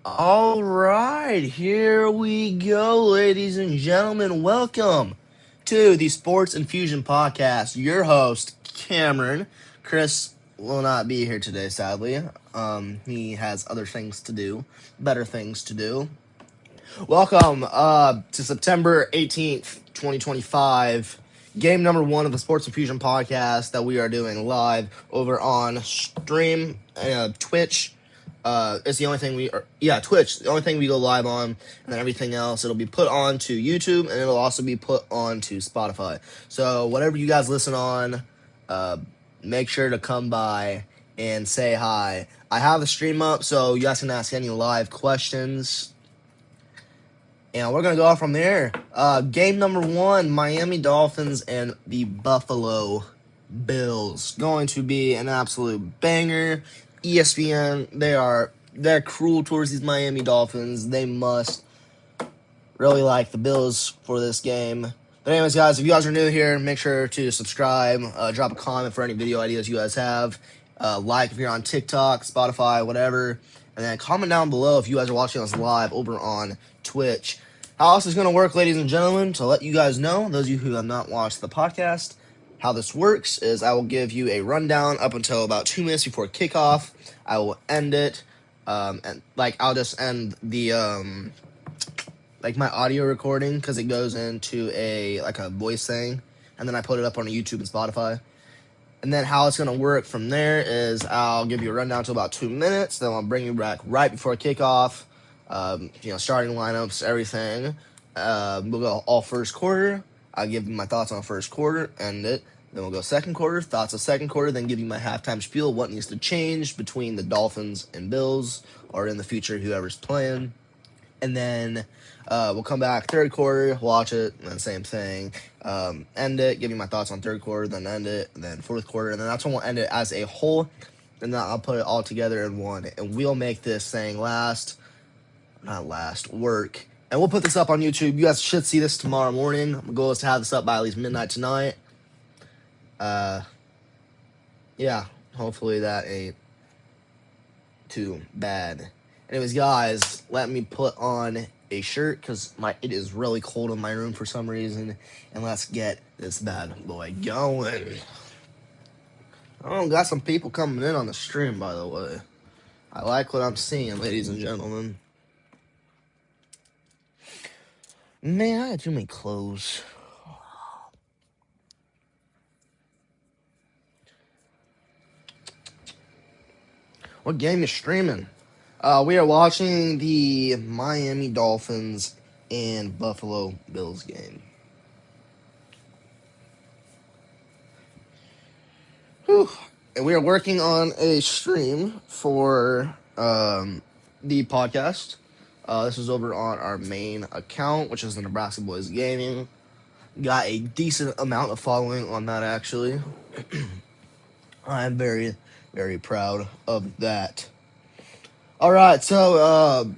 All right, here we go, ladies and gentlemen. Welcome to the Sports Infusion Podcast. Your host, Cameron. Chris will not be here today, sadly. He has other things to do, better things to do. Welcome to September 18th, 2025. Game number one of the Sports Infusion Podcast that we are doing live over on stream, Twitch. It's the only thing Twitch, the only thing we go live on, and then everything else, it'll be put on to YouTube, and it'll also be put on to Spotify. So whatever you guys listen on, make sure to come by and say hi. I have the stream up, so you guys can ask any live questions, and we're going to go off from there. Game number one, Miami Dolphins and the Buffalo Bills. Going to be an absolute banger. ESPN, they're cruel towards these Miami Dolphins. They must really like the Bills for this game. But anyways, guys, if you guys are new here, make sure to subscribe, drop a comment for any video ideas you guys have, like if you're on TikTok, Spotify, whatever, and then comment down below if you guys are watching us live over on Twitch. How else is going to work, ladies and gentlemen, to let you guys know, those of you who have not watched the podcast, how this works is I will give you a rundown up until about 2 minutes before kickoff. I will end it, and I'll just end the my audio recording because it goes into a voice thing, and then I put it up on YouTube and Spotify. And then how it's gonna work from there is I'll give you a rundown to about 2 minutes. Then I'll bring you back right before kickoff. Starting lineups, everything. We'll go all first quarter. I'll give you my thoughts on first quarter, end it. Then we'll go second quarter, thoughts of second quarter, then give you my halftime spiel, what needs to change between the Dolphins and Bills, or in the future, whoever's playing. And then we'll come back third quarter, watch it, and then same thing. End it, give you my thoughts on third quarter, then end it, and then fourth quarter, and then that's when we'll end it as a whole, and then I'll put it all together in one. And we'll make this thing work. And we'll put this up on YouTube. You guys should see this tomorrow morning. My goal is to have this up by at least midnight tonight. Hopefully that ain't too bad. Anyways, guys, let me put on a shirt because it is really cold in my room for some reason, and let's get this bad boy going. Oh, got some people coming in on the stream, by the way. I like what I'm seeing, ladies and gentlemen. Man, I got too many clothes. What game is streaming? We are watching the Miami Dolphins and Buffalo Bills game. Whew. And we are working on a stream for the podcast. This is over on our main account, which is the Nebraska Boys Gaming. Got a decent amount of following on that, actually. I'm very, very proud of that. All right, so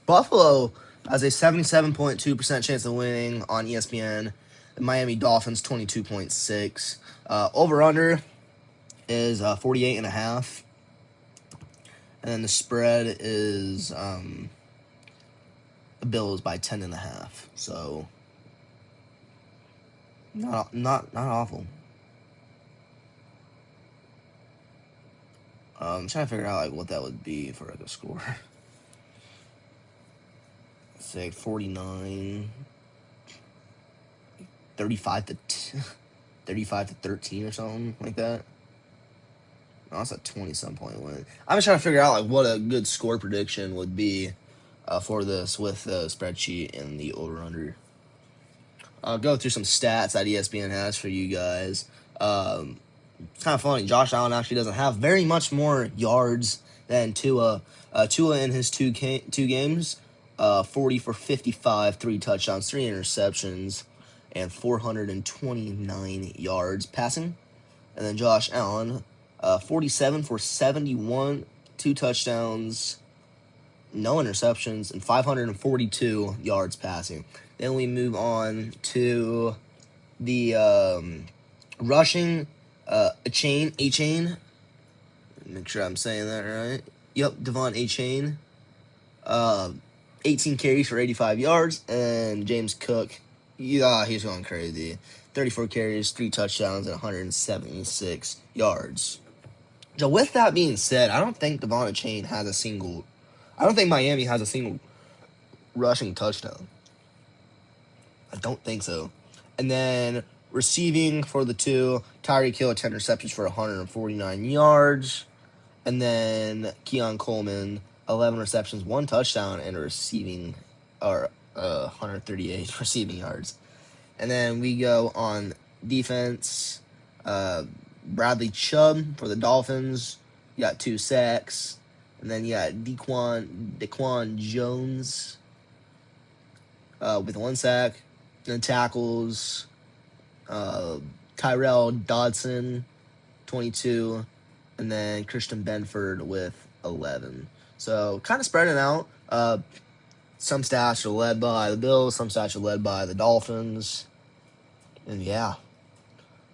Buffalo has a 77.2% chance of winning on ESPN. The Miami Dolphins 22.6. Over/under is 48.5. And then the spread is the Bills by 10.5. So not awful. I'm trying to figure out what that would be for a score. Say 49, 35 to 13 or something like that. No, that's a 20-some point win. I'm just trying to figure out what a good score prediction would be for this with the spreadsheet and the over/under. I'll go through some stats that ESPN has for you guys. It's kind of funny. Josh Allen actually doesn't have very much more yards than Tua. Tua in his two games, 40 for 55, 3 touchdowns, 3 interceptions, and 429 yards passing. And then Josh Allen, 47 for 71, 2 touchdowns, no interceptions, and 542 yards passing. Then we move on to the rushing. A-Chain. Make sure I'm saying that right. Yep, Devon A-Chain. Uh, 18 carries for 85 yards. And James Cook, yeah, he's going crazy. 34 carries, 3 touchdowns, and 176 yards. So with that being said, I don't think Devon Chain has a single. I don't think Miami has a single rushing touchdown. I don't think so. And then receiving for the two, Tyreek Hill 10 receptions for 149 yards. And then Keon Coleman 11 receptions, 1 touchdown, and a receiving or 138 receiving yards. And then we go on defense. Bradley Chubb for the Dolphins. You got 2 sacks. And then you got Daquan Jones with 1 sack. And tackles. Tyrell Dodson, 22. And then Christian Benford with 11. So kind of spreading out. Some stats are led by the Bills. Some stats are led by the Dolphins. And yeah.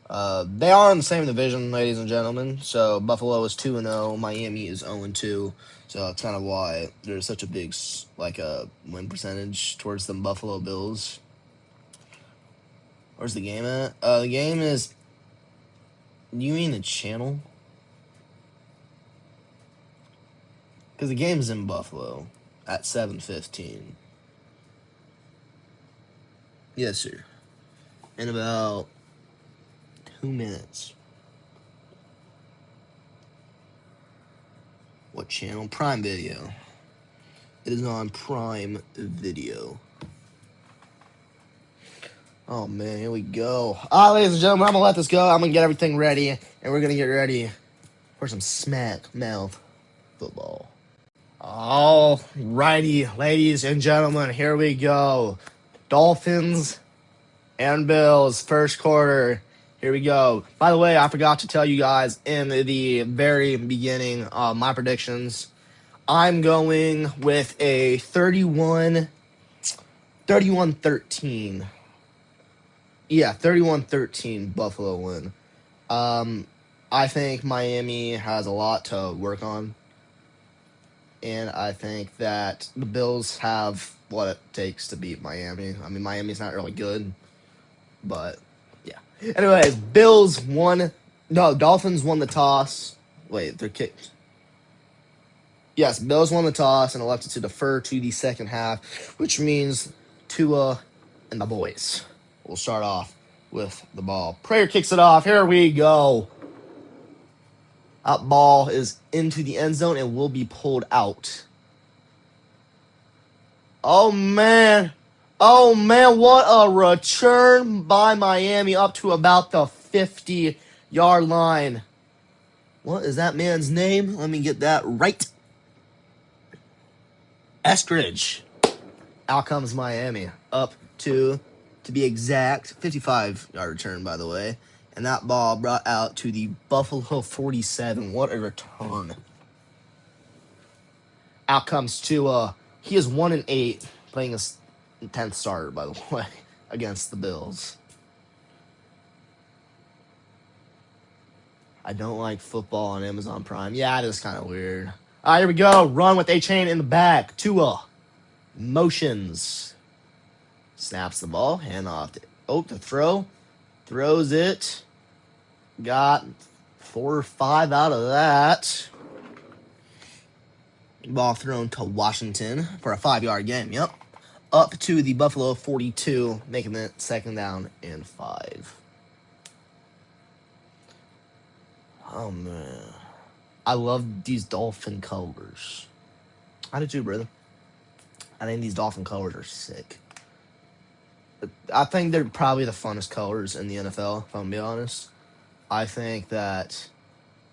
They are in the same division, ladies and gentlemen. So Buffalo is 2-0. Miami is 0-2. So that's kind of why there's such a big win percentage towards the Buffalo Bills. Where's the game at? The game is. You mean the channel? Because the game's in Buffalo at 7:15. Yes, sir. In about 2 minutes. What channel? Prime Video. It is on Prime Video. Oh, man, here we go. Ladies and gentlemen, I'm going to let this go. I'm going to get everything ready, and we're going to get ready for some smack mouth football. All righty, ladies and gentlemen, here we go. Dolphins and Bills, first quarter. Here we go. By the way, I forgot to tell you guys in the very beginning my predictions. I'm going with a 31-13. Yeah, 31-13 Buffalo win. I think Miami has a lot to work on. And I think that the Bills have what it takes to beat Miami. I mean, Miami's not really good. But, yeah. Anyways, Dolphins won the toss. Wait, they're kicked. Yes, Bills won the toss and elected to defer to the second half, which means Tua and the boys will start off with the ball. Prayer kicks it off. Here we go. That ball is into the end zone and will be pulled out. Oh, man. What a return by Miami up to about the 50-yard line. What is that man's name? Let me get that right. Eskridge. Out comes Miami. Up to be exact, 55-yard return, by the way. And that ball brought out to the Buffalo 47. What a return. Out comes Tua. He is 1-8, playing his 10th starter, by the way, against the Bills. I don't like football on Amazon Prime. Yeah, it is kind of weird. All right, here we go. Run with A-Chain in the back. Tua. Motions. Snaps the ball. Hand off. To throw. Throws it. Got 4 or 5 out of that. Ball thrown to Washington for a 5-yard gain. Yep. Up to the Buffalo 42, making it 2nd down and 5. Oh, man. I love these Dolphin colors. I do too, brother. I think these Dolphin colors are sick. I think they're probably the funnest colors in the NFL, if I'm going to be honest. I think that,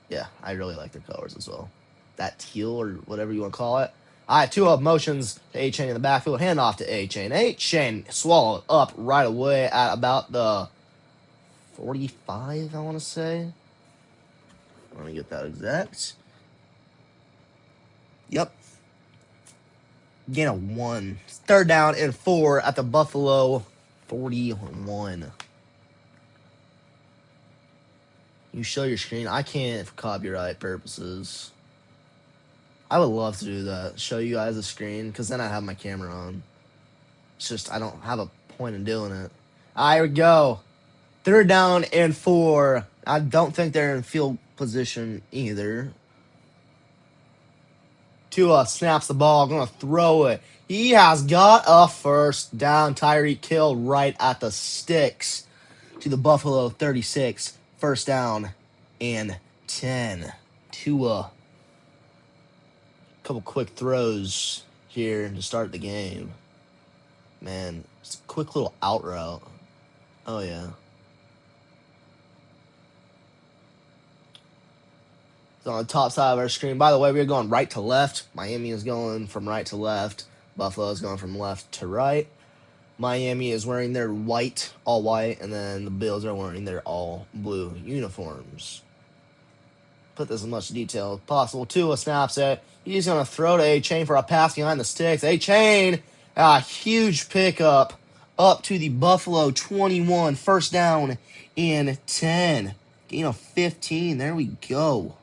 yeah, I really like their colors as well. That teal or whatever you want to call it. All right, 2 up motions to A-Chain in the backfield. Hand off to A-Chain. A-Chain swallowed up right away at about the 45, I want to say. Let me get that exact. Yep. Gain of 1. 3rd down and 4 at the Buffalo 41. You show your screen. I can't for copyright purposes. I would love to do that. Show you guys the screen, because then I have my camera on. It's just I don't have a point in doing it. Here we go. 3rd down and 4. I don't think they're in field position either. Tua snaps the ball, gonna throw it. He has got a 1st down. Tyreek Hill right at the sticks to the Buffalo 36. 1st down and 10. Tua. Couple quick throws here to start the game. Man, it's a quick little out route. Oh, yeah. It's on the top side of our screen. By the way, we're going right to left. Miami is going from right to left. Buffalo is going from left to right. Miami is wearing their white, all white, and then the Bills are wearing their all blue uniforms. Put this in much detail as possible. Tua snaps it. He's going to throw to A-Chain for a pass behind the sticks. A-Chain, a huge pickup up to the Buffalo 21. 1st down and 10. Gain of 15. There we go.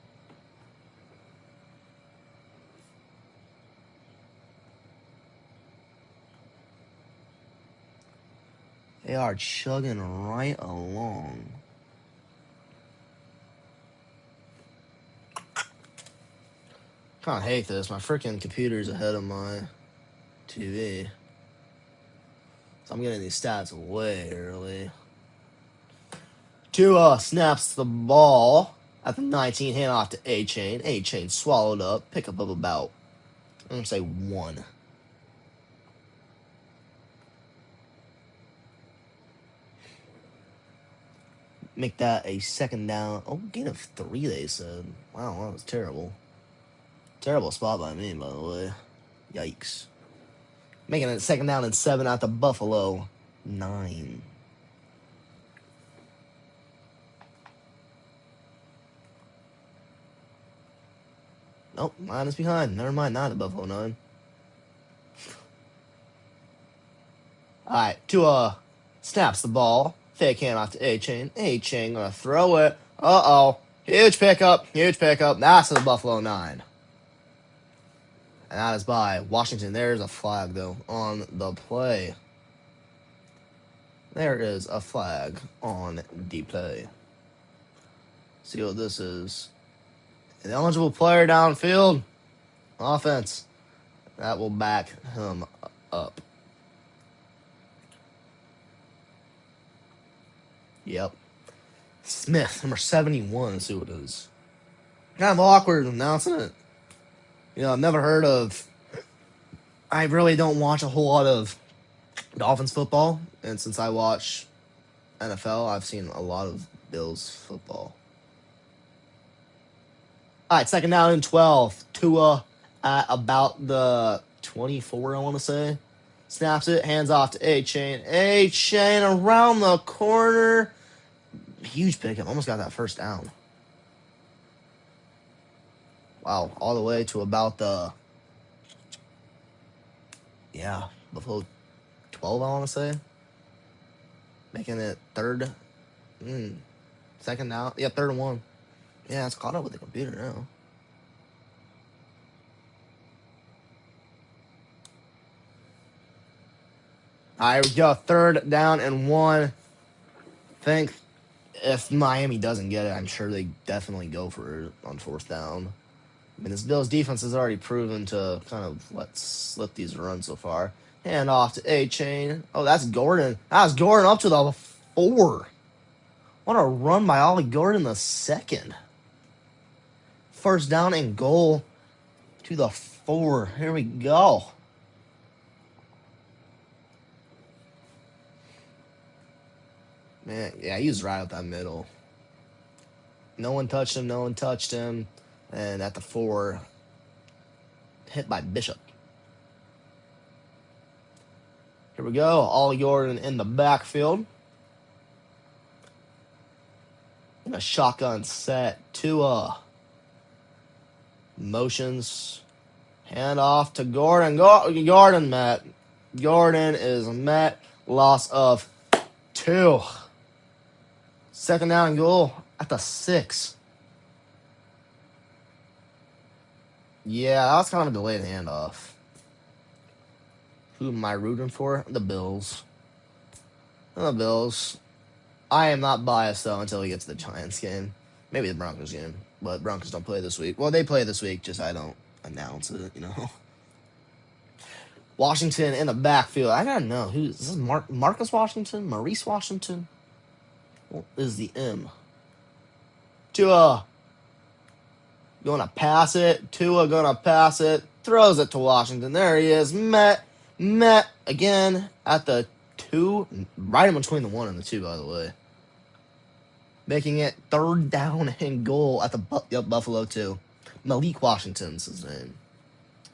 They are chugging right along. Kind of hate this. My freaking computer's ahead of my TV. So I'm getting these stats way early. Tua snaps the ball at the 19, hand off to A-Chain. A-Chain swallowed up. Pickup of about, I'm going to say 1. Make that a 2nd down. Oh, gain of 3, they said. Wow, that was terrible. Terrible spot by me, by the way. Yikes. Making it 2nd down and 7 at the Buffalo 9. Nope, mine is behind. Never mind, not at Buffalo 9. Alright, Tua snaps the ball. Fake hand off to A-Chain. A-Chain gonna throw it. Uh-oh. Huge pickup. Huge pickup. That's the Buffalo 9. And that is by Washington. There's a flag, though, on the play. There is a flag on the play. See what this is. An eligible player downfield. Offense. That will back him up. Yep. Smith, number 71. Let's see what it is. Kind of awkward announcing it. You know, I've never heard of. I really don't watch a whole lot of Dolphins football. And since I watch NFL, I've seen a lot of Bills football. All right, 2nd down and 12. Tua at about the 24, I want to say. Snaps it, hands off to A-Chain. A-Chain around the corner. Huge pickup. Almost got that 1st down. Wow, all the way to about the, Buffalo 12, I want to say. Making it 3rd. 2nd down. Yeah, 3rd and 1. Yeah, it's caught up with the computer now. All right, here we go. 3rd down and 1. I think if Miami doesn't get it, I'm sure they definitely go for it on 4th down. I mean, this Bills defense has already proven to kind of let slip these runs so far. Hand off to A-Chain. Oh, that's Gordon. That's Gordon up to the 4. What a run by Ollie Gordon the 2nd. 1st down and goal to the 4. Here we go. Man, yeah, he was right up that middle. No one touched him. No one touched him. And at the 4, hit by Bishop. Here we go. Ollie Gordon in the backfield. And a shotgun set. Tua. Motions. Hand off to Gordon. Gordon met. Gordon is met. Loss of 2. 2nd down and goal at the 6. Yeah, that was kind of a delayed handoff. Who am I rooting for? The Bills. The Bills. I am not biased, though, until we get to the Giants game. Maybe the Broncos game. But Broncos don't play this week. Well, they play this week, just I don't announce it, Washington in the backfield. I gotta know. Is this Marcus Washington? Maurice Washington? What is the M? Tua gonna pass it. Tua gonna pass it. Throws it to Washington. There he is. Met again at the 2. Right in between the 1 and the 2, by the way. Making it 3rd down and goal at the Buffalo 2. Malik Washington's his name.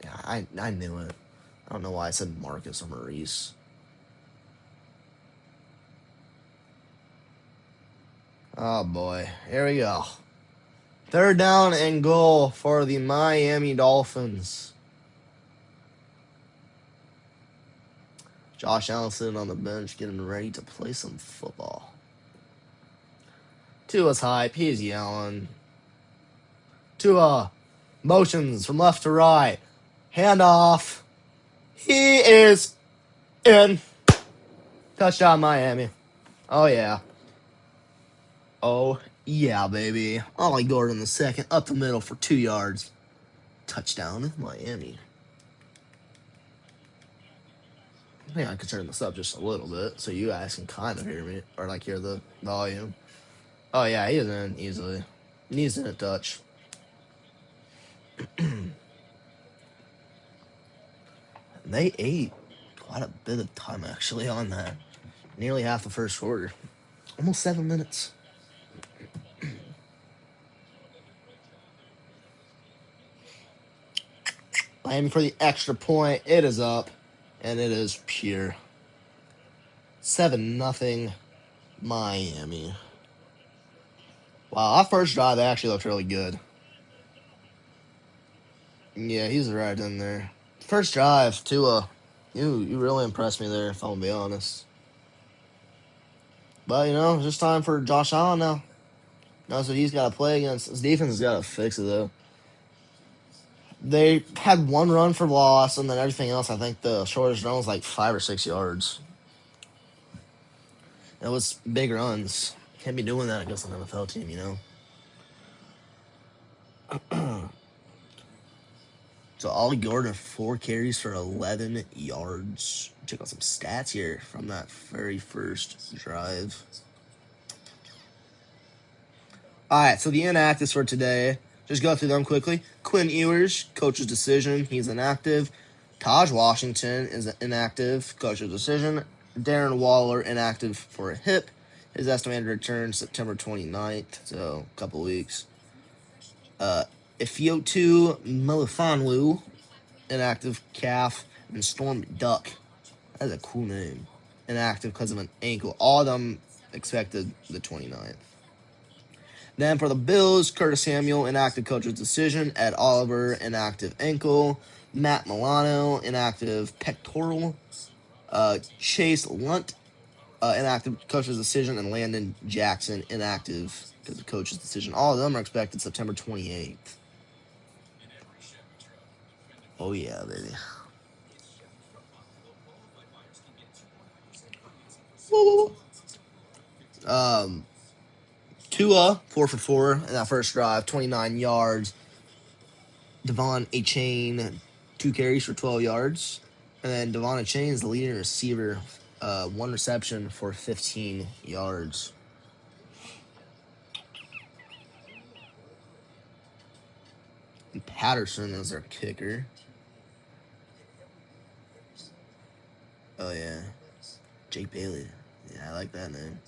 Yeah, I knew it. I don't know why I said Marcus or Maurice. Oh, boy. Here we go. 3rd down and goal for the Miami Dolphins. Josh Allen sitting on the bench getting ready to play some football. Tua's hype. He's yelling. Tua motions from left to right. Handoff. He is in. Touchdown, Miami. Oh, yeah. Oh, yeah, baby. Ollie Gordon the second, up the middle for 2 yards. Touchdown, Miami. I think I could turn this up just a little bit so you guys can kind of hear me, or like hear the volume. Oh, yeah, he is in easily. Knees didn't touch. They ate quite a bit of time, actually, on that. Nearly half the first quarter. Almost 7 minutes. Miami for the extra point. It is up, and it is pure. 7-0 Miami. Wow, our first drive, they actually looked really good. Yeah, he's right in there. First drive, Tua. You really impressed me there, if I'm going to be honest. But, it's just time for Josh Allen now. That's what he's got to play against. His defense has got to fix it, though. They had 1 run for loss, and then everything else, I think the shortest run was like 5 or 6 yards. It was big runs. Can't be doing that against an NFL team, So Ollie Gordon, 4 carries for 11 yards. Check out some stats here from that very first drive. All right, so the inactives for today, just go through them quickly. Quinn Ewers, coach's decision, he's inactive. Taj Washington is inactive, coach's decision. Darren Waller, inactive for a hip. His estimated return September 29th, so a couple weeks. Ifeotu Melifonwu, inactive calf, and Storm Duck. That's a cool name. Inactive because of an ankle. All of them expected the 29th. Then for the Bills, Curtis Samuel, inactive coach's decision. Ed Oliver, inactive ankle. Matt Milano, inactive pectoral. Chase Lunt, inactive coach's decision. And Landon Jackson, inactive because of coach's decision. All of them are expected September 28th. Oh, yeah, baby. Tua, 4 for 4 in that first drive, 29 yards. Devon Achane, 2 carries for 12 yards. And then Devon Achane is the leading receiver, 1 reception for 15 yards. And Patterson is their kicker. Oh, yeah. Jake Bailey. Yeah, I like that name.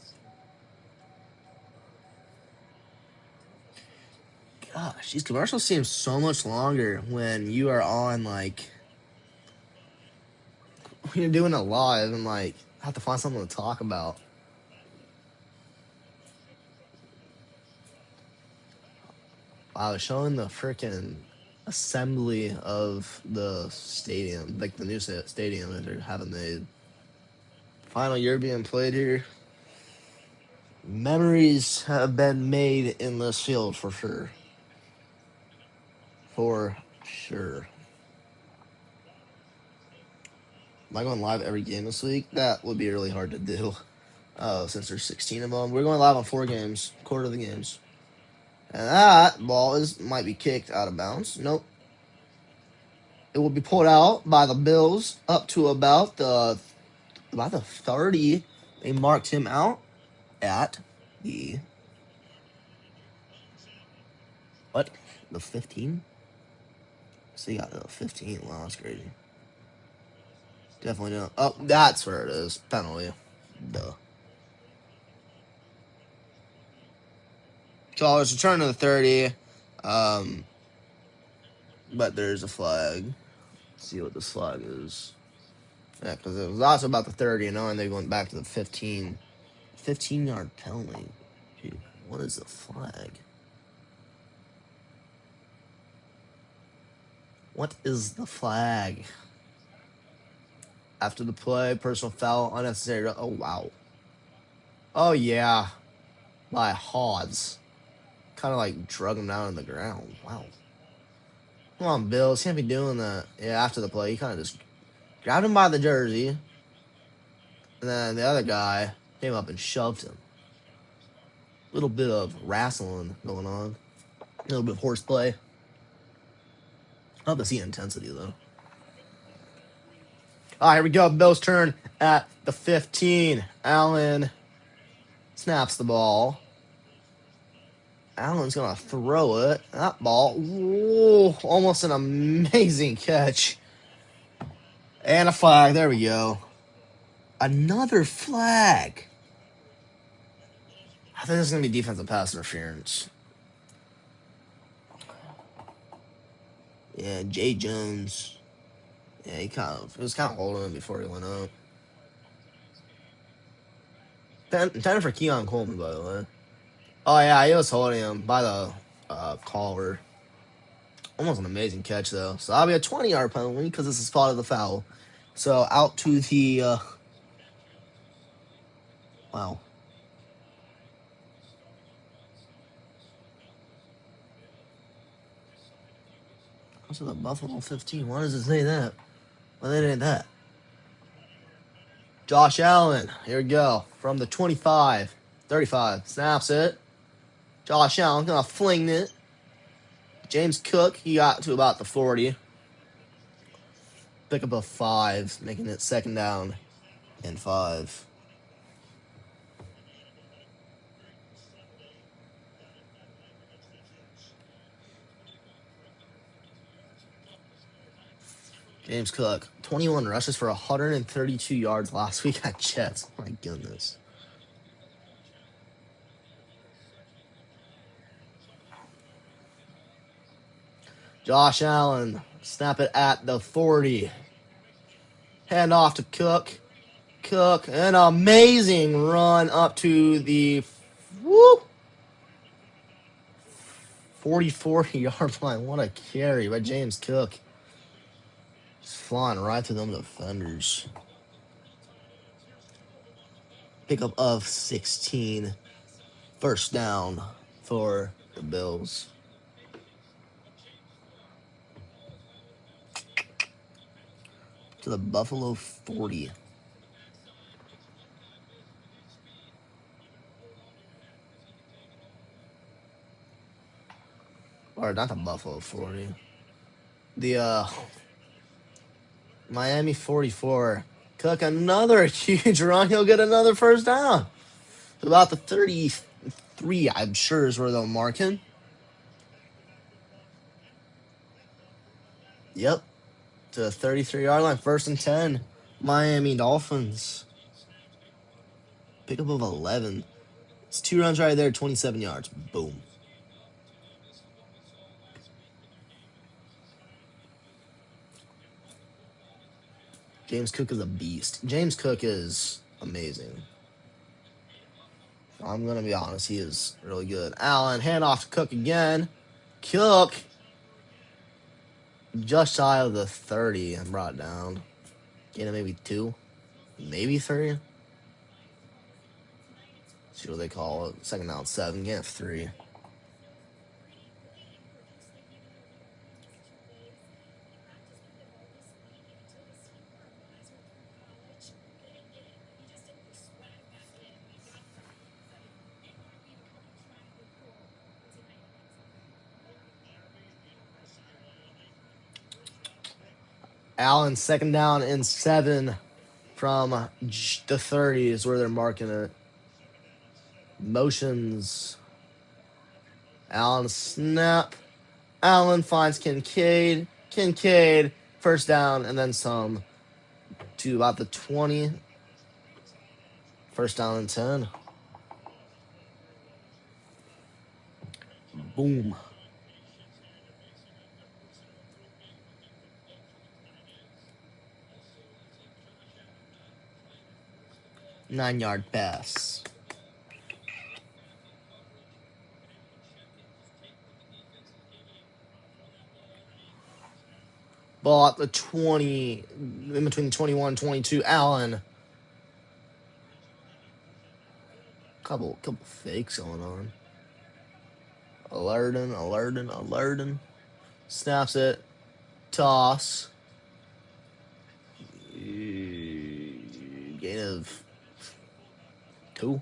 Gosh, these commercials seem so much longer when you are on, when you're doing it live and, have to find something to talk about. Wow, showing the freaking assembly of the stadium, the new stadium that they're having made. Final year being played here. Memories have been made in this field for sure. For Sure. Am I going live every game this week? That would be really hard to do. Since there's 16 of them. We're going live on 4 games, quarter of the games. And that ball might be kicked out of bounds. Nope. It will be pulled out by the Bills up to about the 30. They marked him out at the what? The 15? So you got the 15. Wow, that's crazy. Definitely not. Oh, that's where it is. Penalty. Duh. So it's return to the 30. But there's a flag. Let's see what this flag is. Yeah, because it was also about the 30, and now they went back to the 15. 15-yard penalty. Dude, what is the flag? What is the flag? After the play, personal foul, unnecessary. Oh, wow. Oh, yeah. By Hawes. Kind of like drug him down on the ground. Wow. Come on, Bills. Can't be doing that. Yeah, after the play, he kind of just grabbed him by the jersey. And then the other guy came up and shoved him. A little bit of wrestling going on. A little bit of horseplay. I love to see intensity, though. All right, here we go. Bills turn at the 15. Allen snaps the ball. Allen's going to throw it. That ball, whoa, almost an amazing catch. And a flag. There we go. Another flag. I think this is going to be defensive pass interference. Yeah, Jay Jones. Yeah, he was kind of holding him before he went up. 10 for Keon Coleman, by the way. Oh, yeah, he was holding him by the collar. Almost an amazing catch, though. So that'll be a 20-yard penalty because this is part of the foul. So out to the... wow. What's the Buffalo 15? Why does it say that? Why they did that? Josh Allen. Here we go. From the 25. 35. Snaps it. Josh Allen going to fling it. James Cook, he got to about the 40. Pick up a 5, making it 2nd down and 5. James Cook, 21 rushes for 132 yards last week at Jets. Oh my goodness. Josh Allen, snap it at the 40. Hand off to Cook. Cook, an amazing run up to the 44-yard line. What a carry by James Cook. Just flying right through them defenders. Pickup of 16. 1st down for the Bills. To the Buffalo 40. Or not the Buffalo 40. The Miami 44. Cook, another huge run. He'll get another 1st down. About the 33, I'm sure, is where they'll mark him. Yep. To the 33-yard line. 1st and 10. Miami Dolphins. Pickup of 11. It's 2 runs right there, 27 yards. Boom. James Cook is a beast. James Cook is amazing. I'm going to be honest. He is really good. Allen, handoff to Cook again. Cook. Just shy of the 30 and brought down. Gain maybe 2. Maybe 3. See what they call it. 2nd down 7. Gain of 3. Allen, second down and 7 from the 30 is where they're marking it. Motions. Allen snap. Allen finds Kincaid. Kincaid, first down and then some to about the 20. First down and 10. Boom. Nine-yard pass. Ball at the 20, in between 21 and 22. Allen. Couple fakes going on. Alerting. Snaps it. Toss. Gain of 2.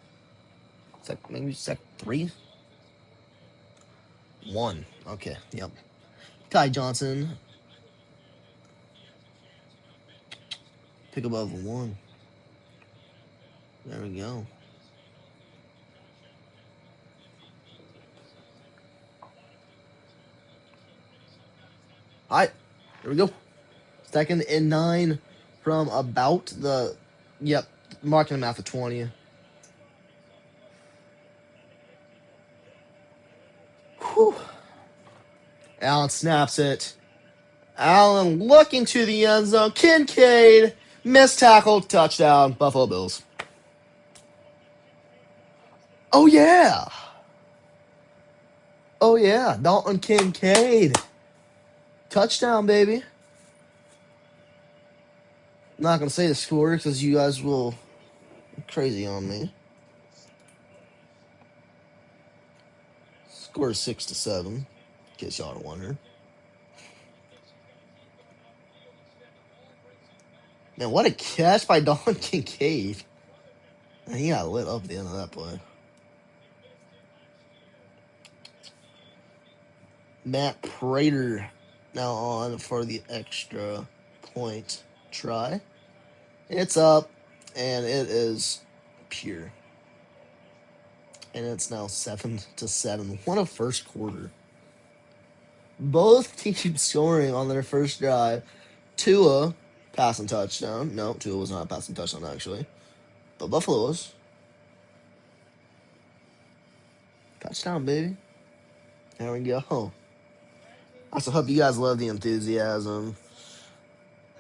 Maybe 3. 1. Okay. Yep. Ty Johnson. Pick above 1. There we go. All right. Here we go. Second and 9 from about the, marking him at the 20. Whew. Allen snaps it. Allen looking to the end zone. Kincaid, missed tackle, touchdown, Buffalo Bills. Oh, yeah. Dalton Kincaid. Touchdown, baby. I'm not going to say the score because you guys will go crazy on me. Score is 6-7, in case y'all are wondering. Man, what a catch by Dalton Kincaid. Man, he got lit up at the end of that play. Matt Prater now on for the extra point try. It's up, and it is pure. And it's now 7-7. What a first quarter. Both teams scoring on their first drive. Tua, passing touchdown. No, Tua was not a passing touchdown, actually. But Buffalo was. Touchdown, baby. There we go. I also hope you guys love the enthusiasm.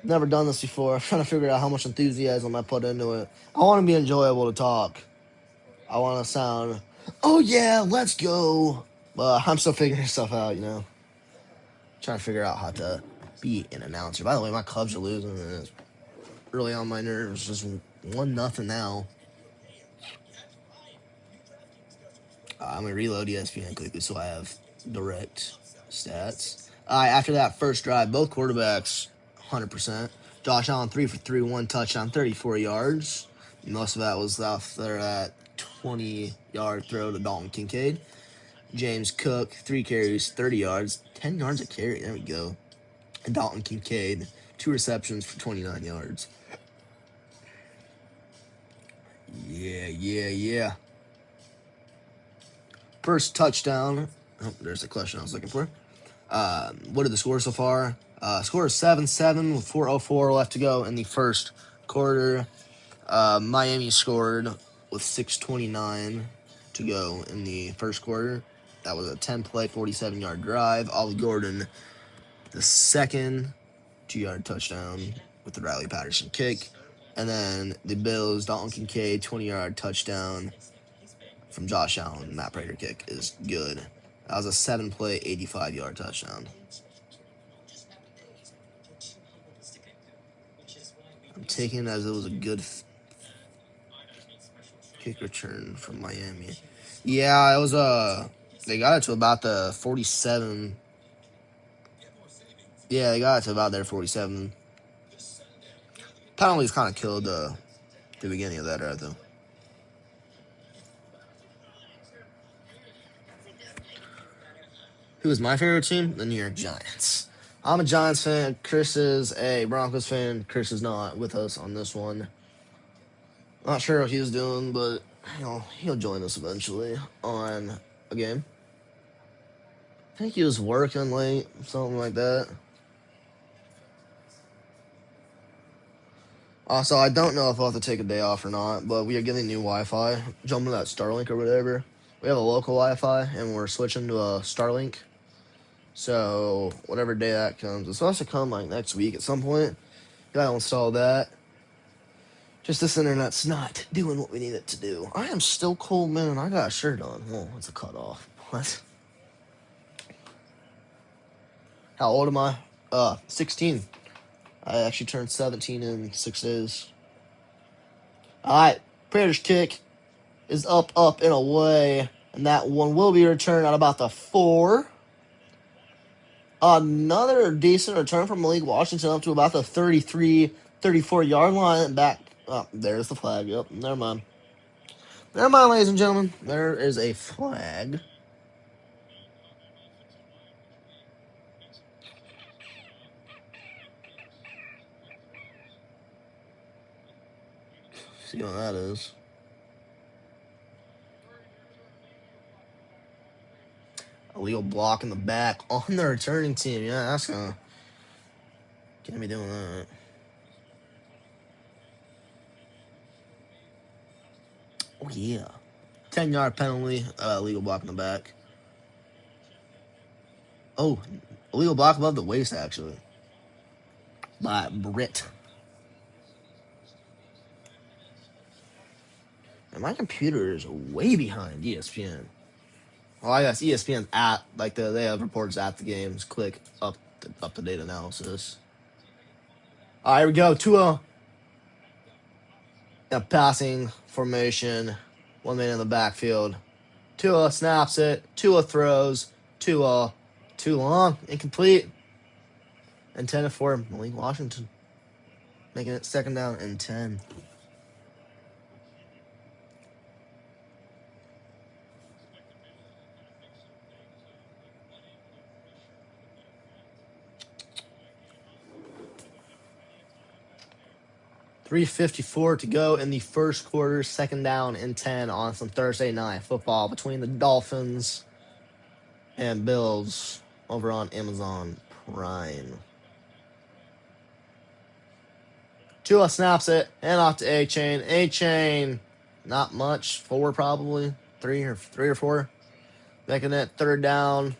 Never done this before. I'm trying to figure out how much enthusiasm I put into it. I want to be enjoyable to talk. I want to sound, oh yeah, let's go. But I'm still figuring stuff out, Trying to figure out how to be an announcer. By the way, my Cubs are losing, and it's really on my nerves. Just 1-0 now. I'm going to reload ESPN quickly so I have direct stats. After that first drive, both quarterbacks 100%. Josh Allen 3 for 3, 1 touchdown, 34 yards. Most of that was after that 20-yard throw to Dalton Kincaid. James Cook, 3 carries, 30 yards, 10 yards a carry. There we go. And Dalton Kincaid, 2 receptions for 29 yards. Yeah. First touchdown. Oh, there's the question I was looking for. What are the scores so far? Score is 7-7 with 4:04 left to go in the first quarter. Miami scored with 6:29 to go in the first quarter. That was a 10-play, 47-yard drive. Ollie Gordon, the second 2-yard touchdown with the Riley Patterson kick. And then the Bills, Dalton Kincaid, 20-yard touchdown from Josh Allen. Matt Prater kick is good. That was a 7-play, 85-yard touchdown. I'm taking it as it was a good kick return from Miami. Yeah, it was they got it to about the 47. Yeah, they got it to about their 47. Penalties kind of killed the beginning of that era, though. Who was my favorite team? The New York Giants. I'm a Giants fan. Chris is a Broncos fan. Chris is not with us on this one. Not sure what he's doing, but he'll join us eventually on a game. I think he was working late, something like that. Also, I don't know if I'll have to take a day off or not, but we are getting new Wi-Fi. Jumping to that Starlink or whatever. We have a local Wi-Fi, and we're switching to a Starlink. So, whatever day that comes, it's supposed to come like next week at some point. Gotta install that. Just this internet's not doing what we need it to do. I am still cold, man. I got a shirt on. Whoa, it's a cutoff. What? How old am I? 16. I actually turned 17 in 6 days. Alright, Predators kick is up, and away. And that one will be returned at about the 4. Another decent return from Malik Washington up to about the 33, 34-yard line. And back. Oh, there's the flag. Yep, never mind. Never mind, ladies and gentlemen. There is a flag. See what that is. Illegal block in the back on the returning team. Yeah, that's gonna can't be doing that. Oh yeah. 10-yard penalty, illegal block in the back. Oh, illegal block above the waist actually. By Britt. And my computer is way behind ESPN. Well, I guess ESPN's at they have reports at the games. Click up to date analysis. All right, here we go. Tua. A passing formation. 1 man in the backfield. Tua snaps it. Tua throws. Tua too long. Incomplete. Intended for Malik Washington. Making it 2nd down and 10. .354 to go in the first quarter. 2nd down and 10 on some Thursday night football between the Dolphins and Bills over on Amazon Prime. Tua snaps it and off to A-Chain. A-Chain, not much. 4 probably. 3 or 4. Making it 3rd down.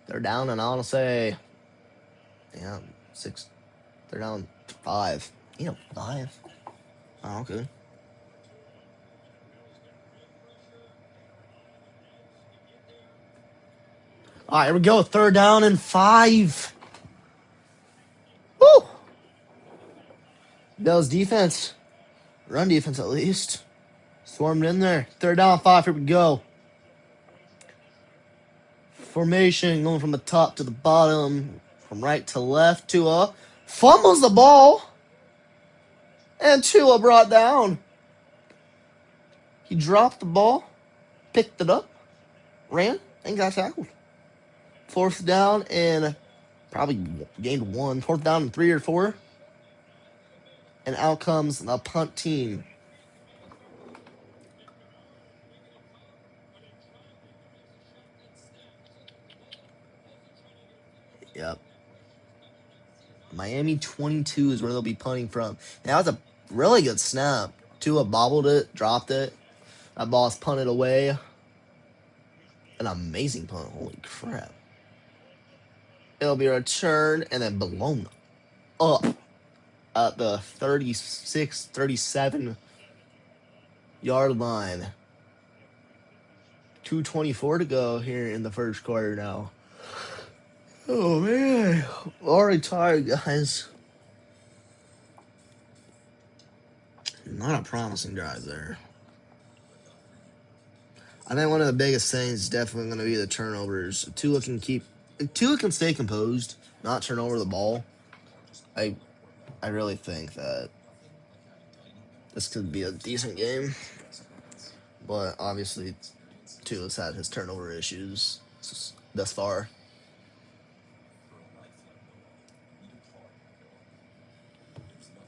3rd down, and I want to say, 6. 3rd down, 5. 5. Oh, okay. All right, here we go. 3rd down and 5. Woo! Bills defense, run defense at least, swarmed in there. 3rd down, 5. Here we go. Formation going from the top to the bottom, from right to left. Tua fumbles the ball, and Tua brought down. He dropped the ball, picked it up, ran, and got tackled. 4th down and probably gained 1. 4th down and 3 or 4. And out comes the punt team. Yep. Miami 22 is where they'll be punting from. That was a really good snap. Tua bobbled it, dropped it. That ball's punted away. An amazing punt. Holy crap. It'll be returned and then blown up at the 36, 37 yard line. 2:24 to go here in the first quarter now. Oh, man. Already tired, guys. Not a promising drive there. I think one of the biggest things is definitely going to be the turnovers. Tua can stay composed, not turn over the ball. I really think that this could be a decent game. But obviously, Tua's had his turnover issues thus far.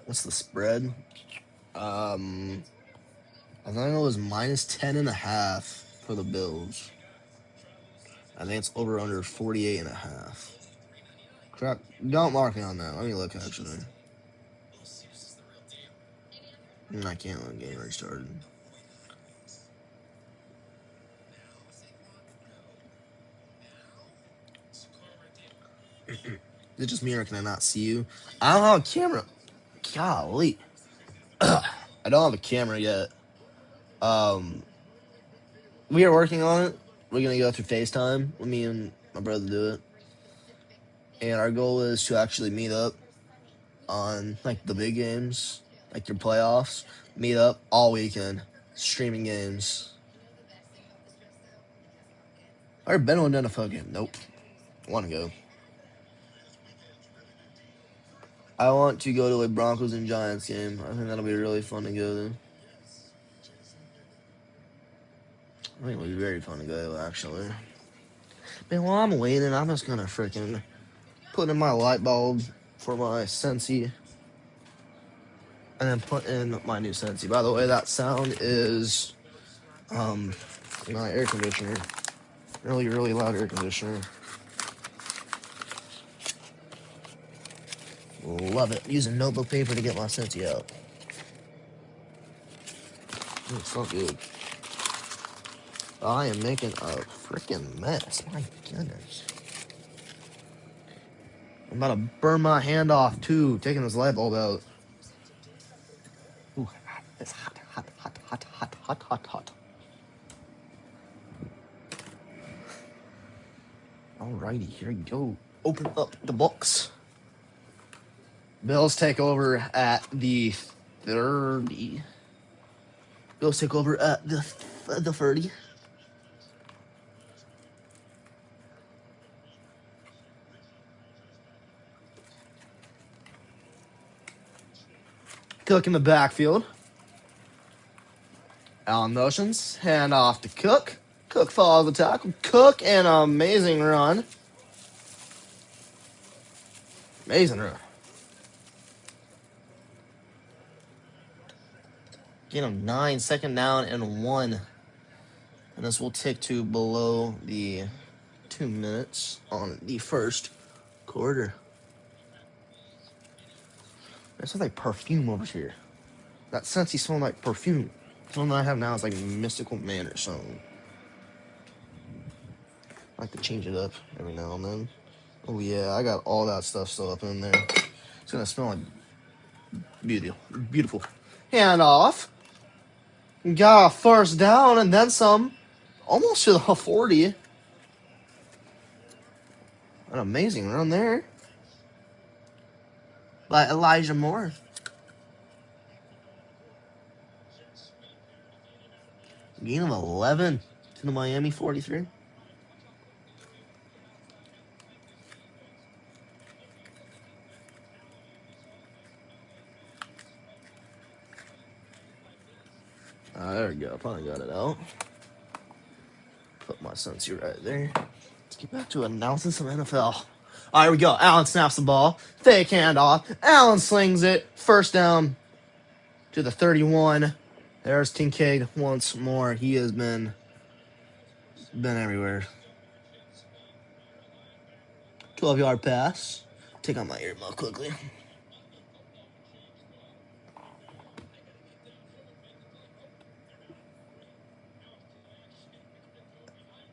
What's the spread? I think it was minus 10.5 for the Bills. I think it's over under 48.5. Crap, don't mark me on that. Let me look actually. I can't let the game restarted. Is it just me or can I not see you? I don't have a camera. Golly. I don't have a camera yet. We are working on it. We're gonna go through FaceTime. Let me and my brother do it. And our goal is to actually meet up on like the big games, like your playoffs. Meet up all weekend, streaming games. Or Ben on NFL game. Nope. Want to go. I want to go to a Broncos and Giants game. I think that'll be really fun to go to. I think it'll be very fun to go, actually. Man, while I'm waiting, I'm just gonna freaking put in my light bulb for my Sensi. And then put in my new Sensi. By the way, that sound is my air conditioner. Really, really loud air conditioner. Love it. Using notebook paper to get my Sensi out. It's so good. I am making a freaking mess. My goodness. I'm about to burn my hand off too, taking this light bulb out. Ooh, it's hot, hot, hot, hot, hot, hot, hot, hot. Alrighty, here we go. Open up the box. Bills take over at the 30. Bills take over at the 30. Cook in the backfield. Allen motions. Hand off to Cook. Cook follows the tackle. Cook, an amazing run. Amazing run. Gain of 9, second down and 1. And this will tick to below the 2 minutes on the first quarter. It smells like perfume over here. That Scentsy smells like perfume. The one that I have now is like Mystical Man or something. I like to change it up every now and then. Oh yeah, I got all that stuff still up in there. It's gonna smell like beautiful. Hand off. Got a first down and then some. Almost to the 40. An amazing run there by Elijah Moore. Gain of 11 to the Miami 43. There we go. Finally got it out. Put my Sensi right there. Let's get back to announcing some NFL. All right, here we go. Allen snaps the ball. Fake handoff. Allen slings it. First down to the 31. There's Kincaid once more. He has been everywhere. 12-yard pass. Take out my earmuff quickly.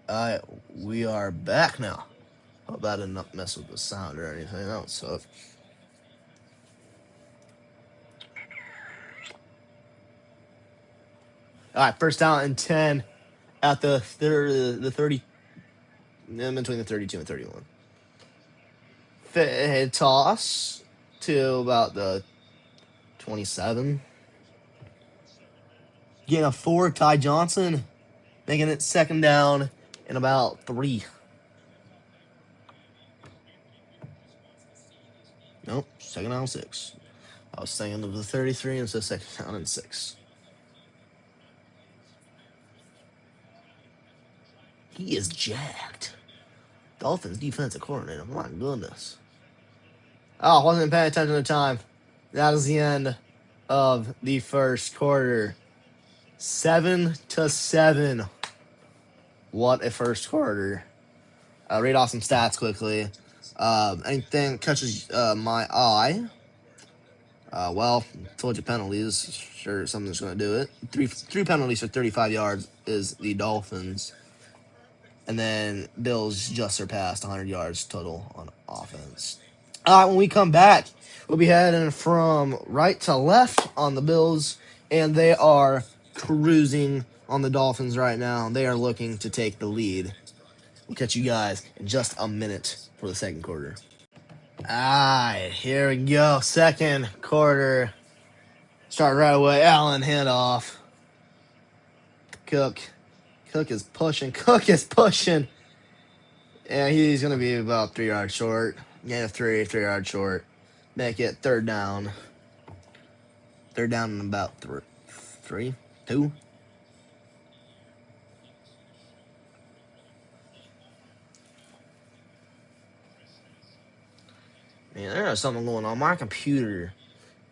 All right, we are back now. Hope that didn't mess with the sound or anything else. So, all right, first down and 10 at the 30, in between the 32 and 31. Toss to about the 27. Gain of 4, Ty Johnson, making it second down in about 3. Nope, second down 6. I was thinking of the 33 and so second down and 6. He is jacked. Dolphins defensive coordinator. My goodness. Oh, wasn't paying attention to the time. That is the end of the first quarter. 7-7. What a first quarter. Read off some stats quickly. Anything catches my eye. Told you penalties. Sure, something's going to do it. Three penalties for 35 yards is the Dolphins. And then Bills just surpassed 100 yards total on offense. When we come back, we'll be heading from right to left on the Bills, and they are cruising on the Dolphins right now. They are looking to take the lead. We'll catch you guys in just a minute for the second quarter. Alright, here we go. Second quarter. Start right away. Allen, handoff. Cook. Cook is pushing. And he's going to be about 3 yards short. Yeah, 3 yards short. Make it third down. Third down in about 2. Man, there's something going on. My computer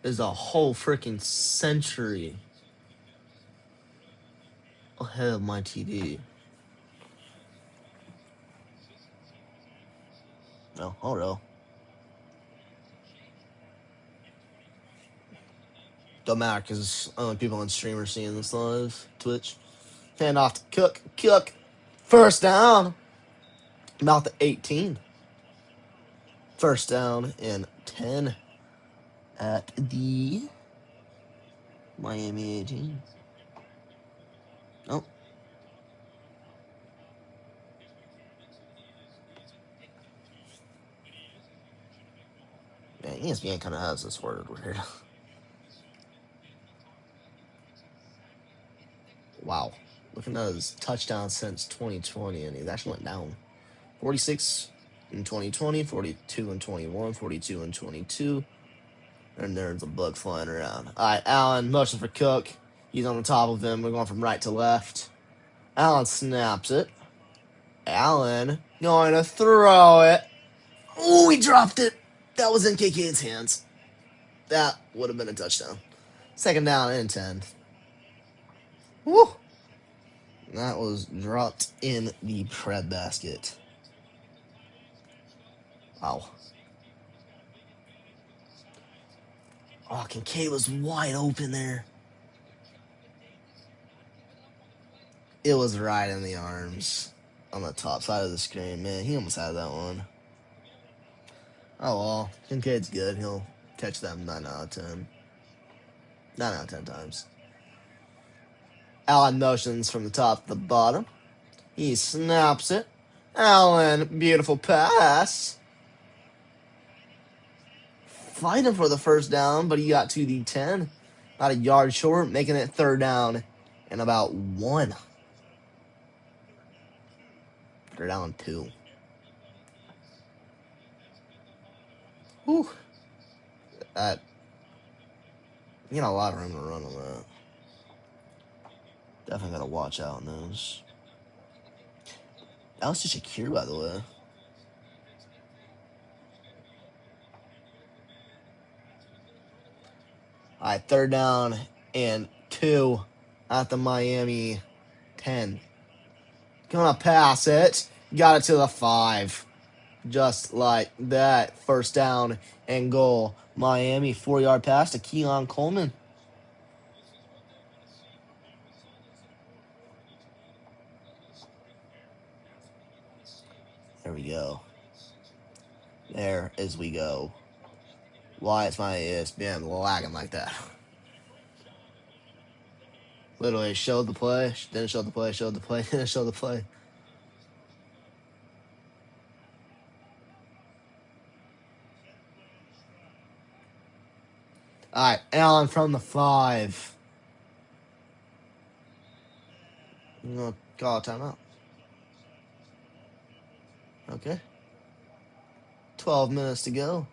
is a whole freaking century ahead of my TV. No, hold on. Don't matter because only people on stream are seeing this live. Twitch. Hand off to Cook. Cook. First down. About the 18. First down and 10 at the Miami 18. Nope. Man, ESPN kind of has this word weird. Wow. Looking at his touchdowns since 2020, and he's actually went down. 46 in 2020, 42 in 21, 42 in 22. And there's a bug flying around. All right, Allen, motion for Cook. He's on the top of him. We're going from right to left. Allen snaps it. Allen going to throw it. Oh, he dropped it. That was in KK's hands. That would have been a touchdown. Second down and 10. Woo! That was dropped in the bread basket. Wow. Oh, Kincaid was wide open there. It was right in the arms on the top side of the screen. Man, he almost had that one. Oh, well. Kincaid's good. He'll catch them 9 out of 10. 9 out of 10 times. Allen motions from the top to the bottom. He snaps it. Allen, beautiful pass. Fighting for the first down, but he got to the 10. About a yard short, making it third down and about 1. They're down 2. Whew. That, you got a lot of room to run on that. Definitely got to watch out on those. That was just Shakir, by the way. All right, third down and 2 at the Miami 10. Gonna pass it. Got it to the 5. Just like that. First down and goal. Miami 4-yard pass to Keon Coleman. There we go. There as we go. Why is my ESPN lagging like that? Literally showed the play, didn't show the play, showed the play, didn't show the play. All right, Allen from the 5. I'm going to call a timeout. Okay. 12 minutes to go.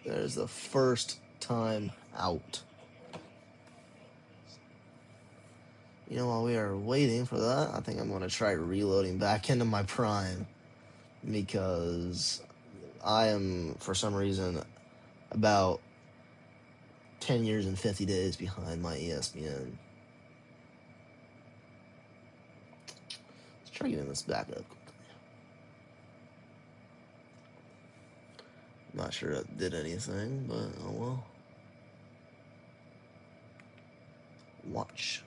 There's the first time out. You know, while we are waiting for that, I think I'm going to try reloading back into my Prime because I am, for some reason, about 10 years and 50 days behind my ESPN. Let's try getting this back up quickly. Not sure it did anything, but oh well. Watch.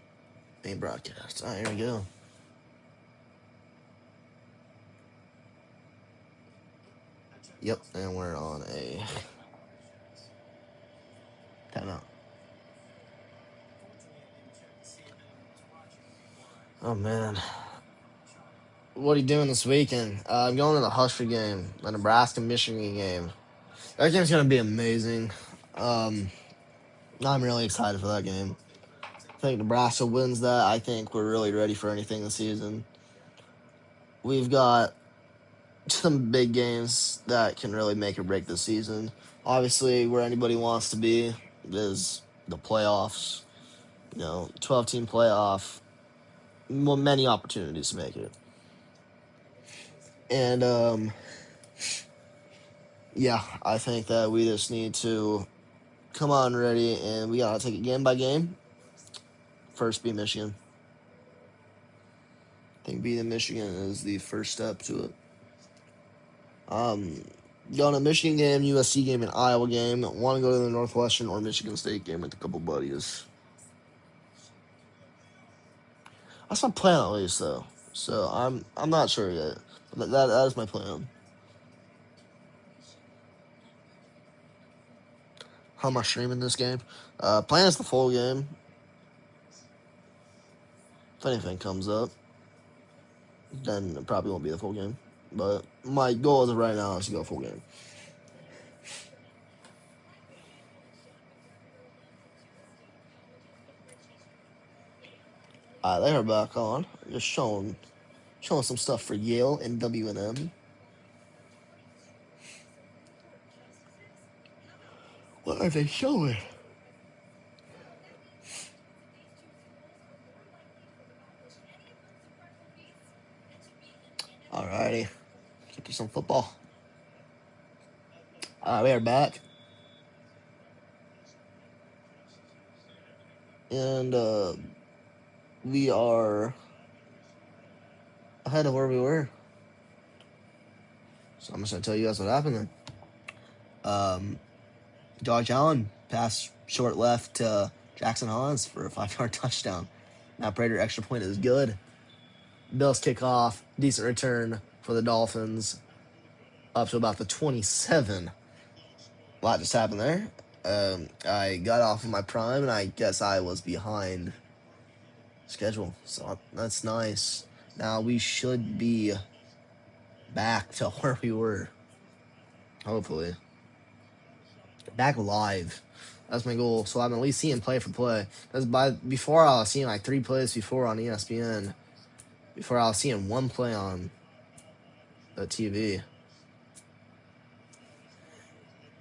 Main broadcast. Here we go. Yep, and we're on a timeout. Oh, man. What are you doing this weekend? I'm going to the Husker game, the Nebraska-Michigan game. That game's going to be amazing. I'm really excited for that game. I think Nebraska wins that. I think we're really ready for anything this season. We've got some big games that can really make or break this season. Obviously, where anybody wants to be is the playoffs. 12-team playoff. Many opportunities to make it. And, yeah, I think that we just need to come on ready, and we got to take it game by game. First, beat Michigan. I think beating Michigan is the first step to it. Going to Michigan game, USC game, and Iowa game. Want to go to the Northwestern or Michigan State game with a couple buddies. That's my plan at least, though. So I'm not sure yet. But that is my plan. How am I streaming this game? Plan is the full game. If anything comes up, then it probably won't be the full game. But my goal as of right now is to go full game. They are back on. Just showing some stuff for Yale and W&M. What are they showing? Alrighty. Get to some football. We are back. And we are ahead of where we were. So I'm just going to tell you guys what happened then. Josh Allen passed short left to Jackson Hans for a 5-yard touchdown. Matt Prater extra point is good. Bills kick off. Decent return for the Dolphins. Up to about the 27. A lot just happened there. I got off of my prime, and I guess I was behind schedule. So that's nice. Now we should be back to where we were. Hopefully. Back live. That's my goal. So I'm at least seeing play for play. Because before I was seeing like 3 plays before on ESPN. Before I was seeing 1 play on the TV.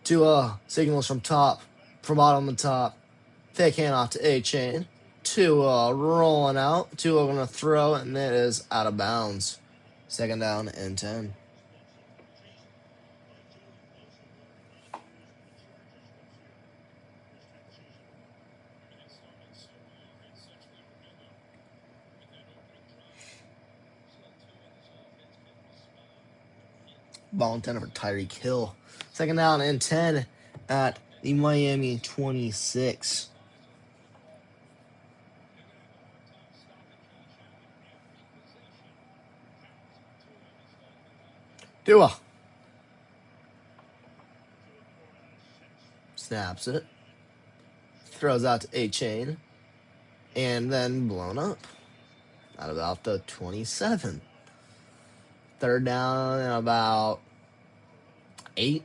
Tua signals from bottom to top. Fake handoff to A-Chain. Tua rolling out. Tua going to throw, and it is out of bounds. 2nd down and 10. Ball intended for Tyreek Hill. 2nd down and 10 at the Miami 26. Tua. Snaps it. Throws out to A-Chain. And then blown up. At about the 27. 3rd down and about 8.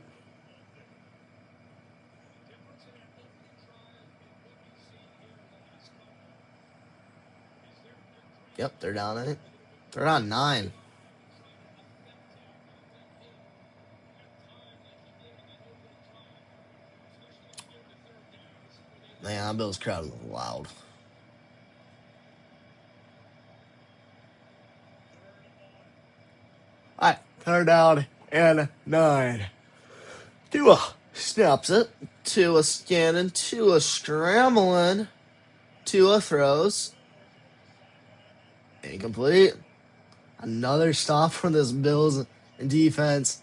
Yep, 3rd down 8. 3rd down 9. Man, that Bills crowd is loud. All right, 3rd down and 9. Tua snaps it. Tua scanning. Tua scrambling. Tua throws. Incomplete. Another stop for this Bills defense.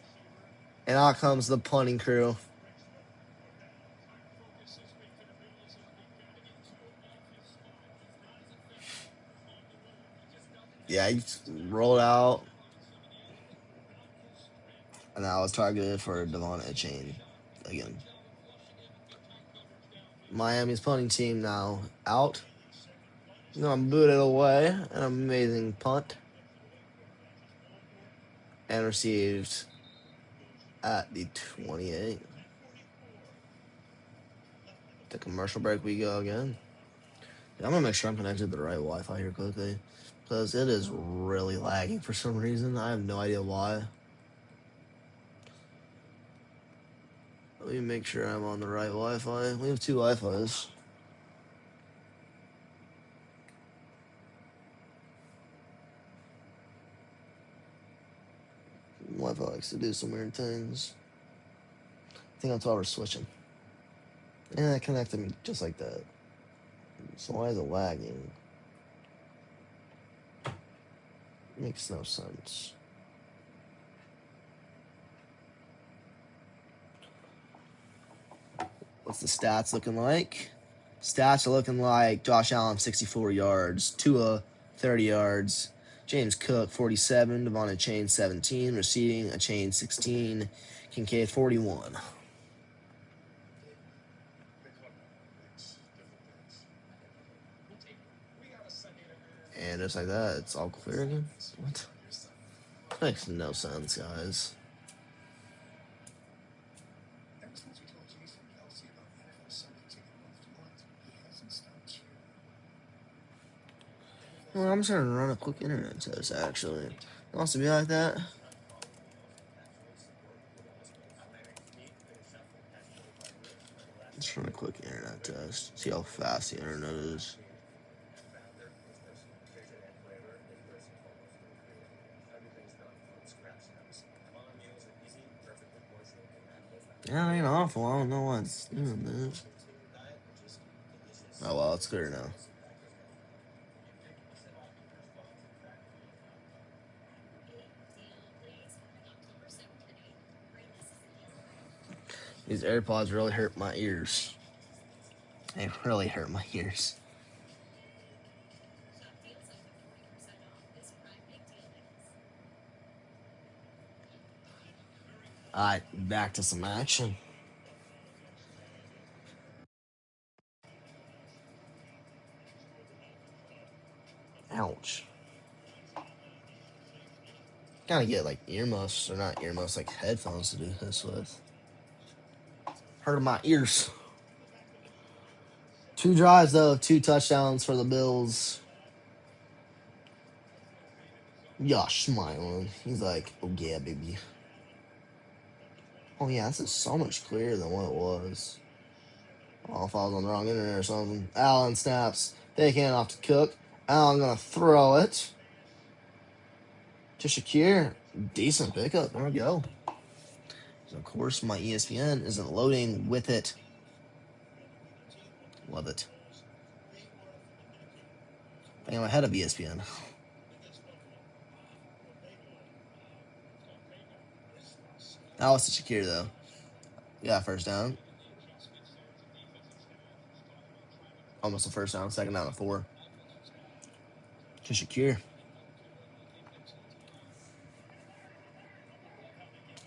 And out comes the punting crew. Yeah, he rolled out. And that was targeted for Devon Chain again. Miami's punting team now out. Gonna boot it away. An amazing punt. And received at the 28. To commercial break we go again. I'm gonna make sure I'm connected to the right Wi-Fi here quickly, because it is really lagging for some reason. I have no idea why. Let me make sure I'm on the right Wi-Fi. We have two Wi-Fis. Wi-Fi likes to do some weird things. I think that's why we're switching. And it connected me just like that. So why is it lagging? Makes no sense. What's the stats looking like? Stats are looking like Josh Allen, 64 yards. Tua, 30 yards. James Cook, 47. Devon Chain, 17. Receiving, a chain, 16. Kincaid, 41. And just like that, it's all clear again? What? Makes no sense, guys. Well, I'm just trying to run a quick internet test, actually. It wants to be like that. Let's run a quick internet test. See how fast the internet is. Yeah, it ain't awful. I don't know why it's doing this. Oh, well, it's clear now. These AirPods really hurt my ears. They really hurt my ears. Alright, back to some action. Ouch. Gotta get like earmuffs, or not earmuffs, like headphones to do this with. Hurt my ears. 2 drives though, 2 touchdowns for the Bills. Josh smiling. He's like, oh yeah, baby. Oh yeah, this is so much clearer than what it was. Oh, if I was on the wrong internet or something. Allen snaps. Fake hand off to Cook. Allen gonna throw it to Shakir. Decent pickup. There we go. So of course, my ESPN isn't loading with it. Love it. I think I'm ahead of ESPN. That was to Shakir, though. Yeah, first down. Almost a first down. Second down to 4. To Shakir.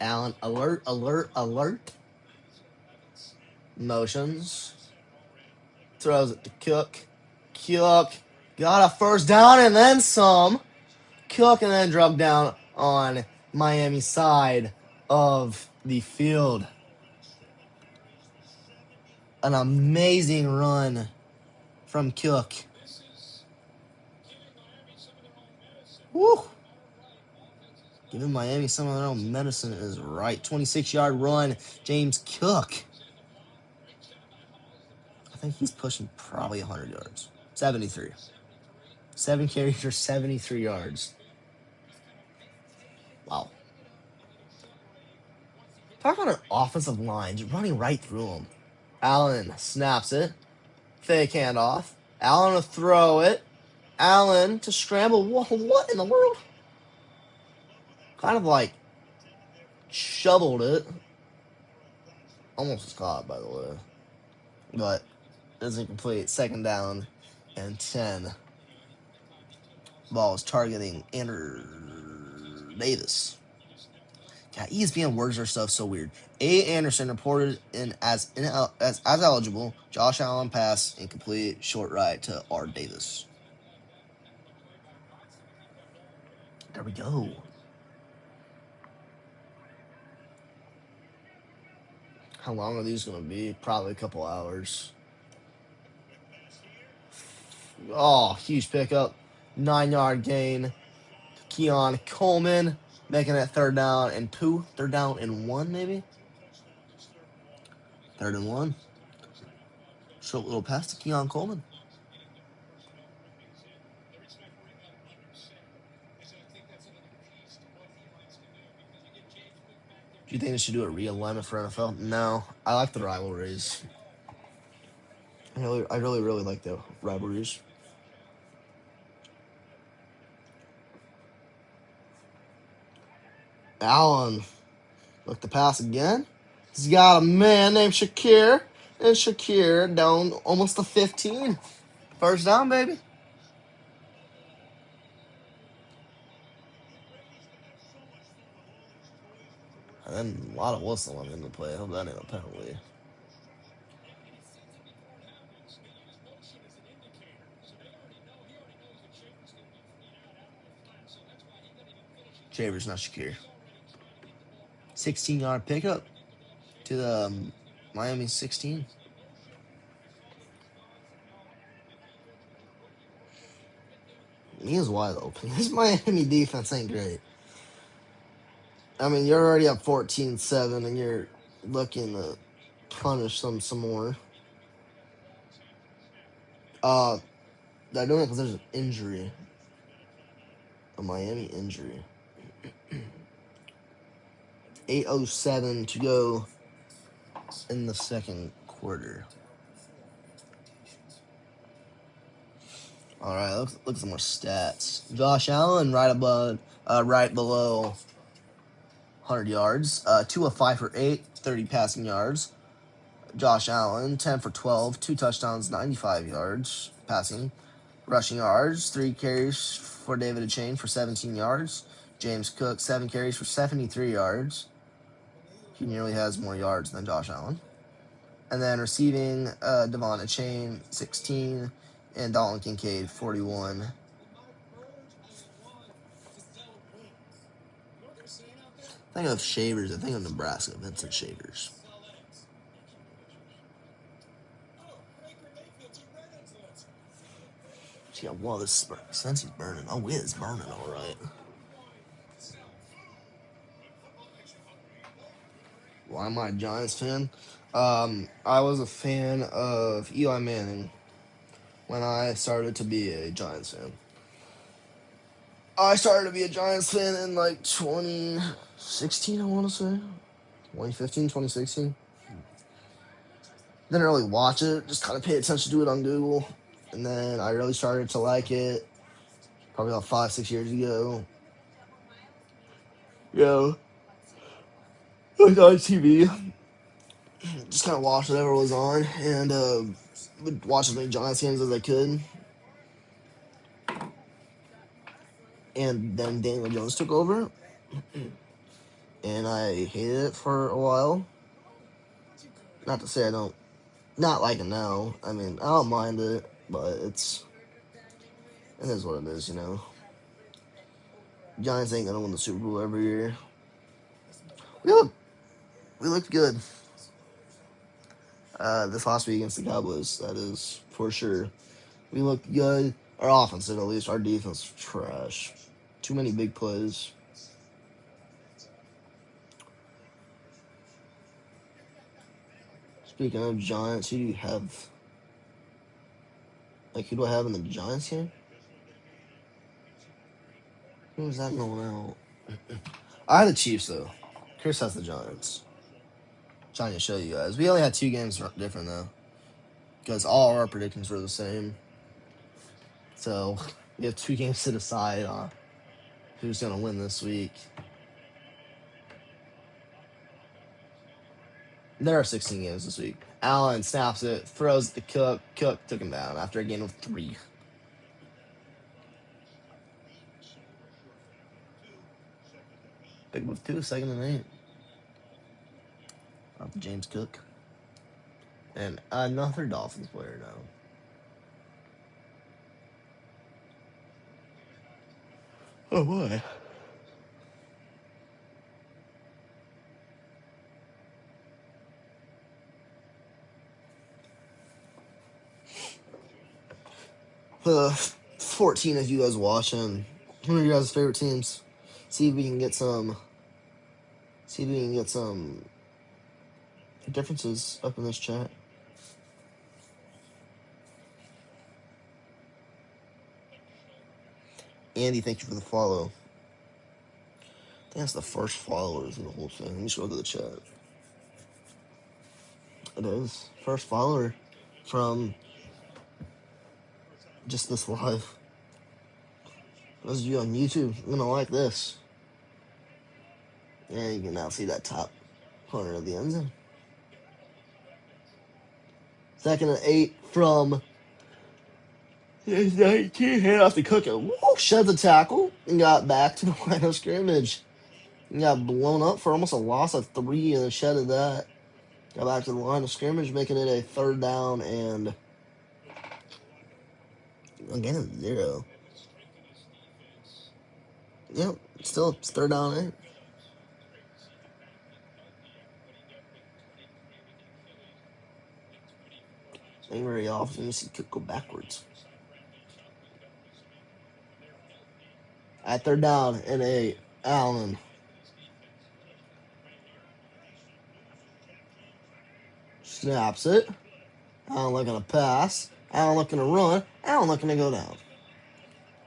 Allen, alert, alert, alert. Motions. Throws it to Cook. Cook got a first down and then some. Cook and then drug down on Miami side of the field. An amazing run from Cook. Woo! Giving Miami some of their own medicine is right. 26-yard run, James Cook. I think he's pushing probably 100 yards. 73. 7 carries for 73 yards. Wow. Talk about an offensive line just running right through him. Allen snaps it. Fake handoff. Allen to throw it. Allen to scramble. What in the world? Kind of like shoveled it. Almost was caught, by the way. But isn't complete. Second down and 10. Ball is targeting Andrew Davis. God, ESPN words their stuff so weird. A. Anderson reported as eligible. Josh Allen pass incomplete. Short right to R. Davis. There we go. How long are these going to be? Probably a couple hours. Oh, huge pickup. 9-yard gain. Keon Coleman making it third down and 2. Third down and 1, maybe? Third and 1. Short little pass to Keon Coleman. Do you think they should do a realignment for NFL? No. I like the rivalries. I really like the rivalries. Allen. Look the pass again. He's got a man named Shakir. And Shakir down almost to 15. First down, baby. And then a lot of whistling in the play. I hope that ain't a penalty. Chambers, not Shakir. 16-yard pickup to the Miami 16. He's wide open. This Miami defense ain't great. I mean, you're already up 14-7, and you're looking to punish them some more. They're doing it because there's an injury. A Miami injury. 8:07 to go in the second quarter. All right, look at some more stats. Josh Allen right below 100 yards. 2 of 5 for 8, 30 passing yards. Josh Allen 10 for 12, 2 touchdowns, 95 yards passing. Rushing yards, 3 carries for David Achane for 17 yards. James Cook 7 carries for 73 yards. He nearly has more yards than Josh Allen. And then receiving, Devon Achane 16 and Dalton Kincaid 41. I think of Shavers. I think of Nebraska. Vincent Shavers. Yeah, well, this sense he's burning. Oh, it is burning, all right. Why am I a Giants fan? I was a fan of Eli Manning when I started to be a Giants fan. I started to be a Giants fan in like 2016, I want to say. 2015, 2016. Didn't really watch it, just kind of paid attention to it on Google. And then I really started to like it probably about 5-6 years ago. Yeah. Like on TV. Just kind of watched whatever was on and would watch as many Giants games as I could. And then Daniel Jones took over. And I hated it for a while. Not to say I don't not like it now. I mean, I don't mind it, but it is what it is, you know. Giants ain't gonna win the Super Bowl every year. We looked good. This last week against the Cowboys, that is for sure. We looked good. Our offense did, at least. Our defense was trash. Too many big plays. Speaking of Giants, who do you have? Like, who do I have in the Giants here? Who's that going out? I had the Chiefs, though. Chris has the Giants. trying to show you guys. We only had 2 games different, though. Because all our predictions were the same. So, we have 2 games to decide on who's going to win this week. There are 16 games this week. Allen snaps it, throws the Cook. Cook took him down after a gain of 3. Big move 2, 2nd and 8. Off to James Cook. And another Dolphins player now. Oh boy. The 14 of you guys watching. Who are your guys' favorite teams? See if we can get some differences up in this chat. Andy, thank you for the follow. I think that's the first followers in the whole thing. Let me just go to the chat. It is. First follower from just this live. Those of you on YouTube, you're going to like this. And you can now see that top corner of the end zone. 2nd and 8 from 19. Hand off the Cook. Woo, shed the tackle and got back to the line of scrimmage. And got blown up for almost a loss of 3 and then shedded that. Got back to the line of scrimmage, making it a 3rd down and again 0. Yep, still it's 3rd down and 8. Ain't very often you see Cook go backwards. At 3rd down and 8, Allen. Snaps it. Allen looking to pass. Allen looking to run. Allen looking to go down.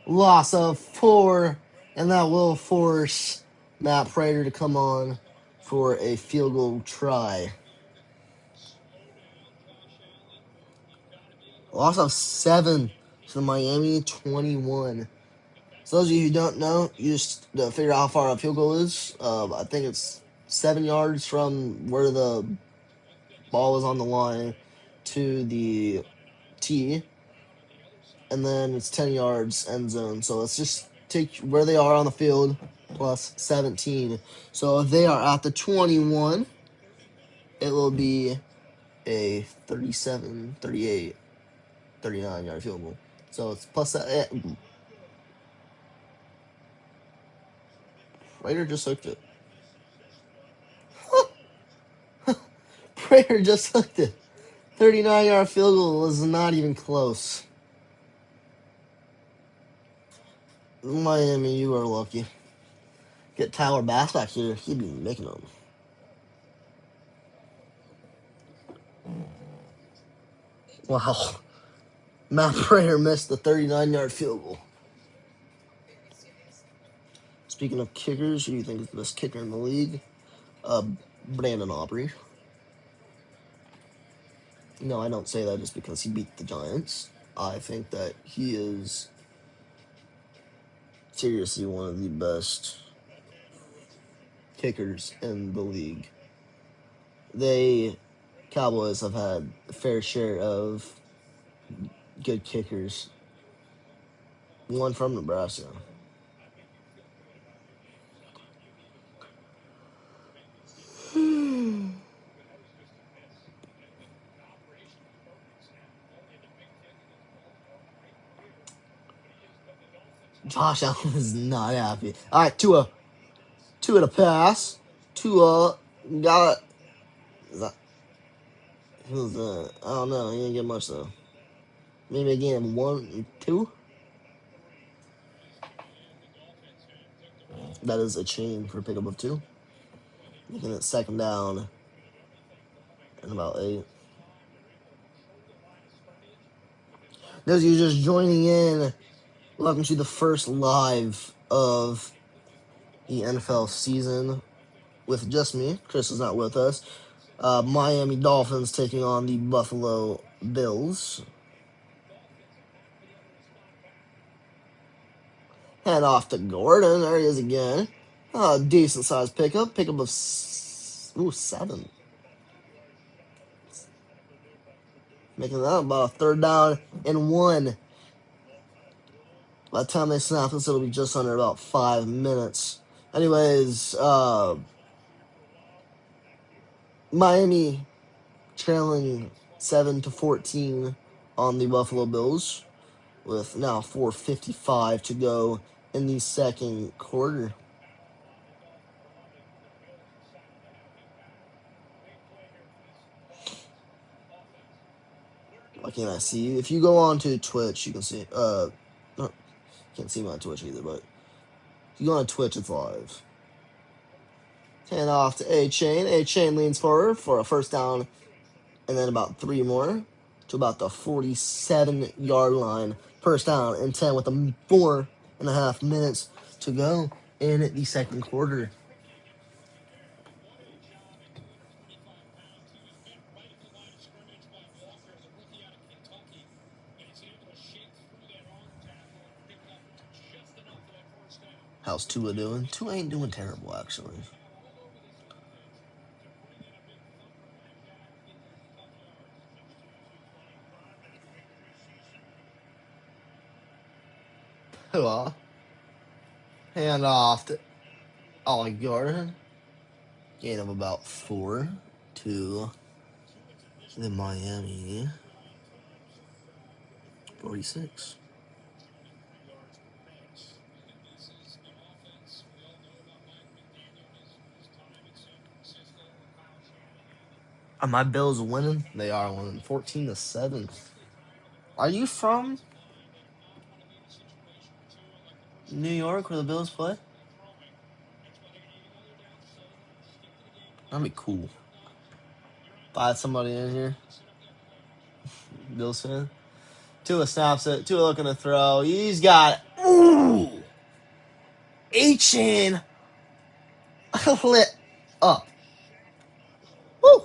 Loss of 4, and that will force Matt Prater to come on for a field goal try. Loss of 7 to Miami 21. So those of you who don't know, you just figure out how far a field goal is. I think it's 7 yards from where the ball is on the line to the tee. And then it's 10 yards end zone. So let's just take where they are on the field plus 17. So if they are at the 21, it will be a 37, 38, 39-yard field goal. So it's plus that. Prater just hooked it. Prater just hooked it. 39-yard field goal was not even close. Miami, you are lucky. Get Tyler Bass back here. He'd be making them. Wow. Matt Prater missed the 39-yard field goal. Speaking of kickers, who do you think is the best kicker in the league? Brandon Aubrey. No, I don't say that just because he beat the Giants. I think that he is seriously one of the best kickers in the league. Cowboys have had a fair share of good kickers. One from Nebraska. Josh Allen is not happy. All right, Tua to pass. Tua got it. Who's that? I don't know. He didn't get much though. Maybe again 1 and 2. That is a chain for a pickup of 2. Looking at 2nd down and about 8. Those of you just joining in, welcome to the first live of the NFL season with just me. Chris is not with us. Miami Dolphins taking on the Buffalo Bills. Hand off to Gordon. There he is again. Decent sized pickup. Pickup of 7. Making that about a 3rd down and 1. By the time they snap this, it'll be just under about 5 minutes. Anyways, Miami trailing 7-14 on the Buffalo Bills, with now 4:55 to go in the second quarter. Why can't I see? If you go on to Twitch, you can see. No, can't see me on Twitch either, but if you go on Twitch, it's live. Hand off to A-Chain. A-Chain leans forward for a 1st down, and then about 3 more to about the 47-yard line. 1st down and 10 with 4.5 minutes to go in the second quarter. How's Tua doing? Tua ain't doing terrible, actually. Tua. Hand off to Ollie Gordon. Gain of about 4 to the Miami 46. Are my Bills winning? They are winning 14-7. Are you from New York where the Bills play? That'd be cool. Buy somebody in here. Bills fan. Tua snaps it. Tua looking to throw. He's got it. Ooh! A-Chain lit up. Woo!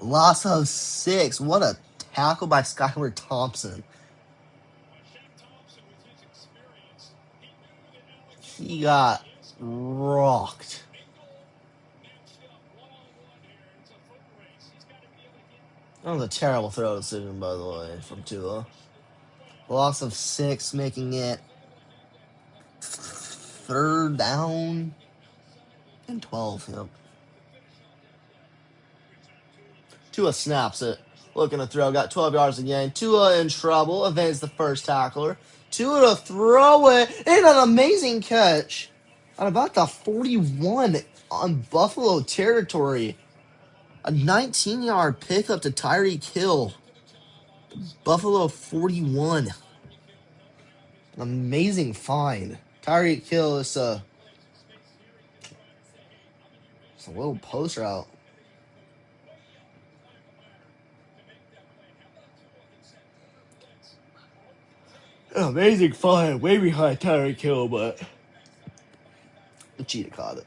Loss of 6. What a tackle by Skylar Thompson. He got rocked. That was a terrible throw decision, by the way, from Tua. Loss of 6, making it 3rd down and 12. Yep. Tua snaps it. Looking to throw. Got 12 yards again. Tua in trouble. Evades the first tackler. Tua to throw it. And an amazing catch at about the 41 on Buffalo territory. A 19-yard pickup to Tyreek Hill. Buffalo 41. An amazing find. Tyreek Hill is a little post route. An amazing find. Way behind Tyreek Hill, but the cheetah caught it.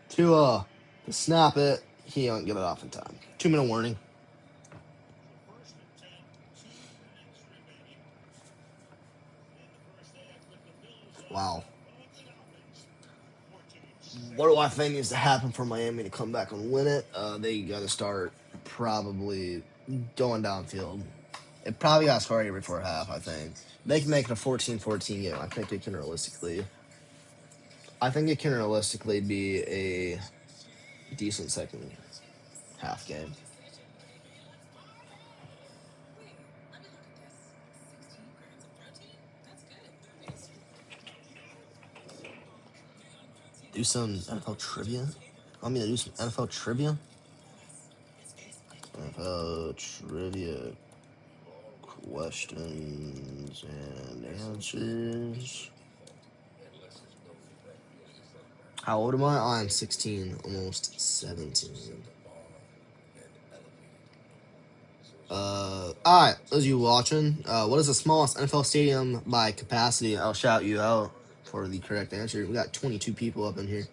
To snap it, he don't get it off in time. 2-minute warning. Wow. What do I think needs to happen for Miami to come back and win it? They got to start probably going downfield. It probably got started before half, I think. They can make it a 14-14 game. I think it can realistically be a decent second half game. Do some NFL trivia? Want me to do some NFL trivia? NFL trivia questions and answers. How old am I? I'm 16, almost 17. Alright, those of you watching, what is the smallest NFL stadium by capacity? I'll shout you out for the correct answer. We got 22 people up in here.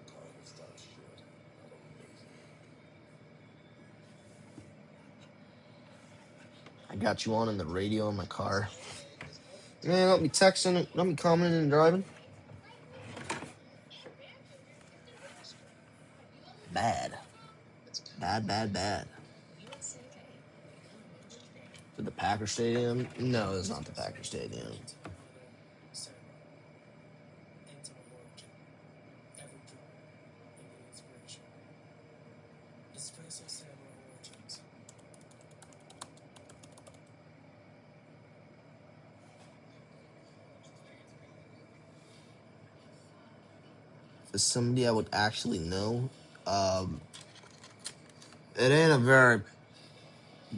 I got you on in the radio in my car. Man, don't be texting, don't be commenting and driving. Bad. Bad. To the Packer Stadium? No, it's not the Packer Stadium. If somebody I would actually know, it ain't a very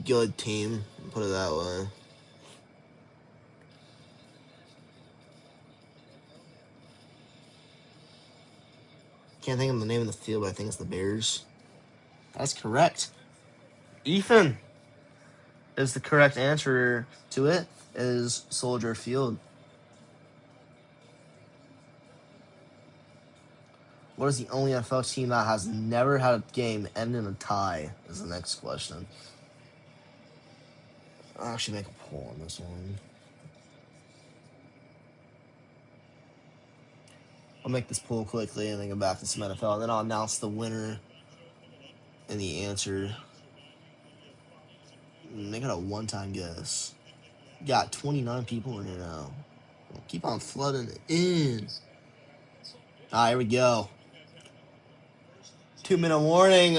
good team, put it that way. Can't think of the name of the field, but I think it's the Bears. That's correct. Ethan is the correct answer to it. Is Soldier Field. What is the only NFL team that has never had a game end in a tie? Is the next question. I'll actually make a poll on this one. I'll make this poll quickly and then go back to some NFL, and then I'll announce the winner and the answer. Make it a one-time guess. Got 29 people in here now. Keep on flooding it in. All right, here we go. 2-minute warning.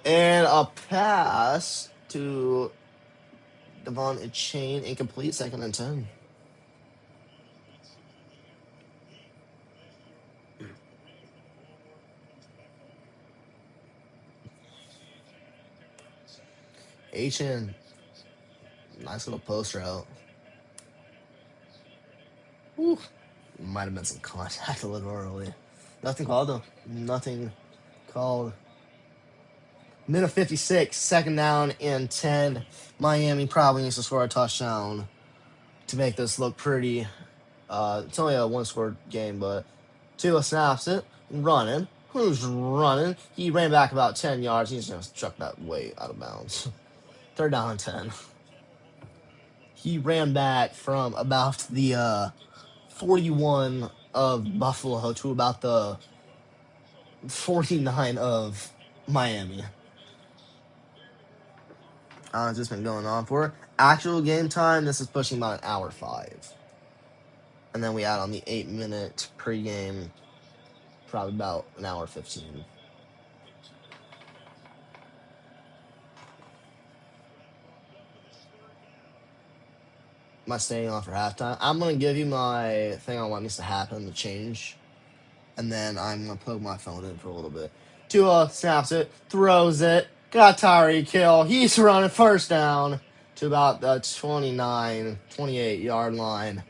And a pass to Devon Achane. Incomplete, 2nd and 10. Achane. Nice little post route. Whew. Might have been some contact a little early. Nothing called, though. Nothing called. Minute 56, 2nd down and 10. Miami probably needs to score a touchdown to make this look pretty. It's only a one-score game, but Tua snaps it, running. Who's running? He ran back about 10 yards. He's going to chuck that way out of bounds. 3rd down and 10. He ran back from about the 41 of Buffalo to about the 49 of Miami. How long has this been going on for? Actual game time, this is pushing about an hour 5. And then we add on the 8-minute pregame, probably about an hour 15. Am I staying on for halftime? I'm going to give you my thing on what needs to happen to change. And then I'm going to plug my phone in for a little bit. Tua snaps it, throws it, got Tyreek Hill. He's running 1st down to about the 29, 28-yard line.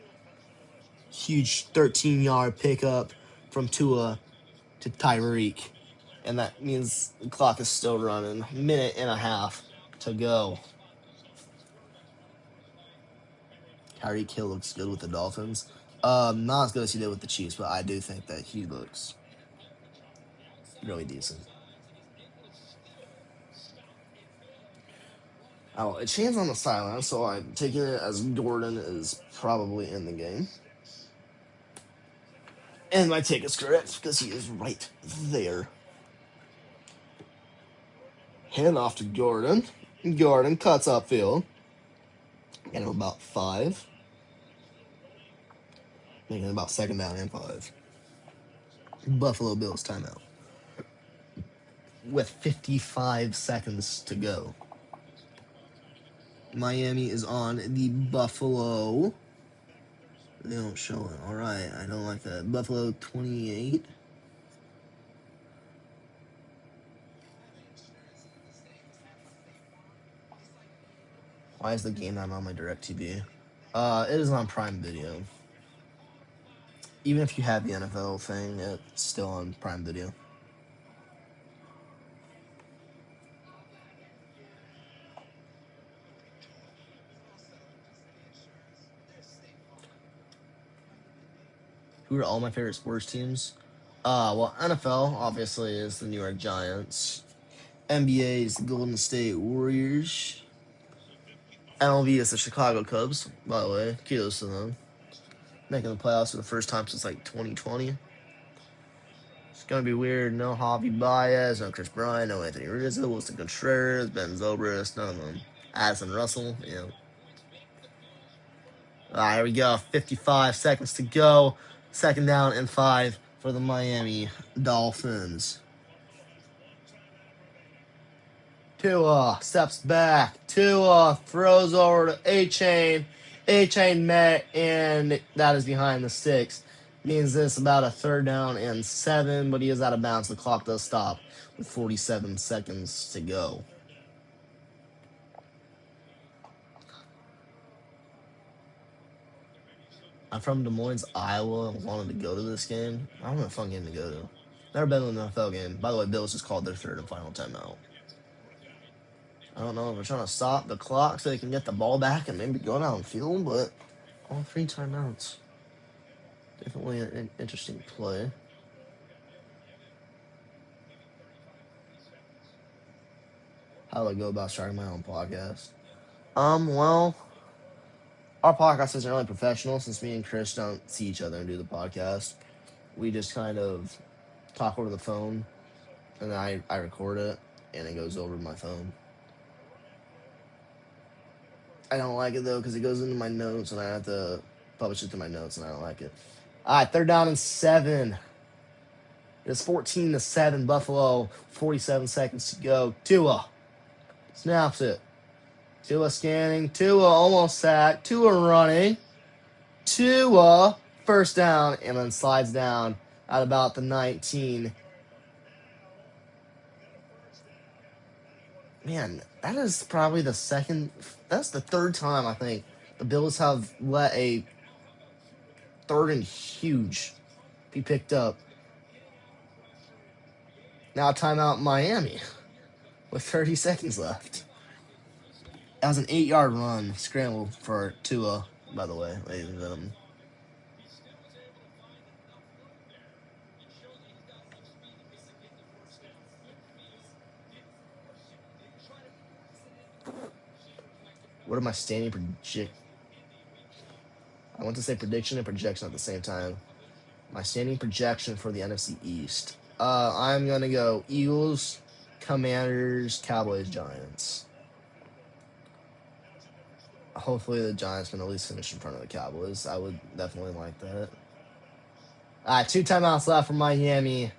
Huge 13-yard pickup from Tua to Tyreek. And that means the clock is still running. 1.5 minutes to go. Tyreek Hill looks good with the Dolphins. Not as good as he did with the Chiefs, but I do think that he looks really decent. Oh, it changed on the sideline, so I'm taking it as Gordon is probably in the game. And my take is correct because he is right there. Hand off to Gordon. Gordon cuts upfield. Get him about 5. Making it about 2nd down and 5. Buffalo Bills timeout. With 55 seconds to go. Miami is on the Buffalo. They don't show it. All right, I don't like that. Buffalo 28. Why is the game not on my DirecTV? It is on Prime Video. Even if you have the NFL thing, it's still on Prime Video. Who are all my favorite sports teams? Well, NFL obviously is the New York Giants. NBA is the Golden State Warriors. MLB is the Chicago Cubs, by the way. Kudos to them. Making the playoffs for the first time since like 2020. It's going to be weird. No Javi Baez, no Chris Bryant, no Anthony Rizzo, Wilson Contreras, Ben Zobrist, none of them. Addison Russell, yeah. All right, here we go. 55 seconds to go. Second down and 5 for the Miami Dolphins. Tua steps back. Tua throws over to A-Chain. A-Chain met, and that is behind the sticks. Means this about a third down and 7, but he is out of bounds. The clock does stop with 47 seconds to go. I'm from Des Moines, Iowa. Wanted to go to this game. I don't know, fun game to go to. Never been to an NFL game. By the way, Bills just called their third and final timeout. I don't know if they're trying to stop the clock so they can get the ball back and maybe go down field, but all 3 timeouts. Definitely an interesting play. How do I go about starting my own podcast? Well, our podcast isn't really professional since me and Chris don't see each other and do the podcast. We just kind of talk over the phone, and I record it, and it goes over my phone. I don't like it, though, because it goes into my notes, and I have to publish it to my notes, and I don't like it. All right, third down and 7. It's 14-7, Buffalo. 47 seconds to go. Tua snaps it. Tua scanning. Tua almost sacked. Tua running. Tua first down, and then slides down at about the 19. Man, that is probably the second. That's the third time I think the Bills have let a third and huge be picked up. Now timeout Miami with 30 seconds left. That was an 8-yard run scramble for Tua, by the way, ladies and gentlemen. What are my standing I want to say prediction and projection at the same time. My standing projection for the NFC East. I'm going to go Eagles, Commanders, Cowboys, Giants. Hopefully the Giants can at least finish in front of the Cowboys. I would definitely like that. All right, 2 timeouts left for Miami.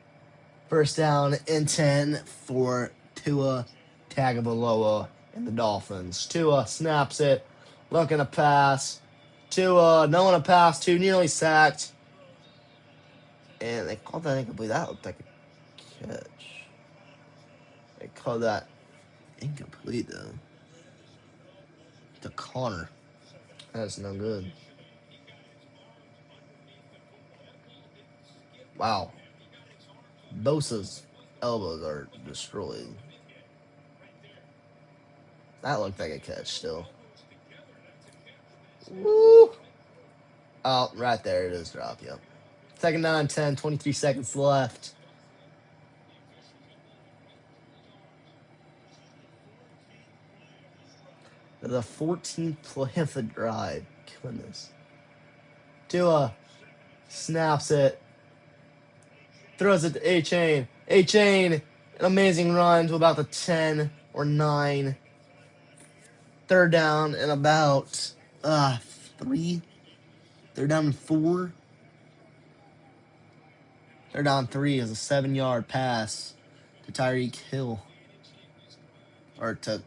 First down and 10 for Tua Tagovailoa and the Dolphins. Tua snaps it, looking to pass. Tua, no one to pass to, nearly sacked. And they called that incomplete. That looked like a catch. They called that incomplete, though. To Connor. That's no good. Wow. Bosa's elbows are destroyed. That looked like a catch still. Woo! Oh, right there it is. Drop, yep. Second down and 10, 23 seconds left. The 14th play of the drive. Goodness. Tua snaps it. Throws it to A-Chain. A-Chain, an amazing run to about the 10 or 9. Third down and about 3. Third down and 4. Third down 3 is a 7-yard pass to Tyreek Hill. Or to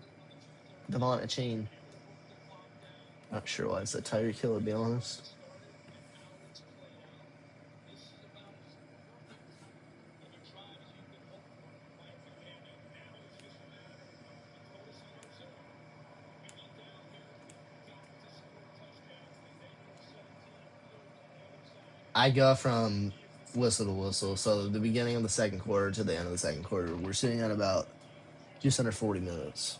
Devon Chain. Not sure why I said Tyreek Hill, to be honest. I go from whistle to whistle. So the beginning of the second quarter to the end of the second quarter, we're sitting at about just under 40 minutes.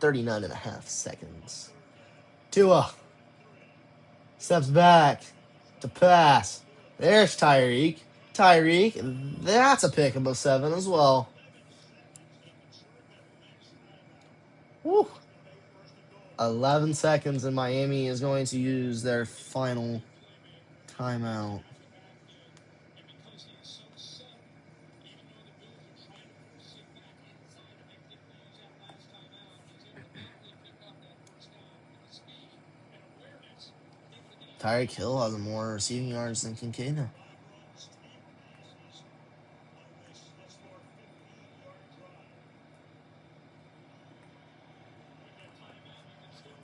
39 and a half seconds. Tua steps back to pass. There's Tyreek. Tyreek, that's a pick of 7 as well. Woo. 11 seconds, and Miami is going to use their final timeout. Tyreek Hill has more receiving yards than Kincaid now.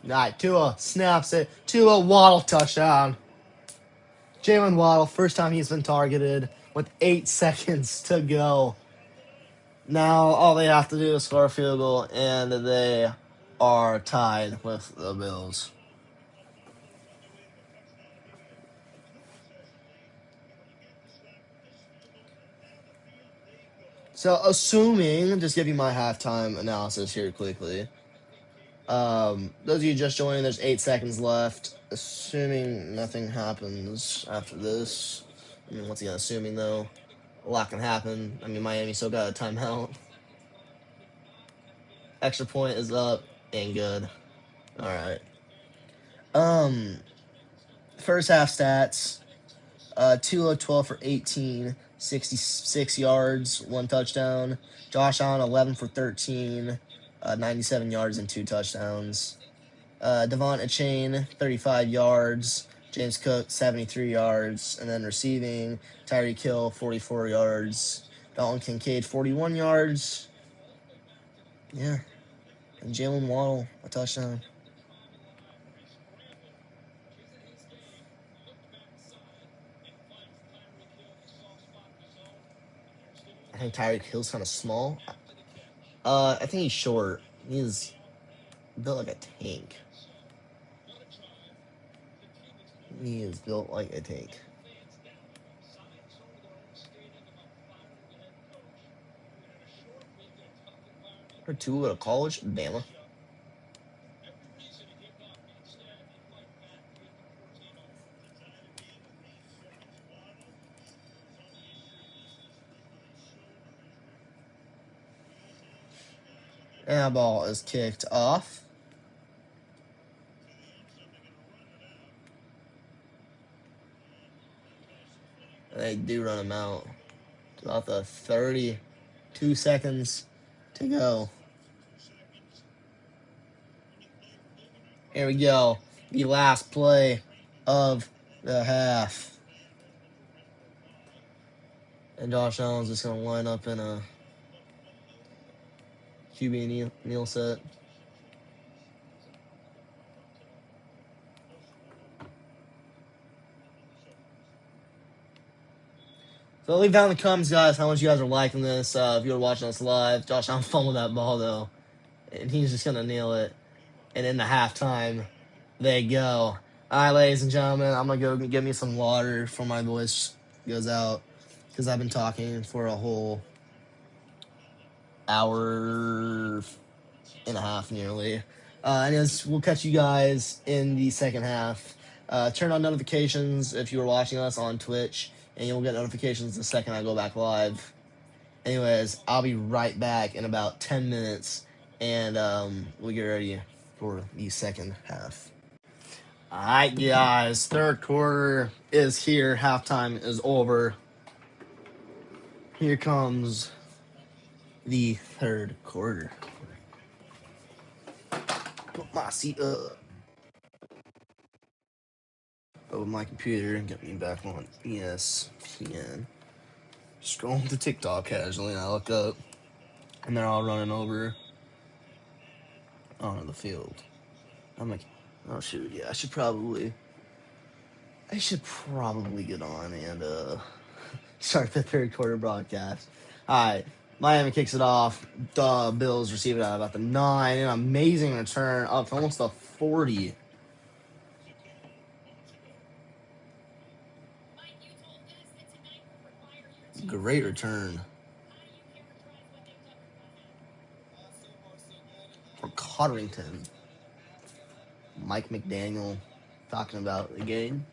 All right, Tua snaps it. Tua Waddle touchdown. Jalen Waddle, first time he's been targeted with 8 seconds to go. Now all they have to do is score a field goal, and they are tied with the Bills. So assuming, just give you my halftime analysis here quickly. Those of you just joining, there's 8 seconds left. Assuming nothing happens after this. I mean, once again, assuming though, a lot can happen. I mean, Miami still got a timeout. Extra point is up and good. All right. First half stats. Tua 12 for 18, 66 yards, 1 touchdown. Josh Allen 11 for 13, 97 yards and 2 touchdowns. Devon Achane 35 yards. James Cook 73 yards, and then receiving Tyreek Hill 44 yards. Dalton Kincaid 41 yards. Yeah, and Jalen Waddle a touchdown. I think Tyreek Hill's kind of small. I think he's short. He's built like a tank. He is built like a tank. Or 2 at a college, Bama. And that ball is kicked off. And they do run him out. About the 32 seconds to go. Here we go. The last play of the half. And Josh Allen's just going to line up in a QB kneel set. So leave down in the comments, guys, how much you guys are liking this. If you were watching us live, Josh Allen fumbled that ball, though. And he's just going to nail it. And in the halftime, they go. All right, ladies and gentlemen, I'm going to go get me some water before my voice goes out. Because I've been talking for a whole hour and a half nearly. Anyways, we'll catch you guys in the second half. Turn on notifications if you were watching us on Twitch, and you'll get notifications the second I go back live. Anyways, I'll be right back in about 10 minutes, and we'll get ready for the second half. All right, guys, third quarter is here. Halftime is over. Here comes the third quarter. Put my seat up. Open my computer and get me back on ESPN. Scrolling to TikTok casually, and I look up, and they're all running over onto the field. I'm like, oh shoot, yeah, I should probably get on and start the third quarter broadcast. All right, Miami kicks it off. The Bills receive it at about the 9. An amazing return up to almost the 40. Great return from Cotterington. Mike McDaniel talking about the game.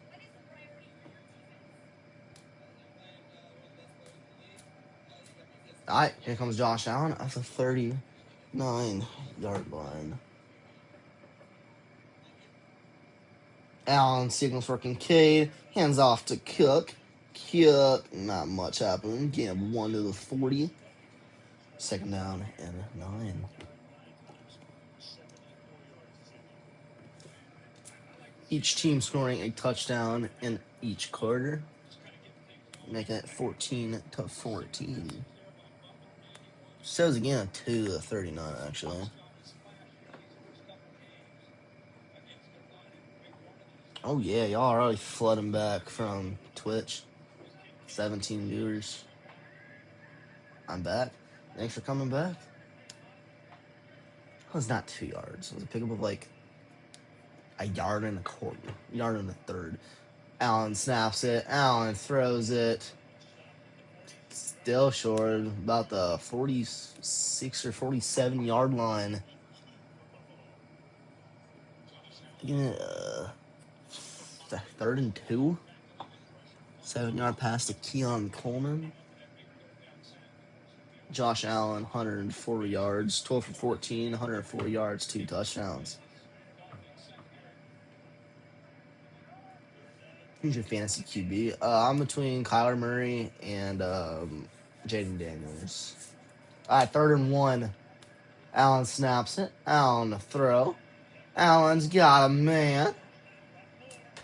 All right, here comes Josh Allen at the 39-yard line. Allen signals for Kincaid. Hands off to Cook. Cook, not much happening. Gain 1 to the 40. Second down and 9. Each team scoring a touchdown in each quarter, making it 14 to 14. Shows again 2 to 39 actually. Oh yeah, y'all are already flooding back from Twitch. 17 viewers. I'm back. Thanks for coming back. That was not 2 yards. It was a pickup of like a yard and a quarter. Yard and a third. Allen snaps it. Allen throws it. Still short. About the 46 or 47 yard line. Third and 2. 7-yard pass to Keon Coleman. Josh Allen, 104 yards, 12 for 14, 104 yards, 2 touchdowns. Who's your fantasy QB? I'm between Kyler Murray and Jaden Daniels. All right, 3rd and 1. Allen snaps it. Allen to throw. Allen's got a man.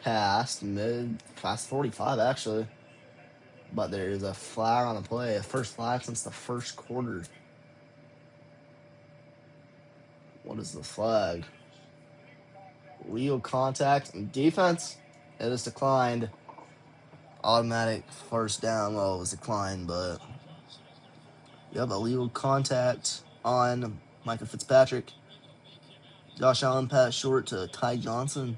Past 45 actually. But there is a flag on the play. A first flag since the first quarter. What is the flag? Legal contact and defense. It is declined. Automatic first down. Well, it was declined, but yep, illegal contact on Micah Fitzpatrick. Josh Allen pass short to Ty Johnson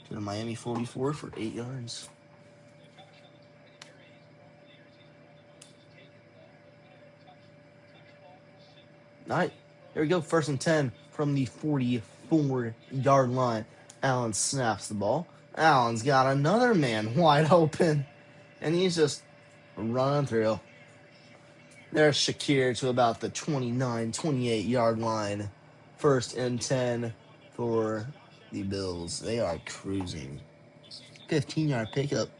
to the Miami 44 for 8 yards. All right, here we go. 1st and 10 from the 44-yard line. Allen snaps the ball. Allen's got another man wide open, and he's just running through. There's Shakir to about the 29, 28-yard line. 1st and 10 for the Bills. They are cruising. 15-yard pickup.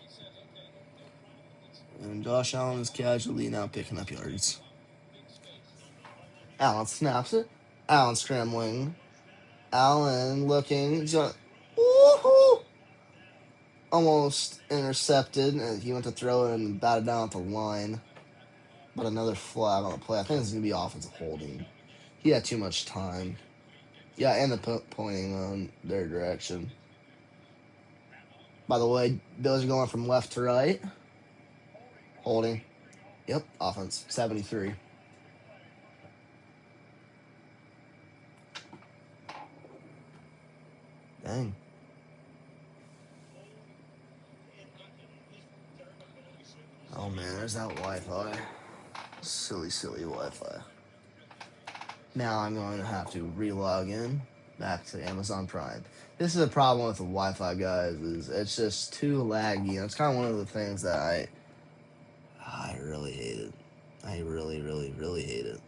And Josh Allen is casually now picking up yards. Allen snaps it. Allen scrambling. Allen looking. Woohoo! Almost intercepted. He went to throw it and batted down at the line. But another flag on the play. I think it's going to be offensive holding. He had too much time. Yeah, and the pointing on their direction. By the way, Bills are going from left to right. Holding. Yep, offense. 73. Dang. Oh man, there's that Wi-Fi. Silly Wi-Fi. Now I'm going to have to re-log in back to Amazon Prime. This is a problem with the Wi-Fi, guys. Is it's just too laggy. And it's kind of one of the things that I really hate it. I really hate it.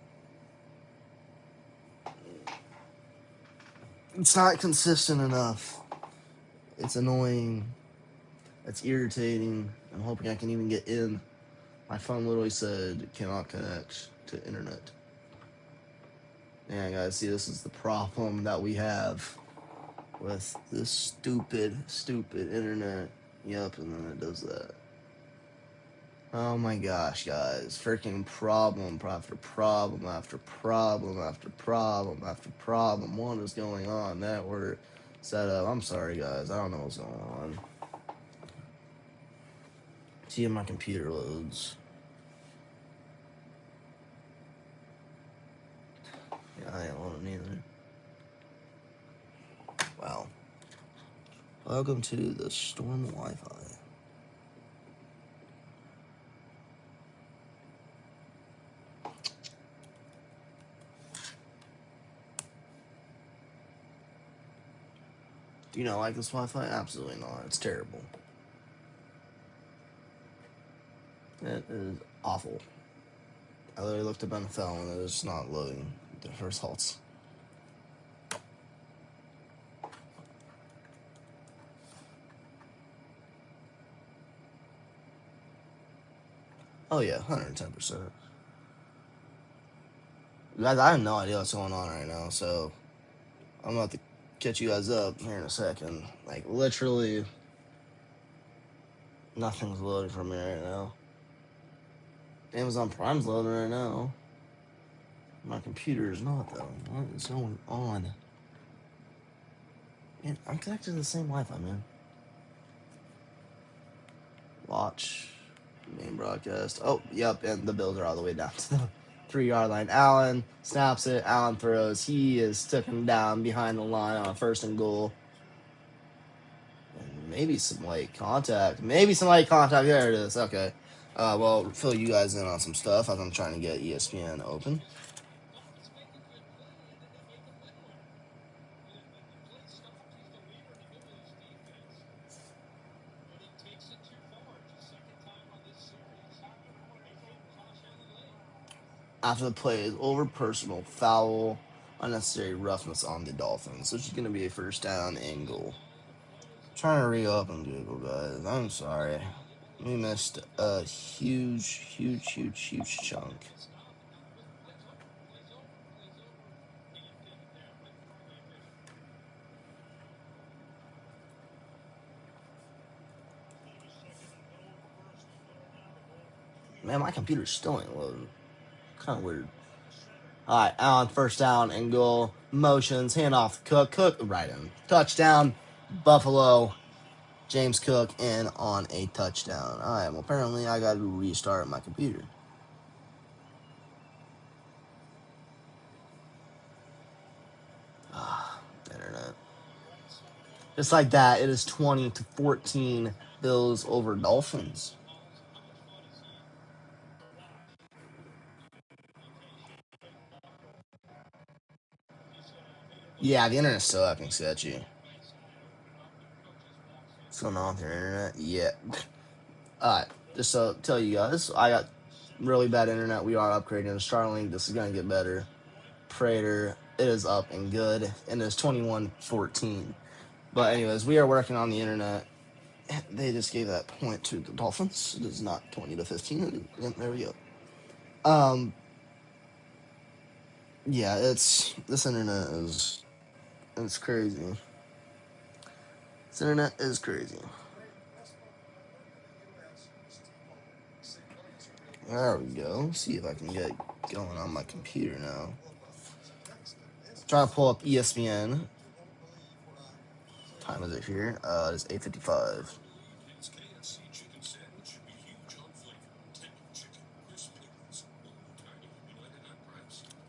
It's not consistent enough. It's annoying. It's irritating. I'm hoping I can even get in. My phone literally said cannot connect to internet. Yeah, guys, see, this is the problem that we have with this stupid internet. Yep, and then it does that. Oh my gosh, guys. Freaking problem after problem after problem after problem after problem. What is going on? That we're set up. I'm sorry, guys. I don't know what's going on. See if my computer loads. Yeah, I don't want it either. Wow. Welcome to the Storm Wi-Fi. Do you not like this Wi-Fi? Absolutely not. It's terrible. It is awful. I literally looked up NFL and it's not loading the results. Oh yeah, 110%. Guys, I have no idea what's going on right now, so I'm about to catch you guys up here in a second. Like literally, nothing's loading for me right now. Amazon Prime's loading right now. My computer is not though. What is going on? Man, I'm connected to the same Wi-Fi, man. Watch main broadcast. Oh, yep, and the Bills are all the way down to the 3-yard line. Allen snaps it. Allen throws. He is taken down behind the line on 1st and goal. And maybe some light contact. Maybe some light contact. There it is. Okay. Well, fill you guys in on some stuff as I'm trying to get ESPN open. After the play is over, personal foul, unnecessary roughness on the Dolphins, which is going to be a 1st down and goal. Trying to reopen Google, guys. I'm sorry. We missed a huge chunk. Man, my computer's still ain't loading. Kind of weird. All right, Allen, 1st down and goal. Motions, handoff, Cook, right in. Touchdown, Buffalo. James Cook in on a touchdown. All right, well, apparently I got to restart my computer. Internet. Just like that, it is 20-14 Bills over Dolphins. Yeah, the internet's still acting sketchy. What's going on with your internet? Yeah. Alright, just to tell you guys, I got really bad internet. We are upgrading to Starlink. This is going to get better. Prater, it is up and good. And it's 21-14. But anyways, we are working on the internet. They just gave that point to the Dolphins. It is not 20-15. There we go. Yeah, this internet is it's crazy. This internet is crazy. There we go. See if I can get going on my computer now. Trying to pull up ESPN. Time is it here? It is 8:55.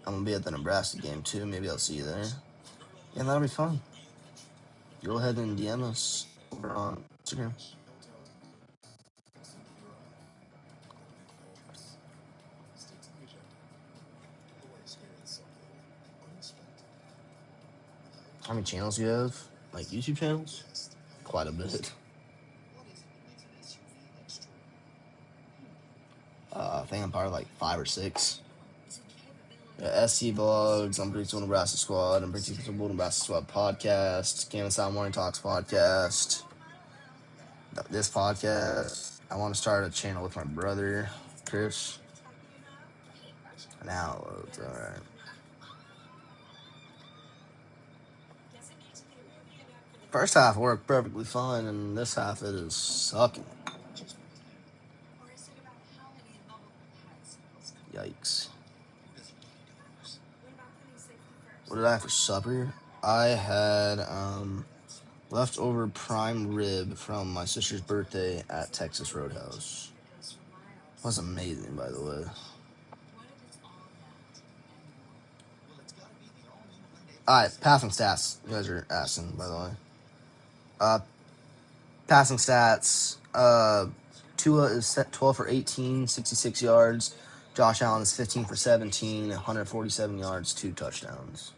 I'm gonna be at the Nebraska game too. Maybe I'll see you there. Yeah, that'll be fun. Go ahead and DM us over on Instagram. How many channels do you have? Like YouTube channels? Quite a bit. I think I'm part of like 5 or 6. SC Vlogs, Unpredictable Nebraska Squad, Unpredictable Nebraska Squad Podcast, Game Sound Morning Talks Podcast, this podcast. I want to start a channel with my brother, Chris. Now it's alright. First half worked perfectly fine, and this half it is sucking. Yikes. What did I have for supper? I had leftover prime rib from my sister's birthday at Texas Roadhouse. It was amazing, by the way. Alright, passing stats. You guys are asking, by the way. Passing stats. Tua is set 12 for 18, 66 yards. Josh Allen is 15 for 17, 147 yards, 2 touchdowns.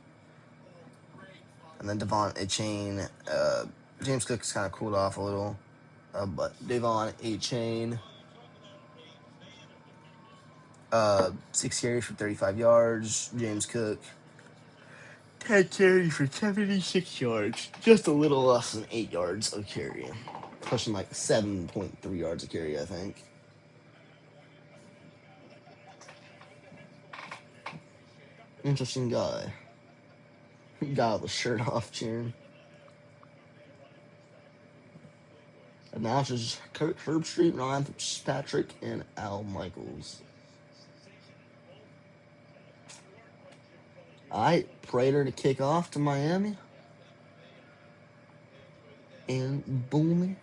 And then Devon Achane, James Cook has kind of cooled off a little. But Devon Achane, 6 carries for 35 yards. James Cook, 10 carries for 76 yards. Just a little less than 8 yards of carry. Pushing like 7.3 yards a carry, I think. Interesting guy. Guy with the shirt off cheering. And now it's just Kurt Herbstreit, Ryan Fitzpatrick, and Al Michaels. Alright, Prater to kick off to Miami. And boom,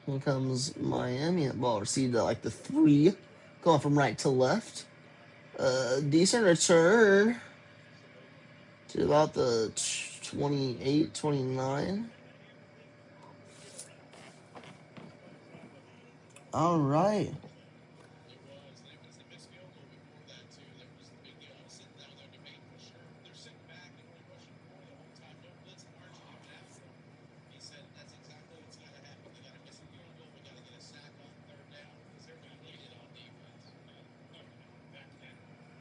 here comes Miami. Ball received at like the 3, going from right to left. Decent return to about the 28, 29. All right.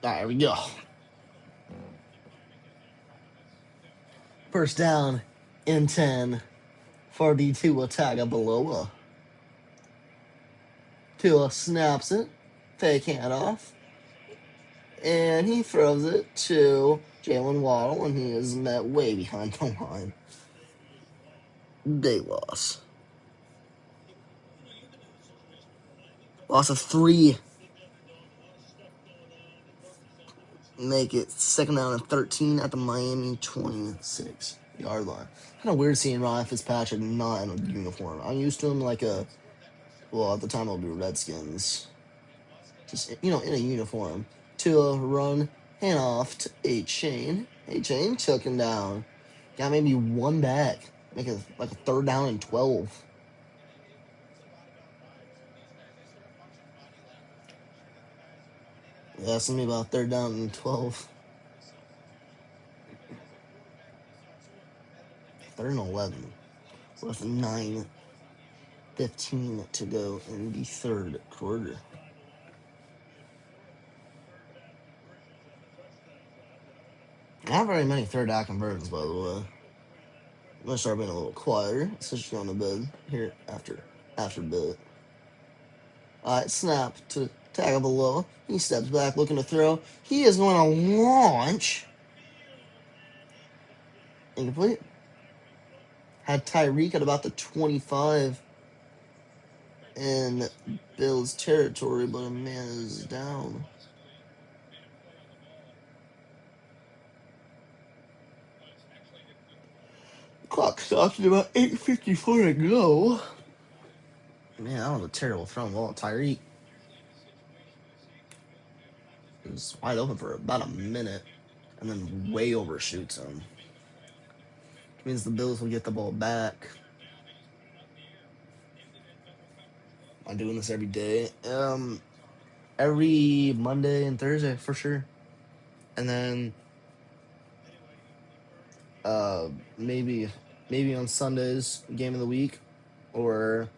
There we go. First down in 10 for the Tua Tagovailoa. Tua snaps it, fake handoff, and he throws it to Jalen Waddle, and he is met way behind the line. Big loss. Loss of 3. Make it second down and 13 at the Miami 26-yard line. Kind of weird seeing Ryan Fitzpatrick not in a uniform. I'm used to him like at the time it'll be Redskins. Just, in a uniform. Tua run, hand off to A-Chain. A-Chain took him down. Got maybe one back. Make it like a third down and 12. Yeah, it's gonna be about third down and 12. Third and 11. With 9:15 to go in the third quarter. Not very many third down conversions, by the way. I'm gonna start being a little quieter, especially on the bed here after a bit. Alright, snap to Tagovailoa. He steps back looking to throw. He is going to launch. Incomplete. Had Tyreek at about the 25 in Bills territory, but a man is down. Clock stops at about 8:54 to go. Man, that was a terrible throw. Well, Tyreek is wide open for about a minute and then way overshoots him. Which means the Bills will get the ball back. I'm doing this every day. Every Monday and Thursday for sure. And then maybe on Sundays, game of the week, or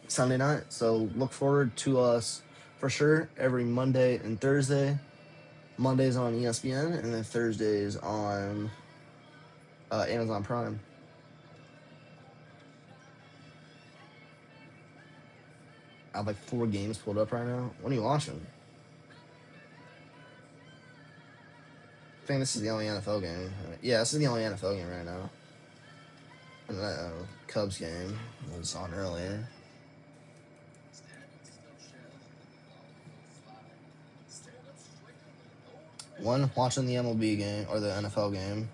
Sunday night. So look forward to us for sure every Monday and Thursday. Mondays on ESPN, and then Thursdays on Amazon Prime. I have like 4 games pulled up right now. What are you watching? I think this is the only NFL game. Yeah, this is the only NFL game right now. And that Cubs game was on earlier. One, watching the MLB game or the NFL game.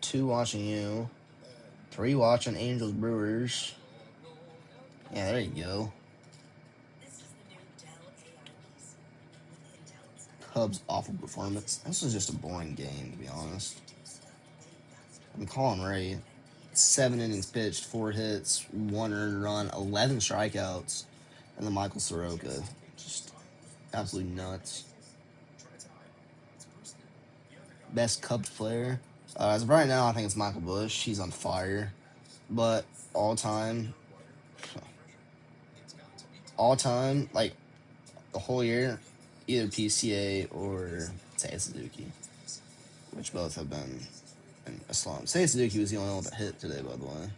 2, watching you. 3, watching Angels Brewers. Yeah, there you go. Cubs' awful performance. This was just a boring game, to be honest. I mean, Colin Ray, 7 innings pitched, 4 hits, 1 earned run, 11 strikeouts, and then Michael Soroka, just absolutely nuts. Best Cubs player, as of right now, I think it's Michael Busch. He's on fire, but all time, like the whole year, either PCA or Seiya Suzuki, which both have been in a slump. Seiya Suzuki was the only one that hit today, by the way.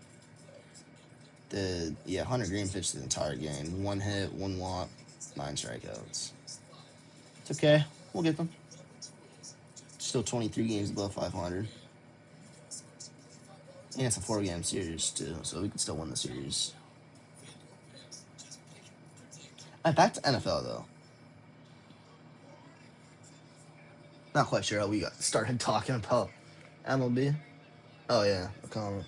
Hunter Green pitched the entire game. 1 hit, 1 walk, 9 strikeouts. It's okay. We'll get them. Still 23 games above 500. And it's a 4-game series, too, so we can still win the series. Back to NFL, though. Not quite sure how we got started talking about MLB. Oh, yeah, a comment.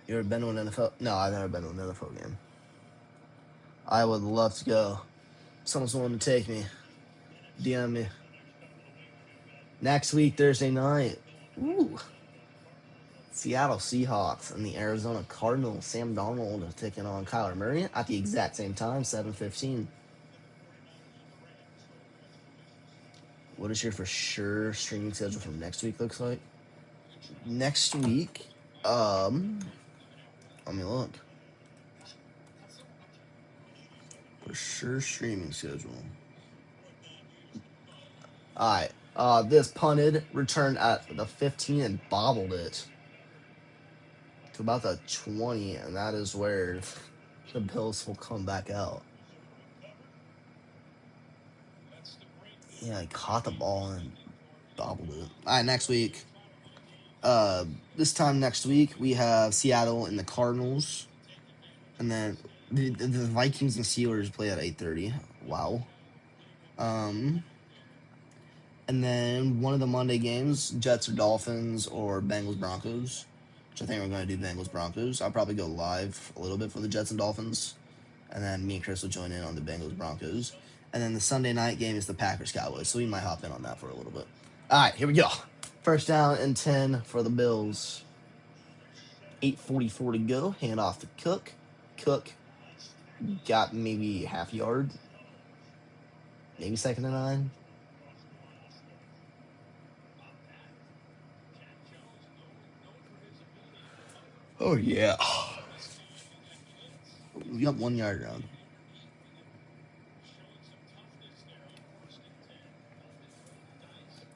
You ever been to an NFL? No, I've never been to an NFL game. I would love to go. Someone's willing to take me. DM me. Next week, Thursday night. Ooh. Seattle Seahawks and the Arizona Cardinals. Sam Darnold taking on Kyler Murray at the exact same time, 7:15. What is your for sure streaming schedule for next week looks like? Next week, let me look. For sure streaming schedule. Alright. This punted, returned at the 15 and bobbled it to about the 20, and that is where the Bills will come back out. Yeah, he caught the ball and bobbled it. Alright, next week. This time next week, we have Seattle and the Cardinals. And then the Vikings and Steelers play at 8:30. Wow. And then one of the Monday games, Jets or Dolphins or Bengals Broncos, which I think we're going to do Bengals Broncos. I'll probably go live a little bit for the Jets and Dolphins, and then me and Chris will join in on the Bengals Broncos. And then the Sunday night game is the Packers Cowboys, so we might hop in on that for a little bit. All right, here we go. First down and 10 for the Bills. 8:44 to go. Hand off to Cook. Cook got maybe half yard. Maybe 2nd and 9. Oh, yeah. We got 1 yard around.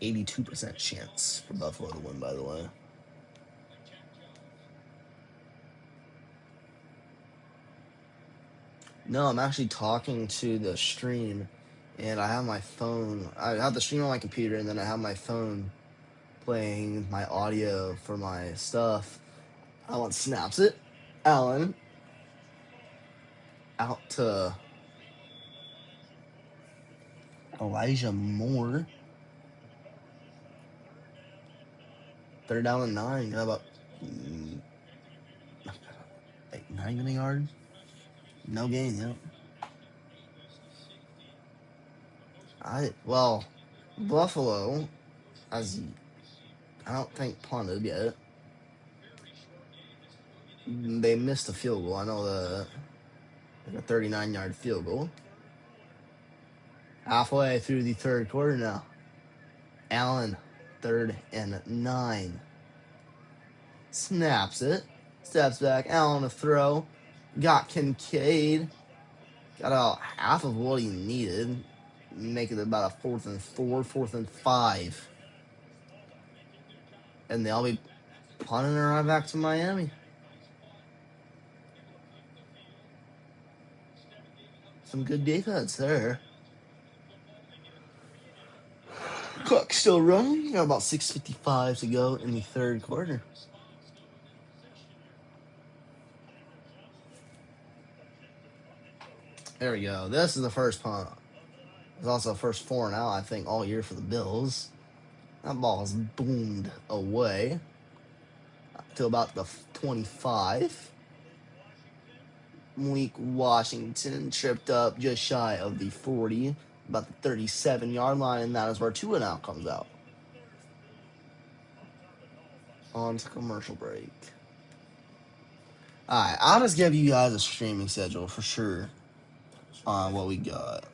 82% chance for Buffalo to win, by the way. No, I'm actually talking to the stream, and I have my phone. I have the stream on my computer, and then I have my phone playing my audio for my stuff. Allen snaps it. Allen out to Elijah Moore. 3rd down and 9. How about not even a yard? No gain, yep. Buffalo, I don't think punted yet. They missed a field goal. I know that. Like a 39-yard field goal. Halfway through the 3rd quarter now. Allen, 3rd and 9. Snaps it. Steps back. Allen to throw. Got Kincaid. Got about half of what he needed. Make it about a 4th and 4, 4th and 5. And they'll be punting it right back to Miami. Some good defense there. Clock still running. Got about 6:55 to go in the 3rd quarter. There we go. This is the first punt. It's also the first 4 and out, I think, all year for the Bills. That ball is boomed away to about the 25. Malik Washington tripped up just shy of the 40, about the 37-yard line, and that is where 2 and out comes out. On to commercial break. Alright, I'll just give you guys a streaming schedule for sure on what we got.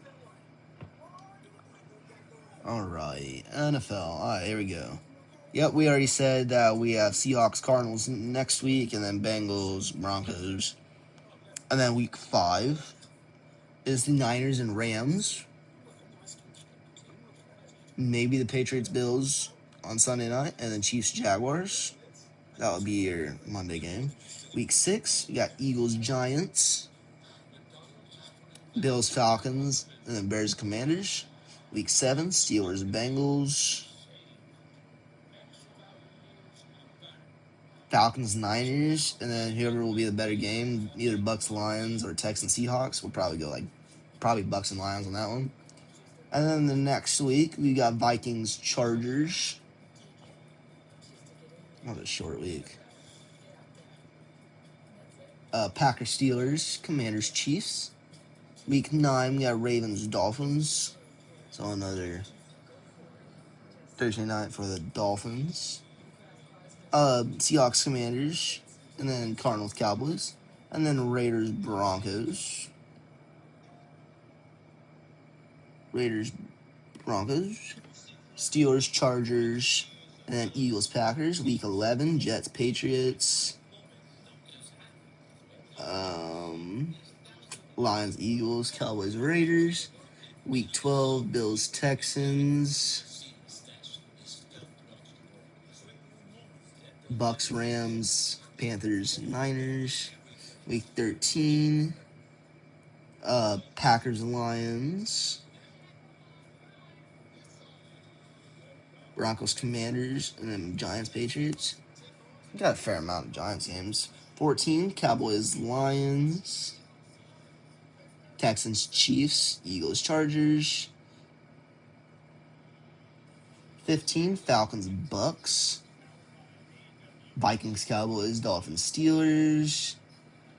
Alright, NFL. Alright, here we go. Yep, we already said that we have Seahawks, Cardinals next week, and then Bengals, Broncos. And then week 5 is the Niners and Rams. Maybe the Patriots, Bills on Sunday night, and then Chiefs, Jaguars. That would be your Monday game. Week 6, you got Eagles, Giants. Bills, Falcons, and then Bears, Commanders. Week 7, Steelers, Bengals. Falcons, Niners, and then whoever will be the better game, either Bucks, Lions, or Texans, Seahawks, will probably go probably Bucks and Lions on that one. And then the next week, we got Vikings, Chargers. Not a short week. Packers, Steelers, Commanders, Chiefs. Week 9, we got Ravens, Dolphins. So another Thursday night for the Dolphins. Seahawks, Commanders, and then Cardinals, Cowboys, and then Raiders, Broncos. Steelers, Chargers, and then Eagles, Packers. Week 11, Jets, Patriots. Lions, Eagles, Cowboys, Raiders. Week 12, Bills, Texans. Bucks, Rams, Panthers, Niners. Week 13, Packers, Lions. Broncos, Commanders, and then Giants, Patriots. We got a fair amount of Giants games. 14, Cowboys, Lions. Texans, Chiefs. Eagles, Chargers. 15, Falcons, Bucks. Vikings, Cowboys, Dolphins, Steelers.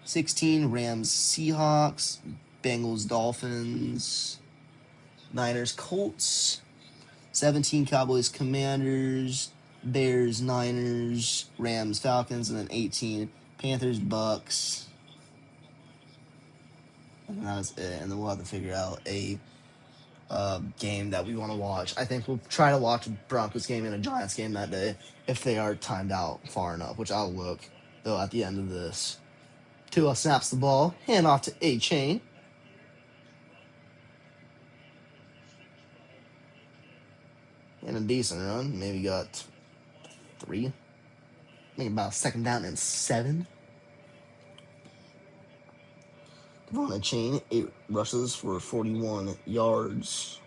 16, Rams, Seahawks. Bengals, Dolphins. Niners, Colts. 17, Cowboys, Commanders. Bears, Niners. Rams, Falcons. And then 18, Panthers, Bucks. And that was it. And then we'll have to figure out a game that we want to watch. I think we'll try to watch a Broncos game and a Giants game that day if they are timed out far enough, which I'll look, though, at the end of this. Tua snaps the ball, hand off to A-Chain. And a decent run. Maybe got 3. I think about 2nd down and 7. On a chain, 8 rushes for 41 yards.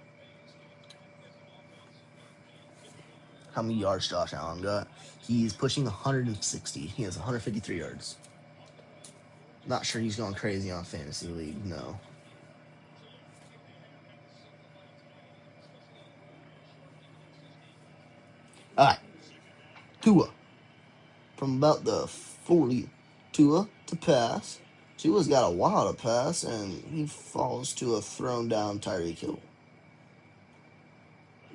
How many yards Josh Allen got? He's pushing 160. He has 153 yards. Not sure he's going crazy on Fantasy League, no. All right. Tua. From about the 40. Tua to pass. Tua's got a while to pass, and he falls to a thrown down Tyreek Hill.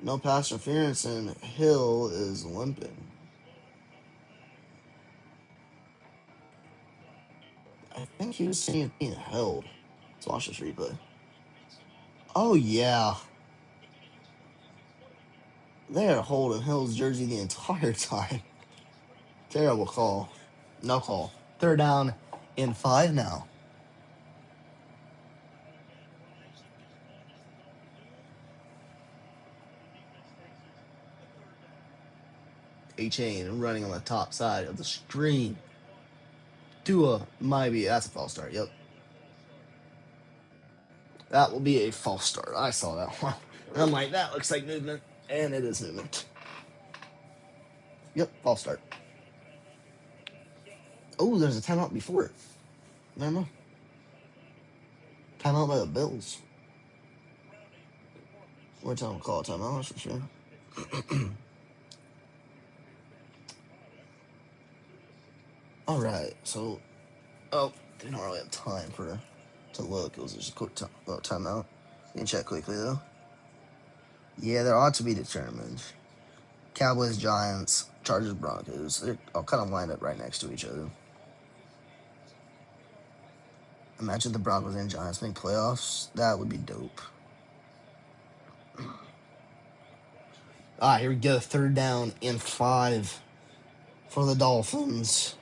No pass interference, and Hill is limping. I think he was saying being held. Let's watch this replay. Oh, yeah. They're holding Hill's jersey the entire time. Terrible call. No call. 3rd down and 5 now. A-Chain running on the top side of the screen. Tua might be. That's a false start. Yep. That will be a false start. I saw that one. And I'm like, that looks like movement. And it is movement. Yep, false start. Oh, there's a timeout before it. Never mind. Timeout by the Bills. We're telling them to call a timeout, that's for sure. All right, so, didn't really have time to look. It was just a quick timeout. You can check quickly though. Yeah, there ought to be determined. Cowboys, Giants, Chargers, Broncos. They're all kind of lined up right next to each other. Imagine the Broncos and Giants make playoffs. That would be dope. All right, here we go. 3rd down and 5 for the Dolphins.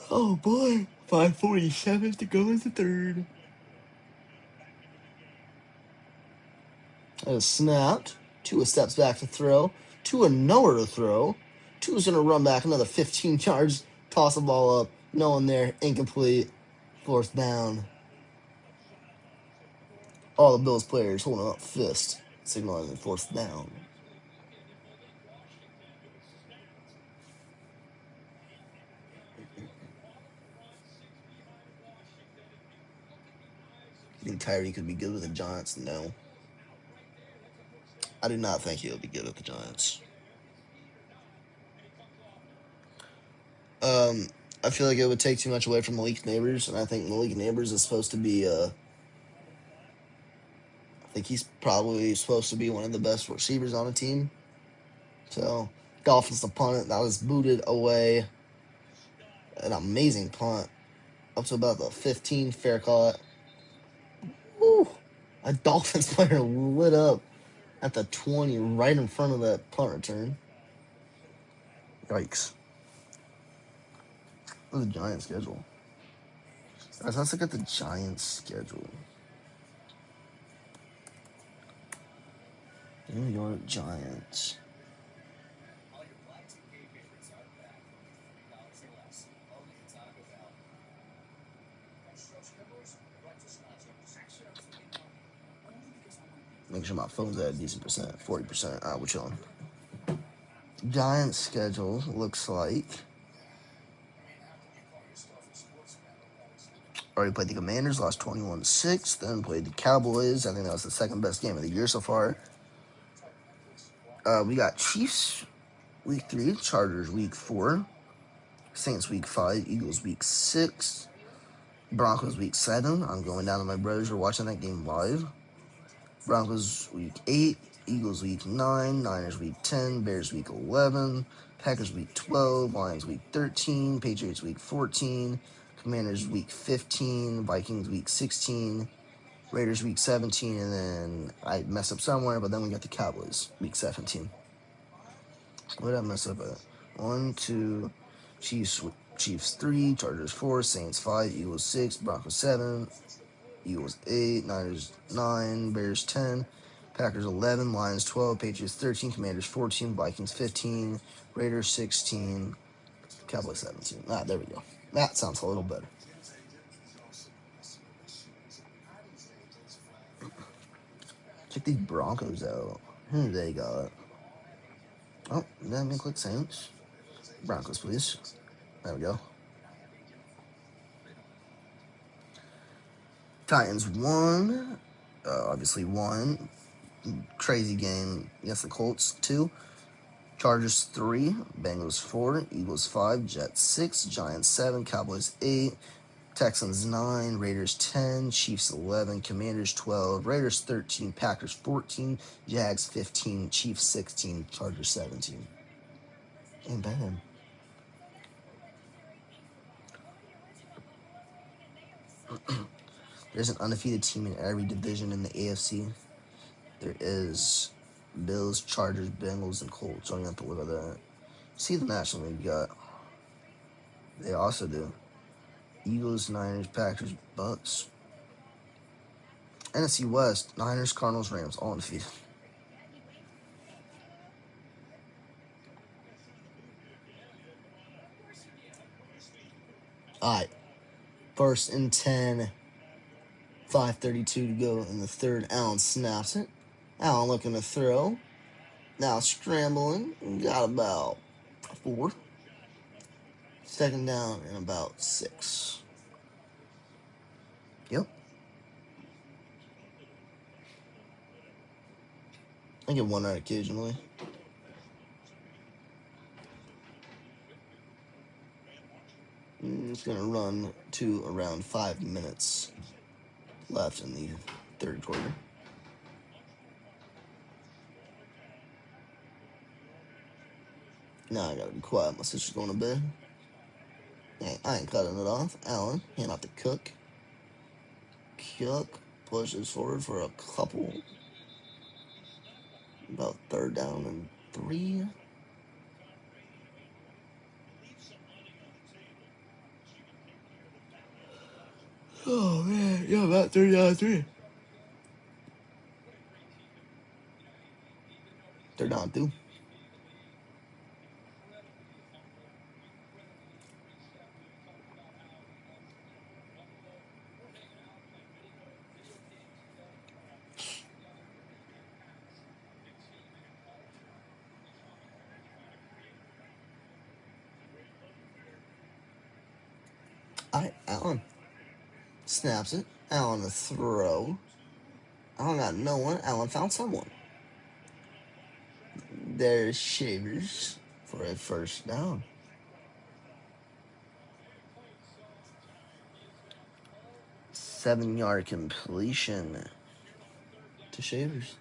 Oh boy, 5:47 to go in the 3rd. That is snapped. Tua steps back to throw. Tua nowhere to throw. Tua's going to run back another 15 yards, toss the ball up, No one there. Incomplete. Fourth down. All the Bills players holding up fist, signaling fourth down. You think Tyree could be good with the Giants? No. I do not think he'll be good with the Giants. I feel like it would take too much away from Malik Neighbors, and I think Malik Neighbors is supposed to be I think he's probably supposed to be one of the best receivers on a team. So, Dolphins to punt it. That was booted away. An amazing punt. Up to about the 15, fair call. Woo! A Dolphins player lit up at the 20, right in front of that punt return. Yikes. What's the Giants' schedule? Guys, let's look at the Giants' schedule. New York Giants. Make sure my phone's at a decent percent, 40%. We're chilling. Giants' schedule looks like. Already played the Commanders, lost 21-6. Then played the Cowboys. I think that was the second best game of the year so far. We got Chiefs week 3, Chargers week 4, Saints week 5, Eagles week 6, Broncos week 7. I'm going down to my brothers. We're watching that game live. Broncos week 8, Eagles week 9, Niners week 10, Bears week 11, Packers week 12, Lions week 13, Patriots week 14, Commanders week 15, Vikings week 16, Raiders week 17, and then I messed up somewhere, but then we got the Cowboys week 17. What did I mess up at? 1, 2, Chiefs 3, Chargers 4, Saints 5, Eagles 6, Broncos 7, Eagles 8, Niners 9, Bears 10, Packers 11, Lions 12, Patriots 13, Commanders 14, Vikings 15, Raiders 16, Cowboys 17. There we go. That sounds a little better. Check these Broncos out. Who they got? Oh, let me click Saints. Broncos, please. There we go. Titans won. Obviously won. Crazy game against the Colts 2. Chargers 3, Bengals 4, Eagles 5, Jets 6, Giants 7, Cowboys 8, Texans 9, Raiders 10, Chiefs 11, Commanders 12, Raiders 13, Packers 14, Jags 15, Chiefs 16, Chargers 17. Ain't bad. There's an undefeated team in every division in the AFC. There is Bills, Chargers, Bengals, and Colts. Don't even have to look at that. See the National League got. They also do. Eagles, Niners, Packers, Bucks. NFC West, Niners, Cardinals, Rams, all undefeated. All right. 1st and 10. 5:32 to go in the third. Allen snaps it. Allen looking to throw. Now scrambling. Got about 4. 2nd down and about 6. Yep. I get one right occasionally. It's going to run to around 5 minutes left in the third quarter. Now I got to be quiet. My sister's going to bed. Hey, I ain't cutting it off. Allen, hand off to Cook. Cook pushes forward for a couple. About 3rd down and 3. Oh, man. Yeah, about 3rd down and 3. 3rd down and 2. All right, Allen snaps it. Allen a throw. Allen got no one. Allen found someone. There's Shavers for a first down. Seven-yard completion to Shavers.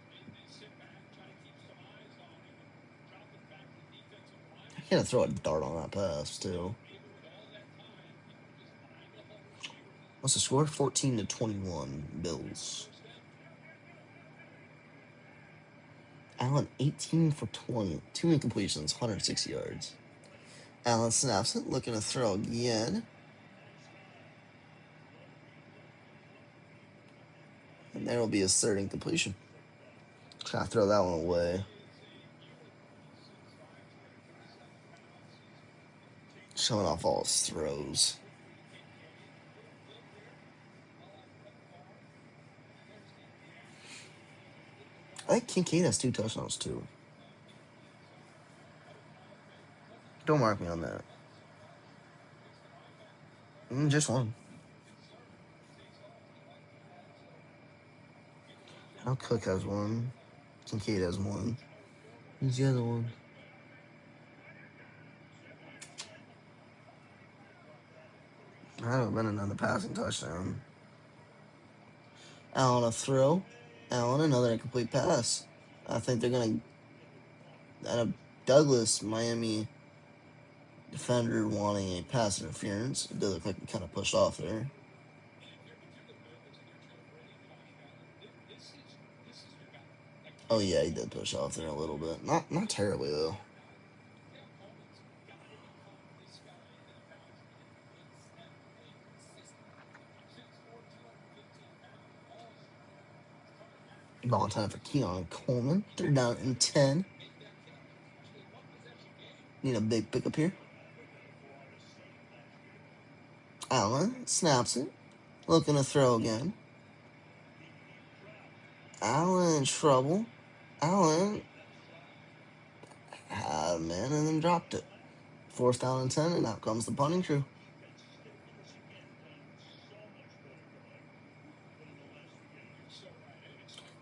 I gotta throw a dart on that pass too. What's the score? 14-21 Bills. Allen 18 for 20. 2 incompletions, 160 yards. Allen snaps it, looking to throw again. And there will be his third incompletion. Try to throw that one away. Showing off all his throws. I think Kincaid has 2 touchdowns too. Don't mark me on that. Just one. Now Cook has 1. Kincaid has 1. Who's the other one? I haven't been another passing touchdown. Allen a throw. Allen another incomplete pass. I think they're gonna. Douglas, Miami defender wanting a pass interference. It does look like he kind of pushed off there. Oh yeah, he did push off there a little bit. Not terribly though. Ball time for Keon Coleman. 3rd down and 10. Need a big pickup here. Allen snaps it. Looking to throw again. Allen in trouble. Allen had a man and then dropped it. 4th down and 10, and out comes the punting crew.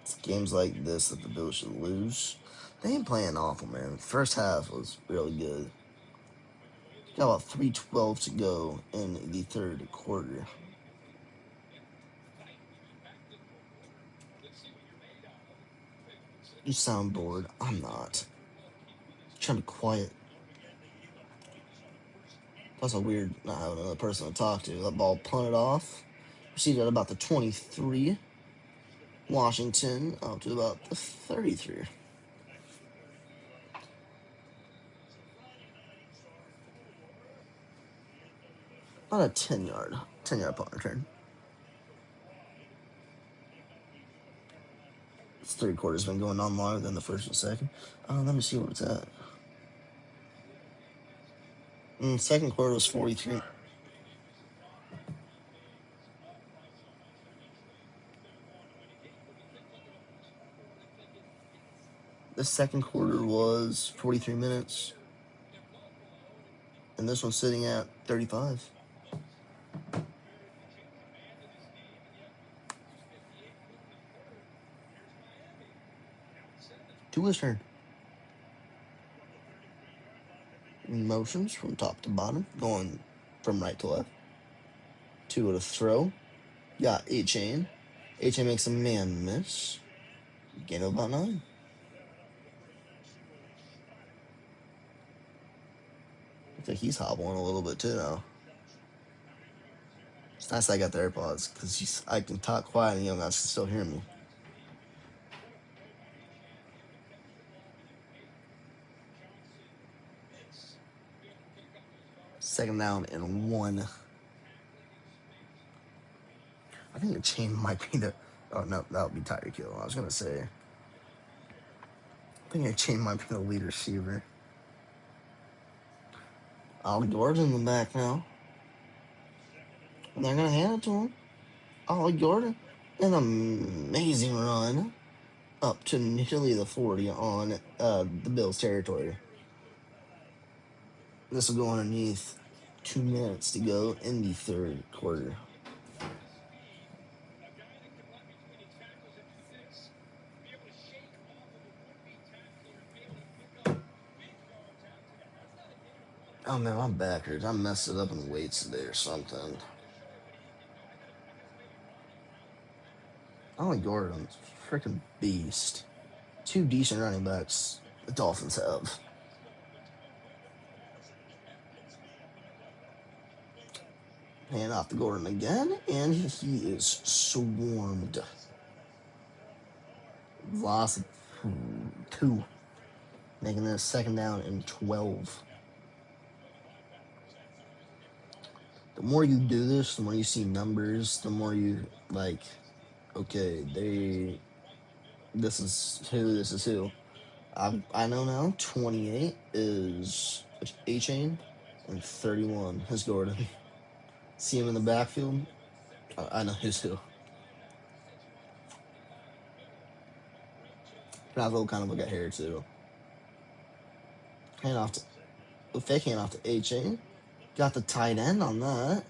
It's games like this that the Bills should lose. They ain't playing awful, man. First half was really good. Got about 3:12 to go in the 3rd quarter. You sound bored. I'm not. I'm trying to be quiet. That's a weird not having another person to talk to. That ball punted off. Proceeded at about the 23. Washington up to about the 33. About a 10-yard punt return. This 3rd quarter's been going on longer than the 1st and 2nd. Let me see where it's at. 2nd quarter was 43. The 2nd quarter was 43 minutes. And this one's sitting at 35. Tua's turn. Motions from top to bottom, going from right to left. Tua to throw. Got A-Chain. A-Chain makes a man miss. Gain of about 9. Looks like he's hobbling a little bit too now. It's nice I got the AirPods because I can talk quiet and you guys can still hear me. Second down and 1. I think the chain might be the. Oh no, that would be Tyreek Hill. I was gonna say. I think the chain might be the lead receiver. Ollie Gordon in the back now. And they're gonna hand it to him. Ollie Gordon, an amazing run up to nearly the 40 on the Bills' territory. This will go underneath 2 minutes to go in the third quarter. Oh man, my back hurts. I messed it up in weights today or something. Ollie Gordon's freaking beast. 2 decent running backs the Dolphins have. Hand off to Gordon again, and he is swarmed. Loss of 2, making this 2nd down and 12. The more you do this, the more you see numbers, the more you like, okay, this is who. I know now 28 is A-Chain and 31 is Gordon. See him in the backfield? I know who's who. Bravo kind of look at hair too. Fake hand off to A-Chain. Got the tight end on that.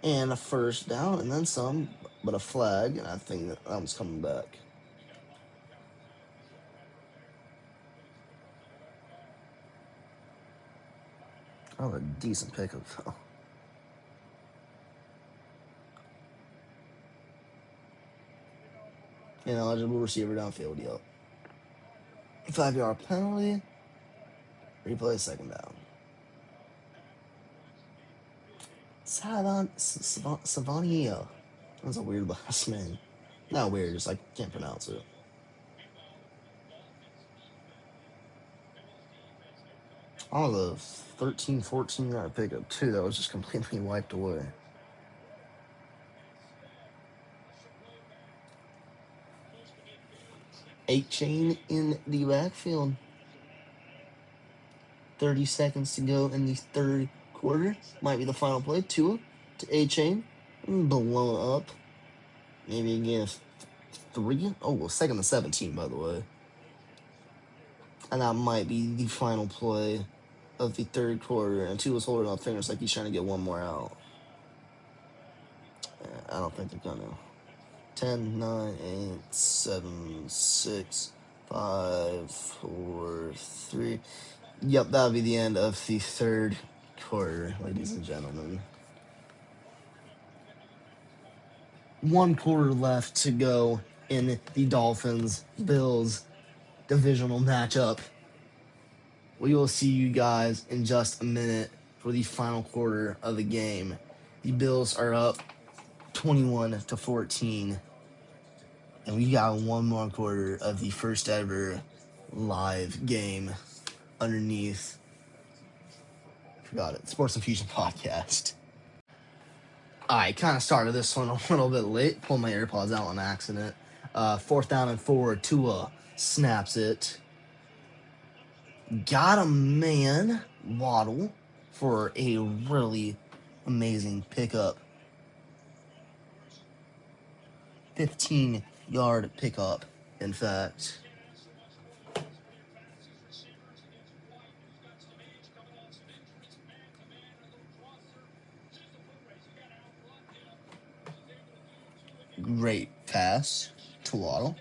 And a 1st down and then some, but a flag, and I think that one's coming back. Oh, a decent pickup though. Ineligible receiver downfield, yep. 5-yard penalty. Replay 2nd down. Savania. That's a weird last name. Not weird, just I can't pronounce it. Oh, the 13-14 yard pickup too. That was just completely wiped away. A-Chain in the backfield. 30 seconds to go in the third quarter. Might be the final play. Tua to A-Chain. Blown up. Maybe again 3. Oh, well, 2nd and 17, by the way. And that might be the final play of the third quarter. And Tua's holding up fingers like he's trying to get one more out. I don't think they're going to. 10, 9, 8, 7, 6, 5, 4, 3. Yep, that'll be the end of the third quarter, ladies and gentlemen. 1 quarter left to go in the Dolphins-Bills divisional matchup. We will see you guys in just a minute for the final quarter of the game. The Bills are up 21-14. And we got 1 more quarter of the first ever live game underneath. Forgot it. Sports Infusion Podcast. I kind of started this one a little bit late. Pulled my AirPods out on accident. 4th down and 4. Tua snaps it. Got a man, Waddle, for a really amazing pickup. 15-yard pickup, in fact. Great pass to Waddle.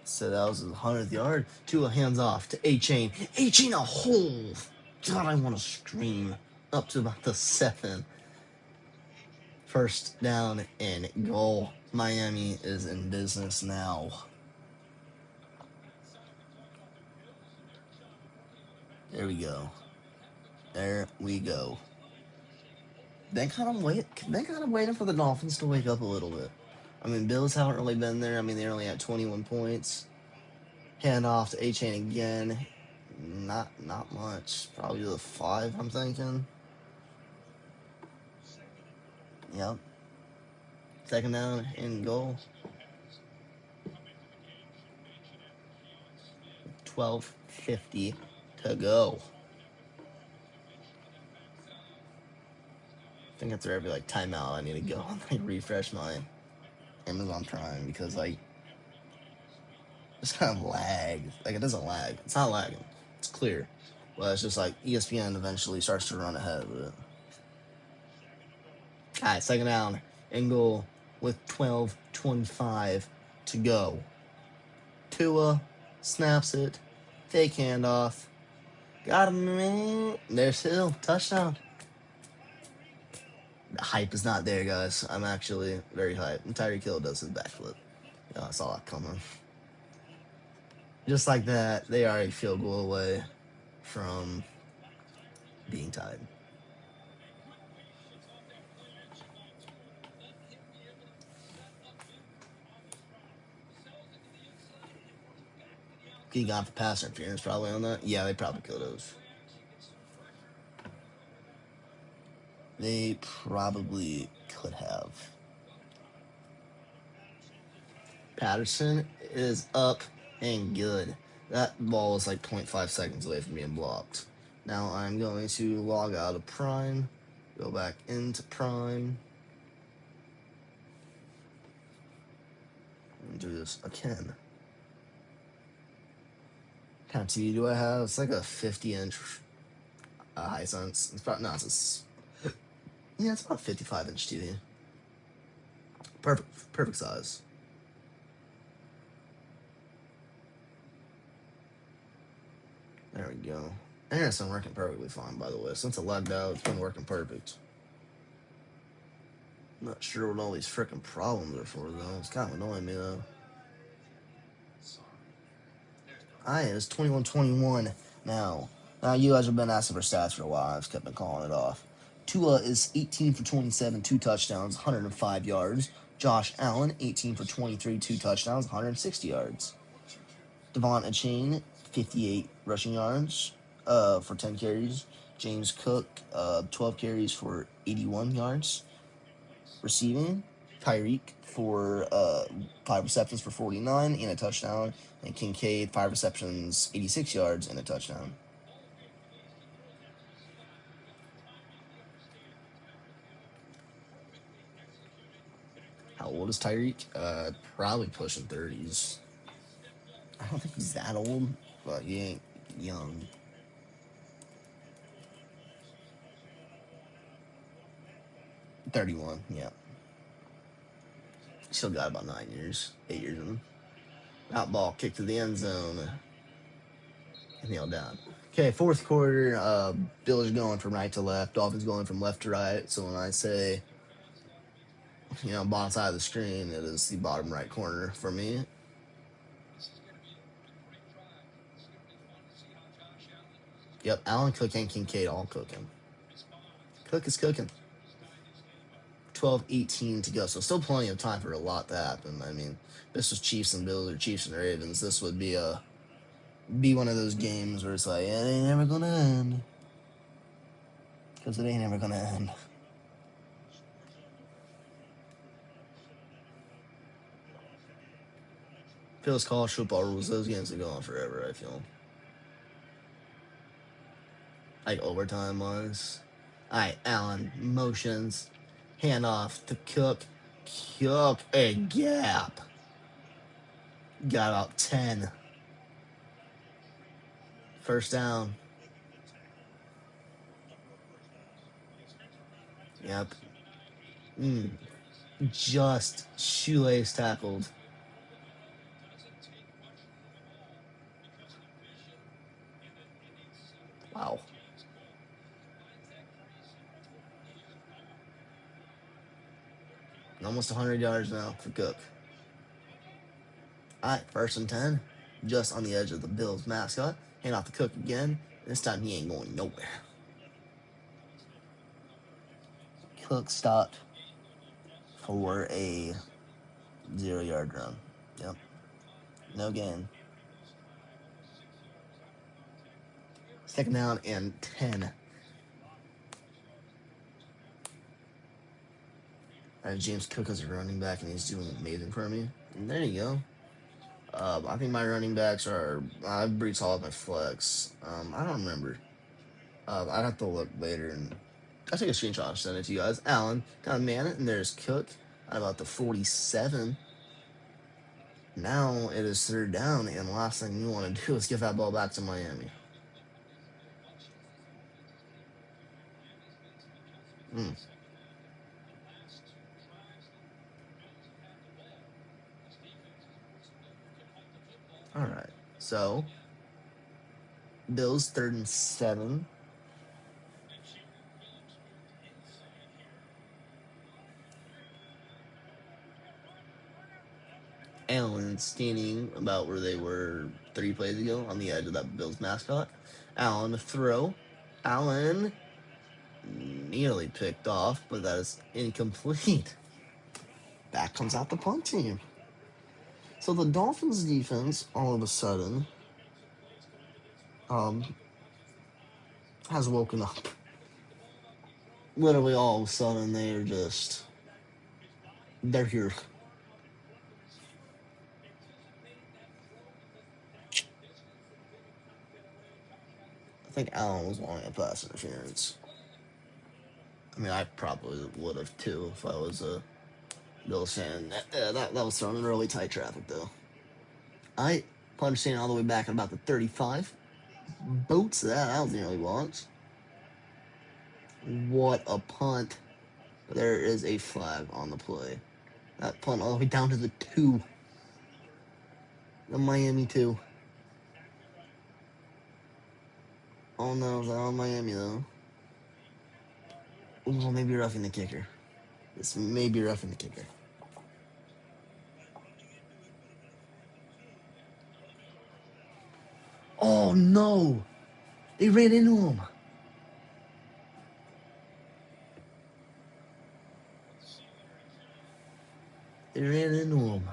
So that was his 100th yard. Tua hands off to A-Chain. A-Chain a hole. God, I want to scream. Up to about the 7. 1st down and goal. Miami is in business now. There we go. There we go. They kind of waiting for the Dolphins to wake up a little bit. I mean, Bills haven't really been there. I mean, they're only at 21 points. Hand off to A-Chain again. Not much. Probably the 5, I'm thinking. Yep. 2nd down and goal. 12:50 to go. I think after every like timeout, I need to go and like refresh my Amazon Prime because like it's kind of lag. Like it doesn't lag. It's not lagging. It's clear. But it's just like ESPN eventually starts to run ahead of it. All right, second down and goal with 12:25 to go. Tua snaps it. Fake handoff. Got him, man. There's Hill. Touchdown. The hype is not there, guys. I'm actually very hyped. And Tyreek Hill does his backflip. Yeah, I saw that coming. Just like that, they are a field goal away from being tied. He got the pass interference probably on that. Yeah, they probably could have. They probably could have. Patterson is up and good. That ball was like 0.5 seconds away from being blocked. Now I'm going to log out of Prime, go back into Prime, and do this again. What kind of TV do I have? It's like a 50-inch Hisense. It's probably not. Yeah, it's about 55-inch TV. Perfect size. There we go. Internet's been working perfectly fine, by the way. Since it logged out, it's been working perfect. I'm not sure what all these freaking problems are for, though. It's kind of annoying me, though. It's 21-21 now. Now, you guys have been asking for stats for a while. I've just kept on calling it off. Tua is 18 for 27, 2 touchdowns, 105 yards. Josh Allen, 18 for 23, 2 touchdowns, 160 yards. Devon Achane, 58 rushing yards for 10 carries. James Cook, 12 carries for 81 yards. Receiving, Tyreek for 5 receptions for 49 and a touchdown. And Kincaid, 5 receptions, 86 yards and a touchdown. How old is Tyreek? Probably pushing 30s. I don't think he's that old, but he ain't young. $31, yeah. Still got about 9 years, 8 years in him. Out ball, kick to the end zone. Nailed down. Okay, fourth quarter. Bills going from right to left. Dolphins going from left to right. So when I say, bottom side of the screen, it is the bottom right corner for me. Yep, Allen, Cook, and Kincaid all cooking. Cook is cooking. 12:18 to go. So still plenty of time for a lot to happen. I mean, this was Chiefs and Bills or Chiefs and Ravens. This would be one of those games where it's like, it ain't never gonna end. Because it ain't never gonna end. Feels college football rules. Those games are going forever, I feel. Like overtime wise. Alright, Allen motions. Hand off to Cook. Cook a gap. Got about 10. First down. Yep. Just shoelace tackled. Wow. Almost 100 yards now for Cook. All right, first and 10. Just on the edge of the Bills mascot. Hand off to Cook again. This time he ain't going nowhere. Cook stopped for a 0-yard run. Yep. No gain. Second down and 10. James Cook is a running back, and he's doing amazing for me. And there you go. I think my running backs are Brees Hall at my flex. I don't remember. I'd have to look later, and I took a screenshot and sent it to you guys. Allen got a man it, and there's Cook at about the 47. Now it is 3rd down, and the last thing you want to do is give that ball back to Miami. All right. So, Bills 3rd and 7. Allen standing about where they were 3 plays ago on the edge of that Bills mascot. Allen to throw. Allen nearly picked off, but that is incomplete. Back comes out the punt team. So the Dolphins defense all of a sudden has woken up. Literally all of a sudden they're here. I think Allen was wanting a pass interference. I mean, I probably would have too if I was a Bills fan. That was thrown in really tight traffic though. I punch standing all the way back at about the 35. Boats that. That was nearly launched. What a punt. There is a flag on the play. That punt all the way down to the 2. The Miami 2. Oh no, is that on Miami though? Well, maybe roughing the kicker. This may be roughing the kicker. Oh no! They ran into him. They ran into him.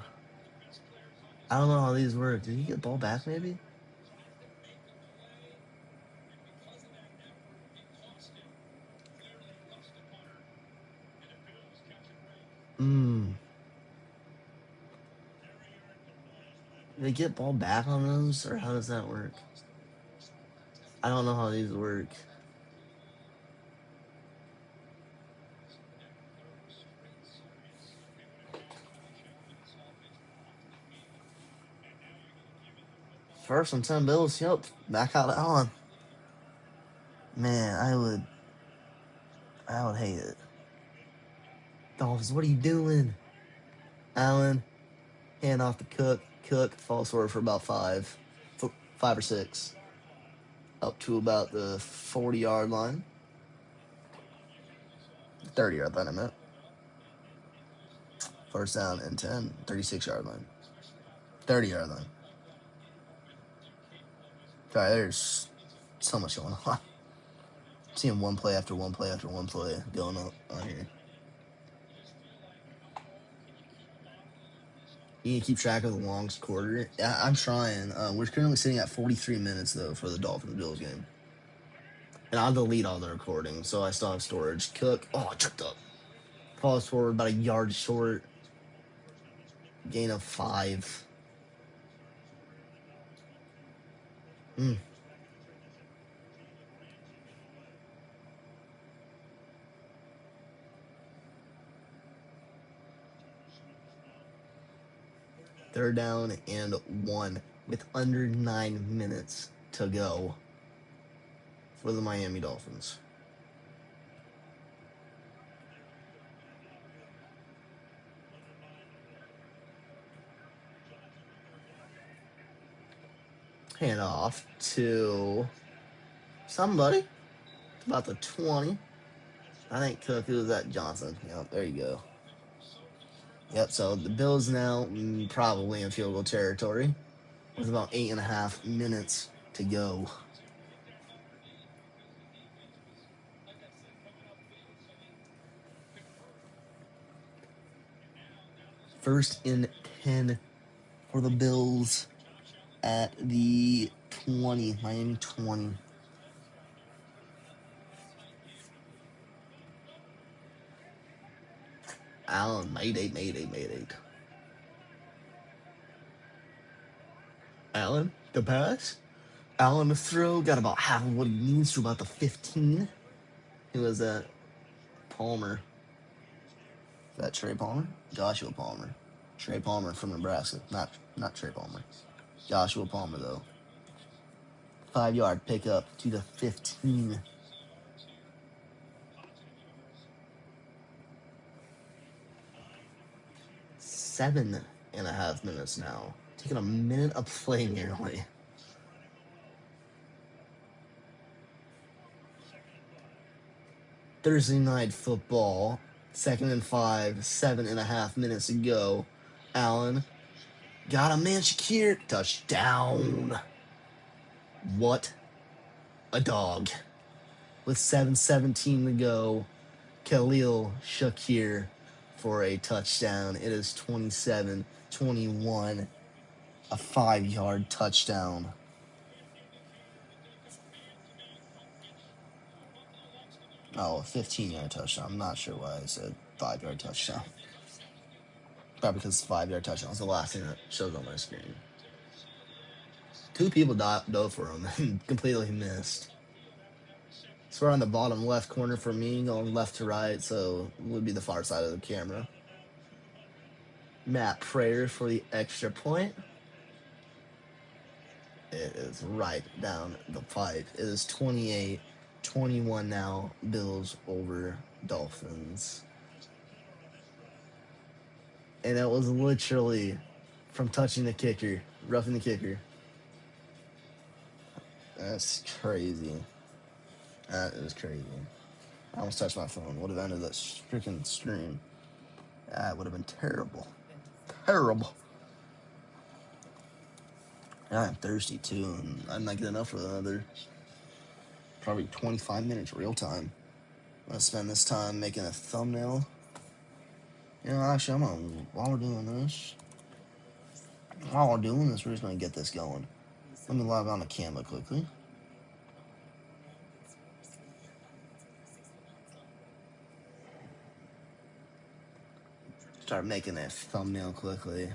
I don't know how these work. Did he get the ball back maybe? Did they get ball back on those, or how does that work? I don't know how these work. First and 10 Bills. Yep. Back out Allen. Man, I would hate it. Dolphins, what are you doing? Allen, hand off to Cook. Cook falls forward for about 5 or 6. Up to about the 40-yard line. 30-yard line, I meant. First down and 10. 36-yard line. 30-yard line. Sorry, there's so much going on. I'm seeing one play after one play after one play going on here. You can keep track of the longest quarter. Yeah, I'm trying. We're currently sitting at 43 minutes, though, for the Dolphins-Bills game. And I'll delete all the recording, so I still have storage. Cook. Oh, I tripped up. Falls forward about a yard short. Gain of 5. Third down and 1 with under 9 minutes to go for the Miami Dolphins. Hand off to somebody. About the 20. I think Cook, who was that? Johnson. Yep, there you go. Yep, so the Bills now probably in field goal territory with about 8.5 minutes to go. First and 10 for the Bills at the 20, Miami 20. Allen, made eight. Allen, the pass. Allen, the throw. Got about half of what he needs to about the 15. Who was that? Palmer. Is that Trey Palmer? Joshua Palmer. Trey Palmer from Nebraska. Not Trey Palmer. Joshua Palmer, though. 5-yard pickup to the 15. Seven and a half minutes now. Taking a minute of play nearly. Thursday night football. 2nd and 5. 7.5 minutes to go. Allen got a man. Shakir. Touchdown. What a dog. With 7:17 to go, Khalil Shakir for a touchdown. It is 27-21. A 5-yard touchdown. Oh, a 15-yard touchdown. I'm not sure why I said 5-yard touchdown. Probably because 5-yard touchdown is the last thing that shows on my screen. 2 people dove for him and completely missed. So we're on the bottom left corner for me, going left to right, so it would be the far side of the camera. Matt Prater for the extra point. It is right down the pipe. It is 28-21 now. Bills over Dolphins. And it was literally from touching the kicker, roughing the kicker. That's crazy. That is crazy. I almost touched my phone. Would have ended that freaking stream. That would have been terrible. Terrible. I'm thirsty too, and I'm not getting enough for another probably 25 minutes real time. I'm gonna spend this time making a thumbnail. You know, actually, while we're doing this, we're just gonna get this going. Let me log on to Canva quickly. Start making that thumbnail quickly.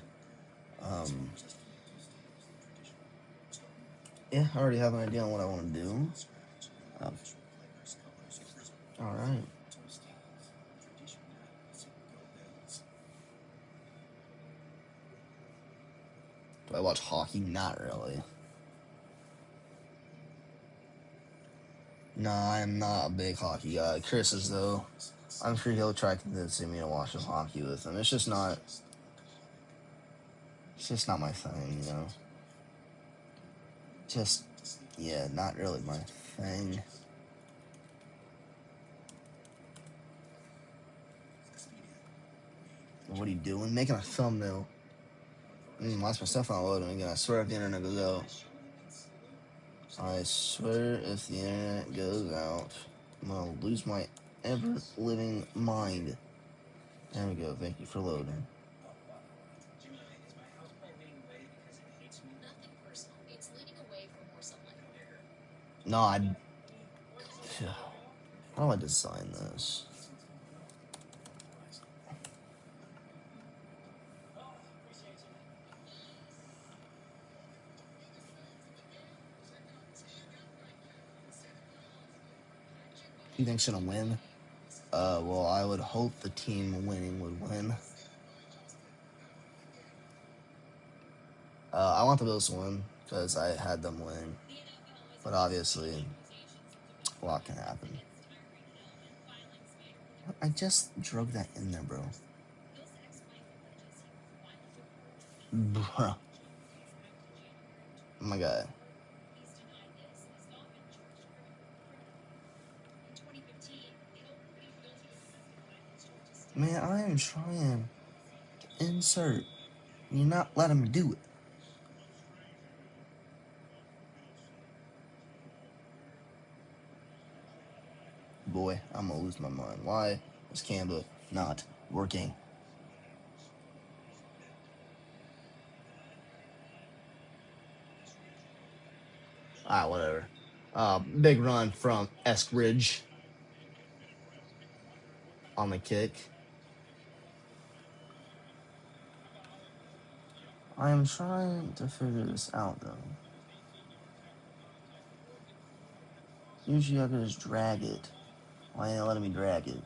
Yeah, I already have an idea on what I want to do. All right. Do I watch hockey? Not really. No, I am not a big hockey guy. Chris is, though. I'm sure he'll try convincing me to watch some hockey with him. It's just not my thing, you know. Yeah, not really my thing. What are you doing? Making a thumbnail. Watch my stuff not loading again. I swear if the internet goes out. I swear if the internet goes out, I'm gonna lose my ever-living mind. There we go. Thank you for loading. No, how do I design this? Who you think's gonna win? Well, I would hope the team winning would win. I want the Bills to win because I had them winning, but obviously, a lot can happen. I just drug that in there, bro. Bruh. Oh my god. Man, I am trying to insert. You're not letting me do it. Boy, I'm gonna lose my mind. Why is Canva not working? Whatever. Big run from Eskridge on the kick. I am trying to figure this out, though. Usually I can just drag it. Why ain't it letting me drag it?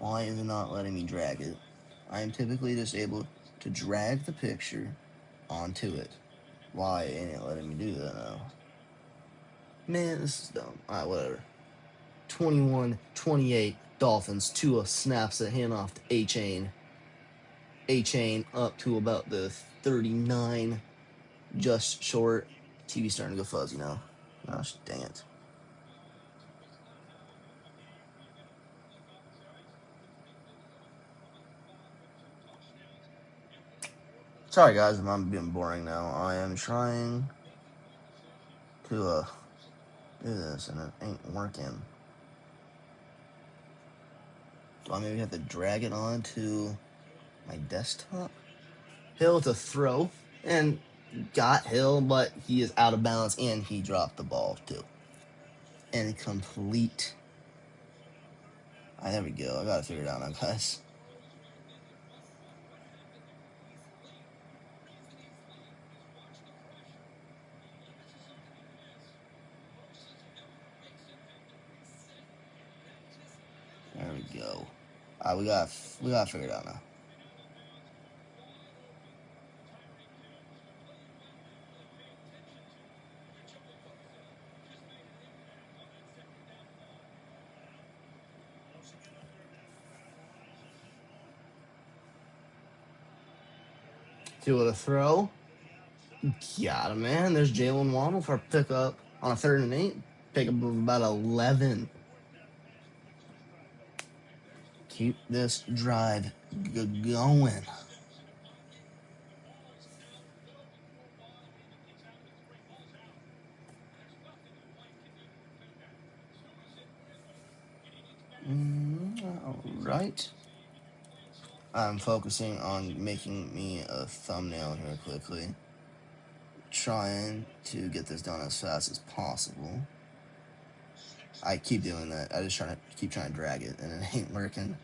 Why is it not letting me drag it? I am typically just able to drag the picture onto it. Why ain't it letting me do that now? Man, this is dumb. Alright, whatever. 21-28 Dolphins. Tua snaps a handoff to A-Chain. A-Chain up to about the 39. Just short. TV's starting to go fuzzy now. Gosh, dang it. Sorry guys if I'm being boring now. I am trying to do this and it ain't working. Do I maybe have to drag it onto my desktop? Hill to throw, and got Hill, but he is out of balance and he dropped the ball too. And complete. There we go. I gotta figure it out now, guys. There we go. We gotta figure it out now. To a throw. Got him, man. There's Jalen Waddle for a pickup on a 3rd and 8. Pickup of about 11. Keep this drive going. All right. I'm focusing on making me a thumbnail here quickly. Trying to get this done as fast as possible. I keep doing that. I just keep trying to drag it, and it ain't working.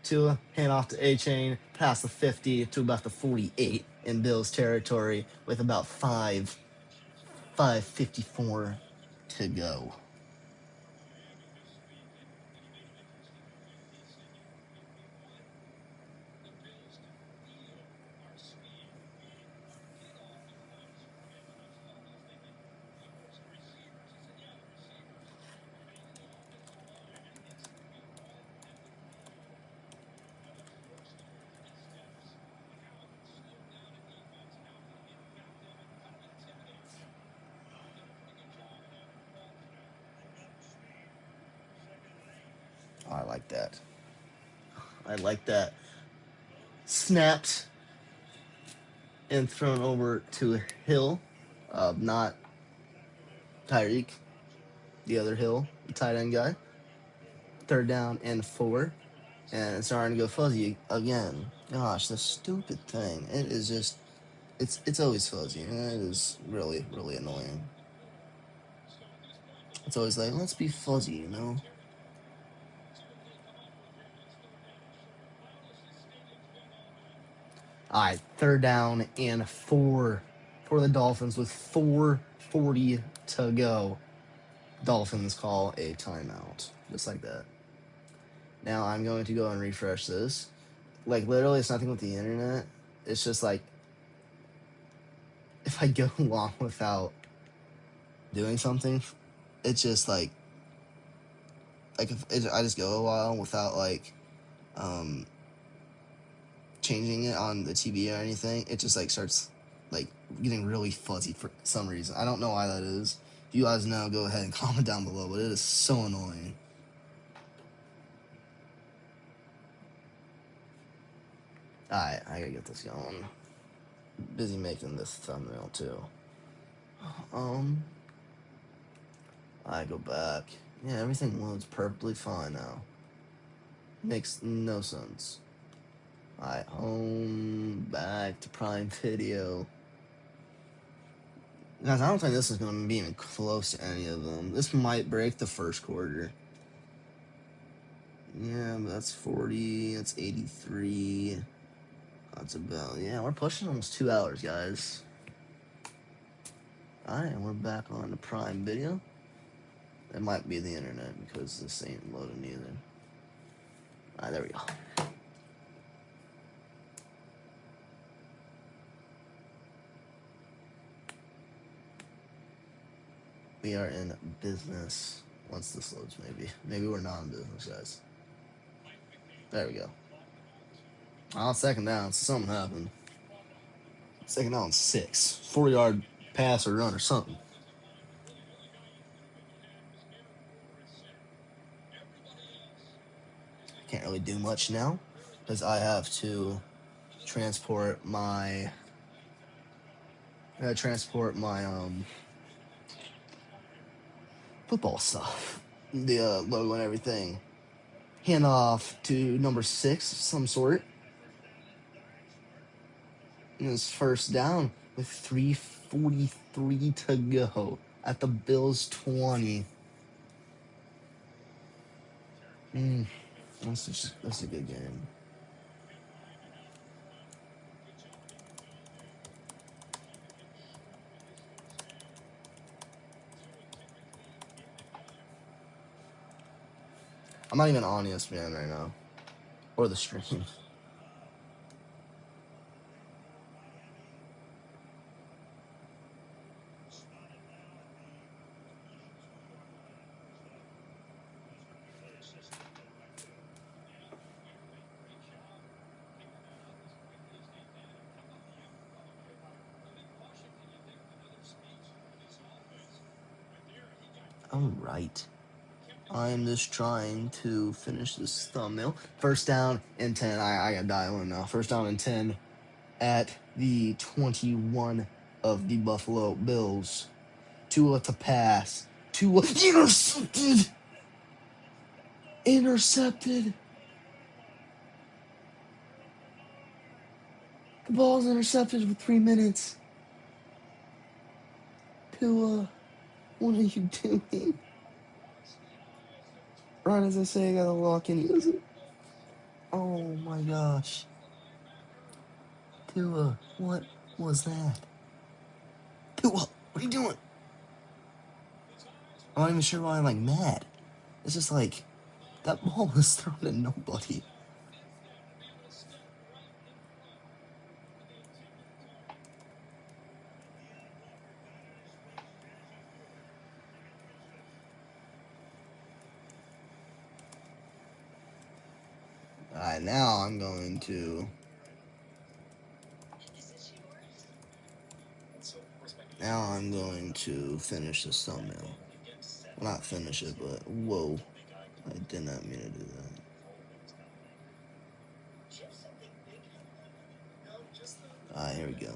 Tua, hand off to A-Chain, past the 50 to about the 48 in Bills territory with about 5:54 to go. I like that. I like that. Snapped and thrown over to Hill, not Tyreek, the other Hill, the tight end guy. 3rd down and 4, and it's starting to go fuzzy again. Gosh, this stupid thing. It is just, it's always fuzzy, and it is really, really annoying. It's always like, let's be fuzzy, you know? All right, 3rd down and 4 for the Dolphins with 4:40 to go. Dolphins call a timeout, just like that. Now I'm going to go and refresh this. Like, literally, it's nothing with the internet. It's just like, if I go long without doing something, it's just like if I just go a while without changing it on the TV or anything, it just starts getting really fuzzy for some reason. I don't know why that is. If you guys know, go ahead and comment down below, but it is so annoying. Alright, I gotta get this going. Busy making this thumbnail too. I go back. Yeah, everything loads perfectly fine now. Makes no sense. Alright, home, back to Prime Video. Guys, I don't think this is going to be even close to any of them. This might break the 1st quarter. Yeah, but that's 40, that's 83. That's about, yeah, we're pushing almost 2 hours, guys. Alright, we're back on the Prime Video. It might be the internet because this ain't loading either. All right, there we go. We are in business. Once this loads, maybe. Maybe we're not in business, guys. There we go. Second down. Something happened. Second down, 6. 4-yard pass or run or something. Can't really do much now because I have to transport my football stuff, the logo and everything. Hand off to number 6 of some sort. And it's first down with 3:43 to go at the Bills 20. That's a good game. I'm not even on ESPN right now. Or the stream. All right. I'm just trying to finish this thumbnail. First down and 10. I got dial in now. First down and 10 at the 21 of the Buffalo Bills. Tua to pass. Tua intercepted. Intercepted. The ball's intercepted with 3 minutes. Tua, what are you doing? Right as I say, I gotta lock in. He doesn't. Oh my gosh. Tua, what was that? Tua, what are you doing? I'm not even sure why I'm mad. It's just that ball was thrown at nobody. Alright, now I'm going to finish this thumbnail. Well, not finish it, but whoa. I did not mean to do that. Alright, here we go.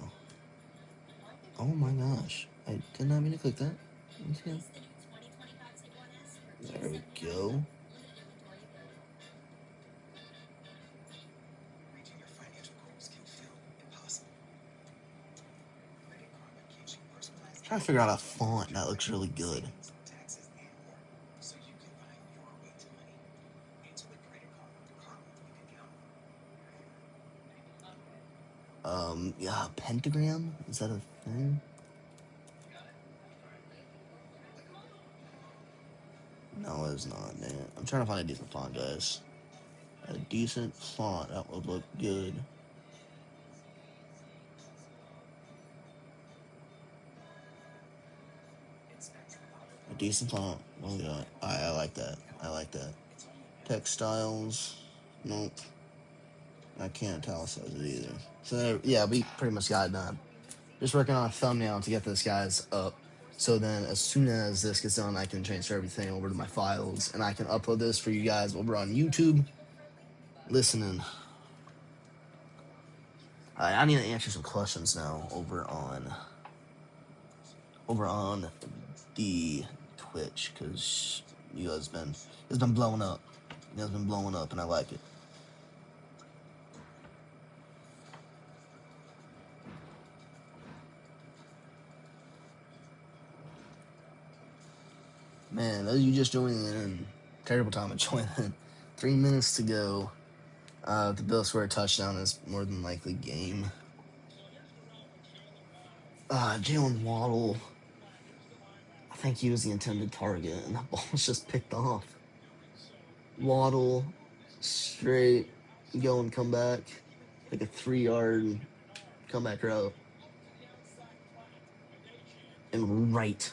Oh my gosh. I did not mean to click that. Okay. There we go. Trying to figure out a font that looks really good. Yeah, pentagram? Is that a thing? No, it's not, man. I'm trying to find a decent font, guys. A decent font that would look good. A decent font. Oh god. I like that. I like that. Textiles. Nope. I can't italicize it either. So yeah, we pretty much got it done. Just working on a thumbnail to get this guys up. So then as soon as this gets done, I can transfer everything over to my files and I can upload this for you guys over on YouTube. Listening. I need to answer some questions now over on the Twitch because it's been blowing up. You guys been blowing up and I like it. Man, those you just joining in, terrible time of joining in. 3 minutes to go. The Bills score a touchdown is more than likely game. Jalen Waddle, I think he was the intended target, and that ball was just picked off. Waddle straight go and come back, like a 3-yard comeback route, and right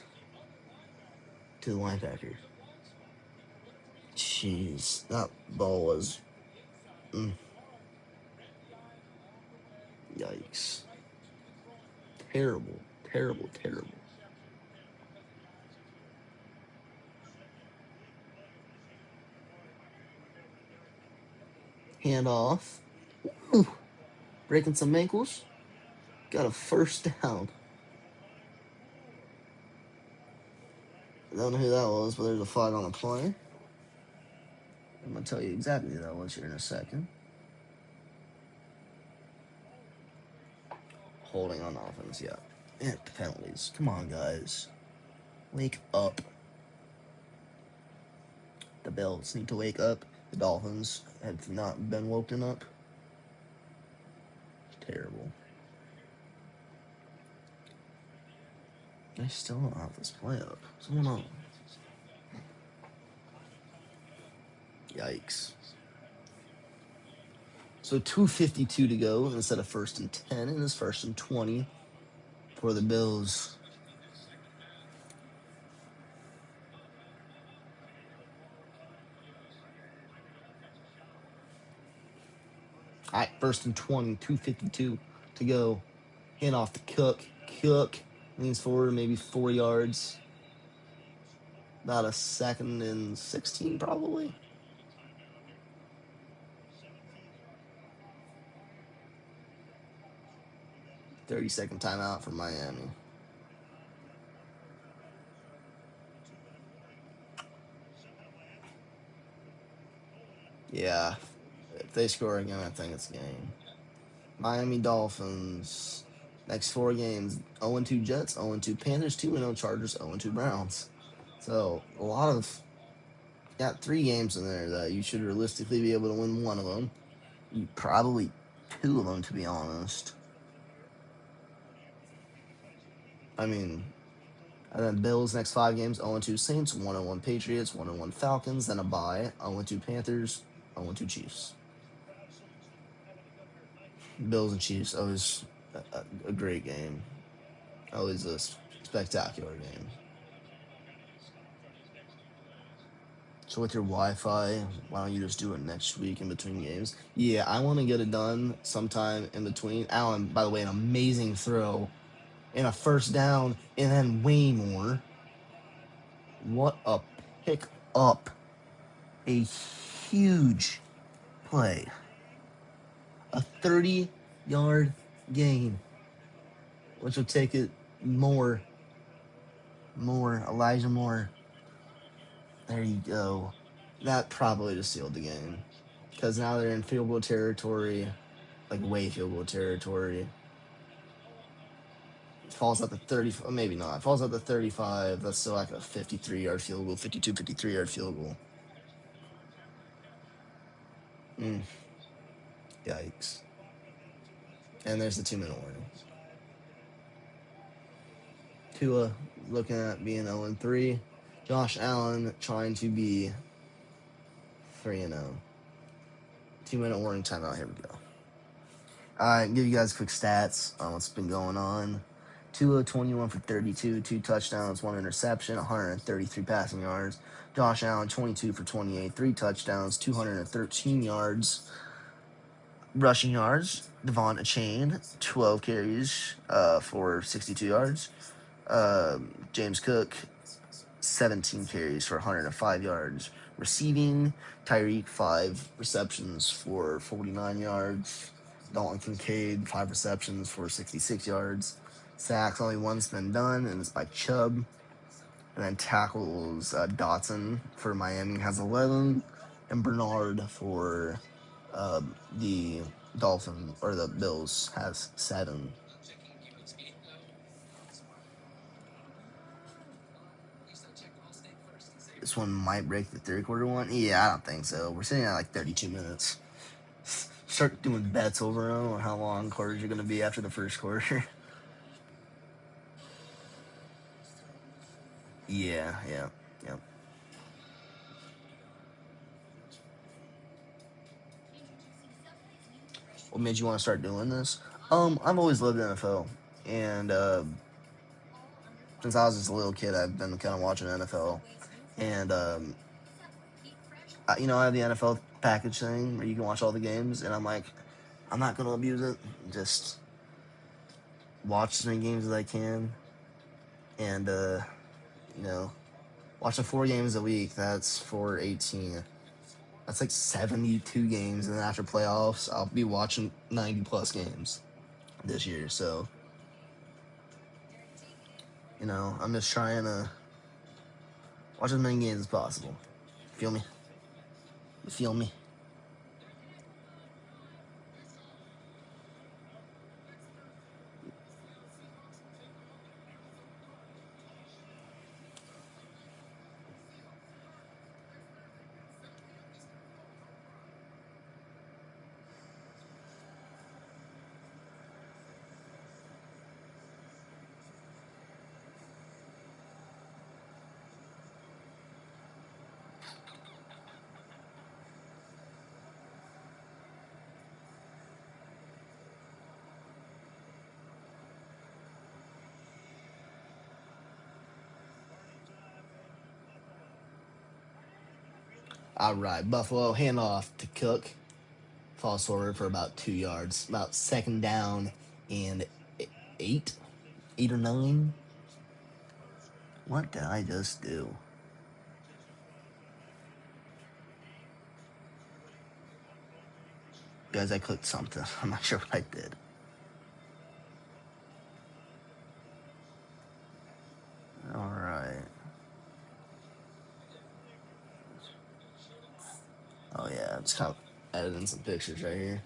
to the linebacker. Jeez, that ball was, yikes. Terrible, terrible, terrible. Hand off. Ooh, breaking some ankles. Got a first down. I don't know who that was, but there's a flag on the play. I'm going to tell you exactly who that was here in a second. Holding on offense, yeah. And penalties. Come on, guys. Wake up. The Bills need to wake up. The Dolphins have not been woken up. Terrible. I still don't have this play up. What's going on? Yikes. So 2:52 to go instead of 1st and 10, and it's 1st and 20 for the Bills. All right, 1st and 20, 2:52 to go. Hand off to Cook. Cook leans forward maybe 4 yards. About a 2nd and 16 probably. 30-second timeout for Miami. Yeah, if they score again, I think it's game. Miami Dolphins. Next 4 games: 0-2 Jets, 0-2 Panthers, 2-0 Chargers, 0-2 Browns. So a lot of got 3 games in there that you should realistically be able to win one of them. Probably 2 of them, to be honest. I mean, and then Bills next 5 games: 0-2 Saints, 1-1 Patriots, 1-1 Falcons, then a bye: 0-2 Panthers, 0-2 Chiefs. Bills and Chiefs, always a great game. Always a spectacular game. So with your Wi-Fi, why don't you just do it next week in between games? Yeah, I want to get it done sometime in between. Allen, by the way, an amazing throw and a first down, and then way more. What a pick up. A huge play. A 30-yard gain, which will take it more. Elijah Moore. There you go. That probably just sealed the game. Because now they're in field goal territory, like way field goal territory. It falls at the 30, maybe not. It falls at the 35. That's still like a 53-yard field goal, 53-yard field goal. Yikes. And there's the 2-minute warning. Tua looking at being 0-3. Josh Allen trying to be 3-0. 2-minute warning timeout. Here we go. All right, give you guys quick stats on what's been going on. Tua, 21 for 32, 2 touchdowns, 1 interception, 133 passing yards. Josh Allen, 22 for 28, 3 touchdowns, 213 yards. Rushing yards, Devon Achane, 12 carries for 62 yards. James Cook, 17 carries for 105 yards. Receiving, Tyreek, 5 receptions for 49 yards. Dalton Kincaid, 5 receptions for 66 yards. Sacks, only one's been done, and it's by Chubb. And then tackles, Dotson for Miami has 11, and Bernard for the Dolphins, or the Bills, has 7. This one might break the 3/4 one. Yeah, I don't think so. We're sitting at like 32 minutes. Start doing bets over on how long quarters are going to be after the first quarter. Yeah. what made you want to start doing this? I've always loved the NFL, and since I was just a little kid, I've been kind of watching NFL, and I have the NFL package thing where you can watch all the games, and I'm like, I'm not gonna abuse it. Just watch as many games as I can, and you know, watching 4 games a week. That's 418. That's like 72 games, and then after playoffs, I'll be watching 90 plus games this year. So, I'm just trying to watch as many games as possible. Feel me? You feel me? All right, Buffalo handoff to Cook. Falls forward for about 2 yards. About second down and 8 or 9. What did I just do? Guys, I clicked something. I'm not sure what I did. All right. Oh yeah, it's kind of editing some pictures right here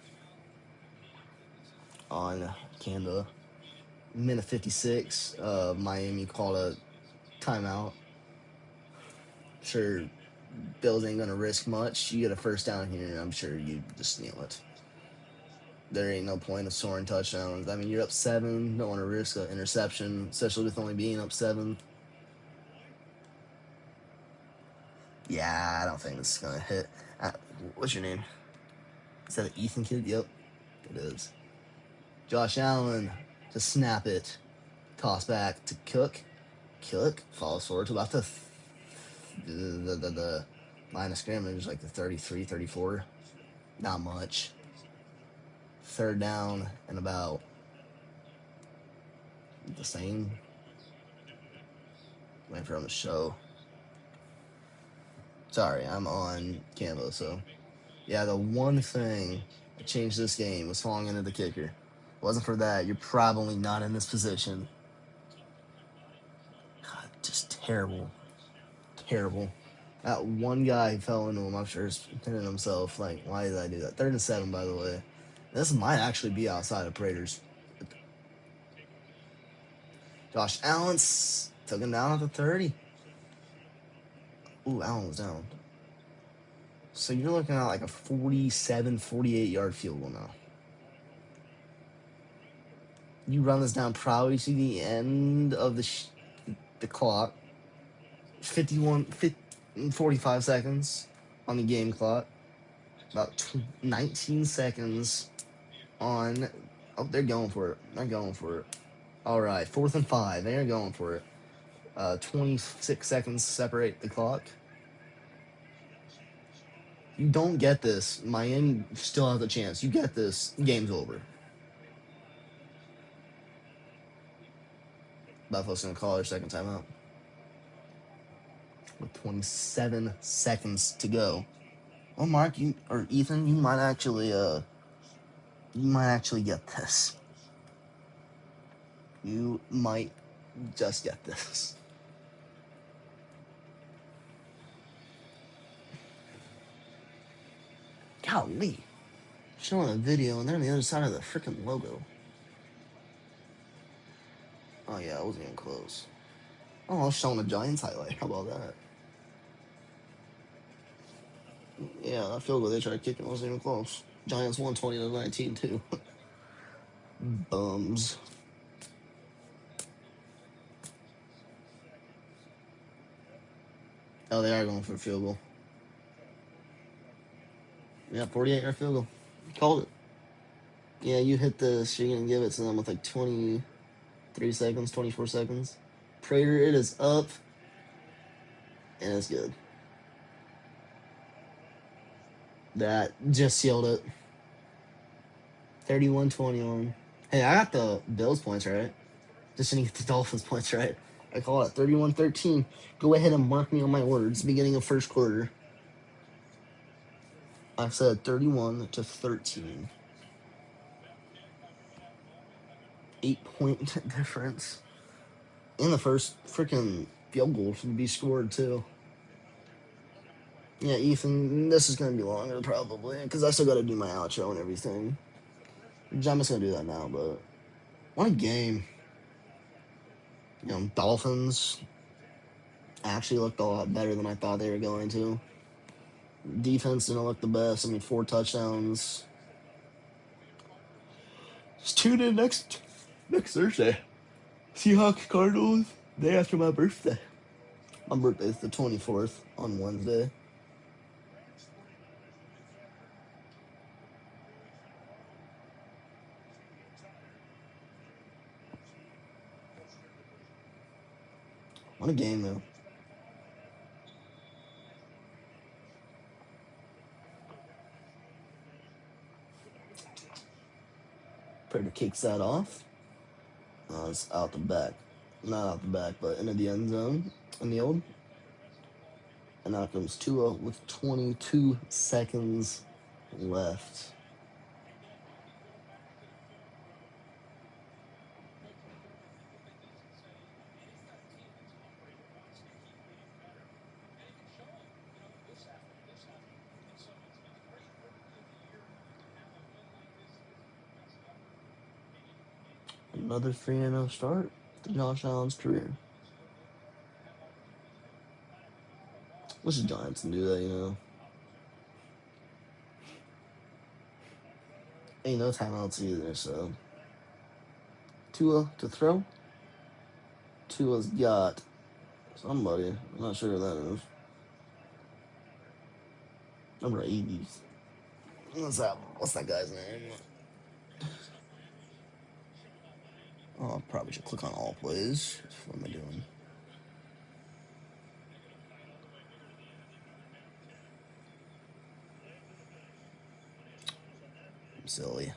on Canva. Minute 56. Miami called a timeout. Sure, Bills ain't gonna risk much. You get a first down here, and I'm sure you just steal it. There ain't no point of scoring touchdowns. I mean, you're up 7. Don't want to risk an interception, especially with only being up 7. Yeah, I don't think this is gonna hit. What's your name? Is that an Ethan kid? Yep, it is. Josh Allen to snap it. Toss back to Cook. Cook falls forward to about the line of scrimmage, like the 33, 34. Not much. Third down and about the same. Waiting for him to show. Sorry, I'm on Canva, so. Yeah, the one thing that changed this game was falling into the kicker. If it wasn't for that, you're probably not in this position. God, just terrible. Terrible. That one guy who fell into him, I'm sure is thinking to himself, like, why did I do that? 3rd and 7, by the way. This might actually be outside of Prater's. Josh Allen took him down at the 30. Ooh, Allen was down. So you're looking at like a 47, 48-yard field goal now. You run this down probably to the end of the clock. 45 seconds on the game clock. About 19 seconds on. Oh, they're going for it. They're going for it. All right, 4th and 5. They're going for it. 26 seconds separate the clock. You don't get this. Miami still has a chance. You get this. Game's over. Buffalo's going to call their second timeout. With 27 seconds to go. Well, Mark, or Ethan, you might actually get this. You might just get this. Golly. Showing a video and they're on the other side of the freaking logo. Oh yeah, I wasn't even close. Oh, I was showing a Giants highlight. How about that? Yeah, that field goal they tried kicking wasn't even close. Giants won 20-19 too. Bums. Oh, they are going for a field goal. Yeah, 48-yard field goal. Called it. Yeah, you hit this, you're gonna give it to them with like 23 seconds, 24 seconds. Prater, it is up, and it's good. That just sealed it. 31-21. Hey, I got the Bills points right. Just didn't get the Dolphins points right. I call it 31-13. Go ahead and mark me on my words. Beginning of first quarter. I said 31-13. 8-point difference. And the first freaking field goal should be scored too. Yeah, Ethan, this is gonna be longer probably because I still got to do my outro and everything. I'm just gonna do that now, but what a game! Dolphins actually looked a lot better than I thought they were going to. Defense didn't look the best. 4 touchdowns. Just tune in next Thursday. Seahawks Cardinals, day after my birthday. My birthday's the 24th on Wednesday. What a game, though. Prater kicks that off. It's out the back. Not out the back, but into the end zone. In the old. And out comes Tua with 22 seconds left. Another 3-0 start to Josh Allen's career. Wish the Giants can do that, Ain't no timeouts either, so. Tua to throw. Tua's got somebody. I'm not sure who that is. Number 80. What's that guy's name? Oh, I probably should click on all plays. What am I doing? I'm silly.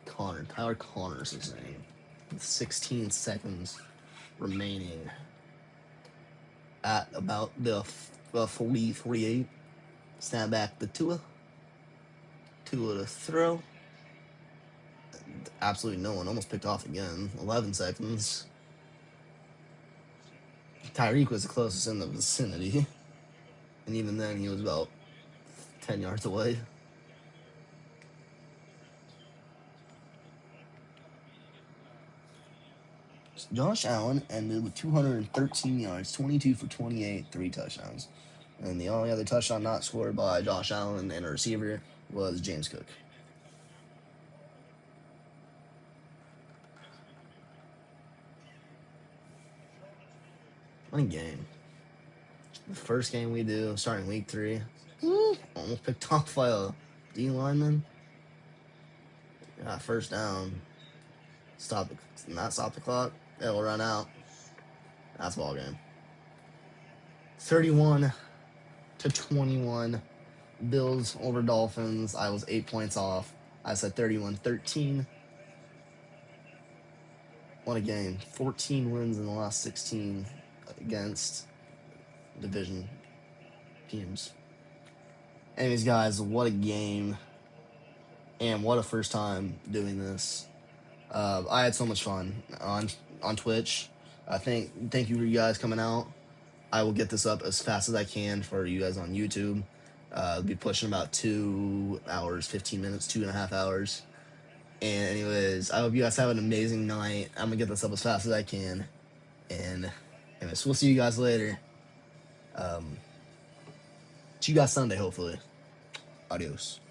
Tyler Connor's his name. With 16 seconds remaining at about the 40, 48. Snap back to Tua. Tua to throw. Absolutely no one. Almost picked off again. 11 seconds. Tyreek was the closest in the vicinity. And even then, he was about 10 yards away. Josh Allen ended with 213 yards, 22 for 28, 3 touchdowns. And the only other touchdown not scored by Josh Allen and a receiver was James Cook. What a game. The first game we do, starting week 3. Almost picked off by a D lineman. Yeah, first down. Not stop the clock. It'll run out. That's ball game. 31-21. Bills over Dolphins. I was 8 points off. I said 31-13. What a game. 14 wins in the last 16 against division teams. Anyways, guys, what a game. And what a first time doing this. I had so much fun on Twitch. Thank you for you guys coming out. I will get this up as fast as I can for you guys on YouTube. I'll be pushing about 2 hours, 15 minutes, 2.5 hours. And anyways, I hope you guys have an amazing night. I'm gonna get this up as fast as I can. And anyways, we'll see you guys later. See you guys Sunday, hopefully. Adios.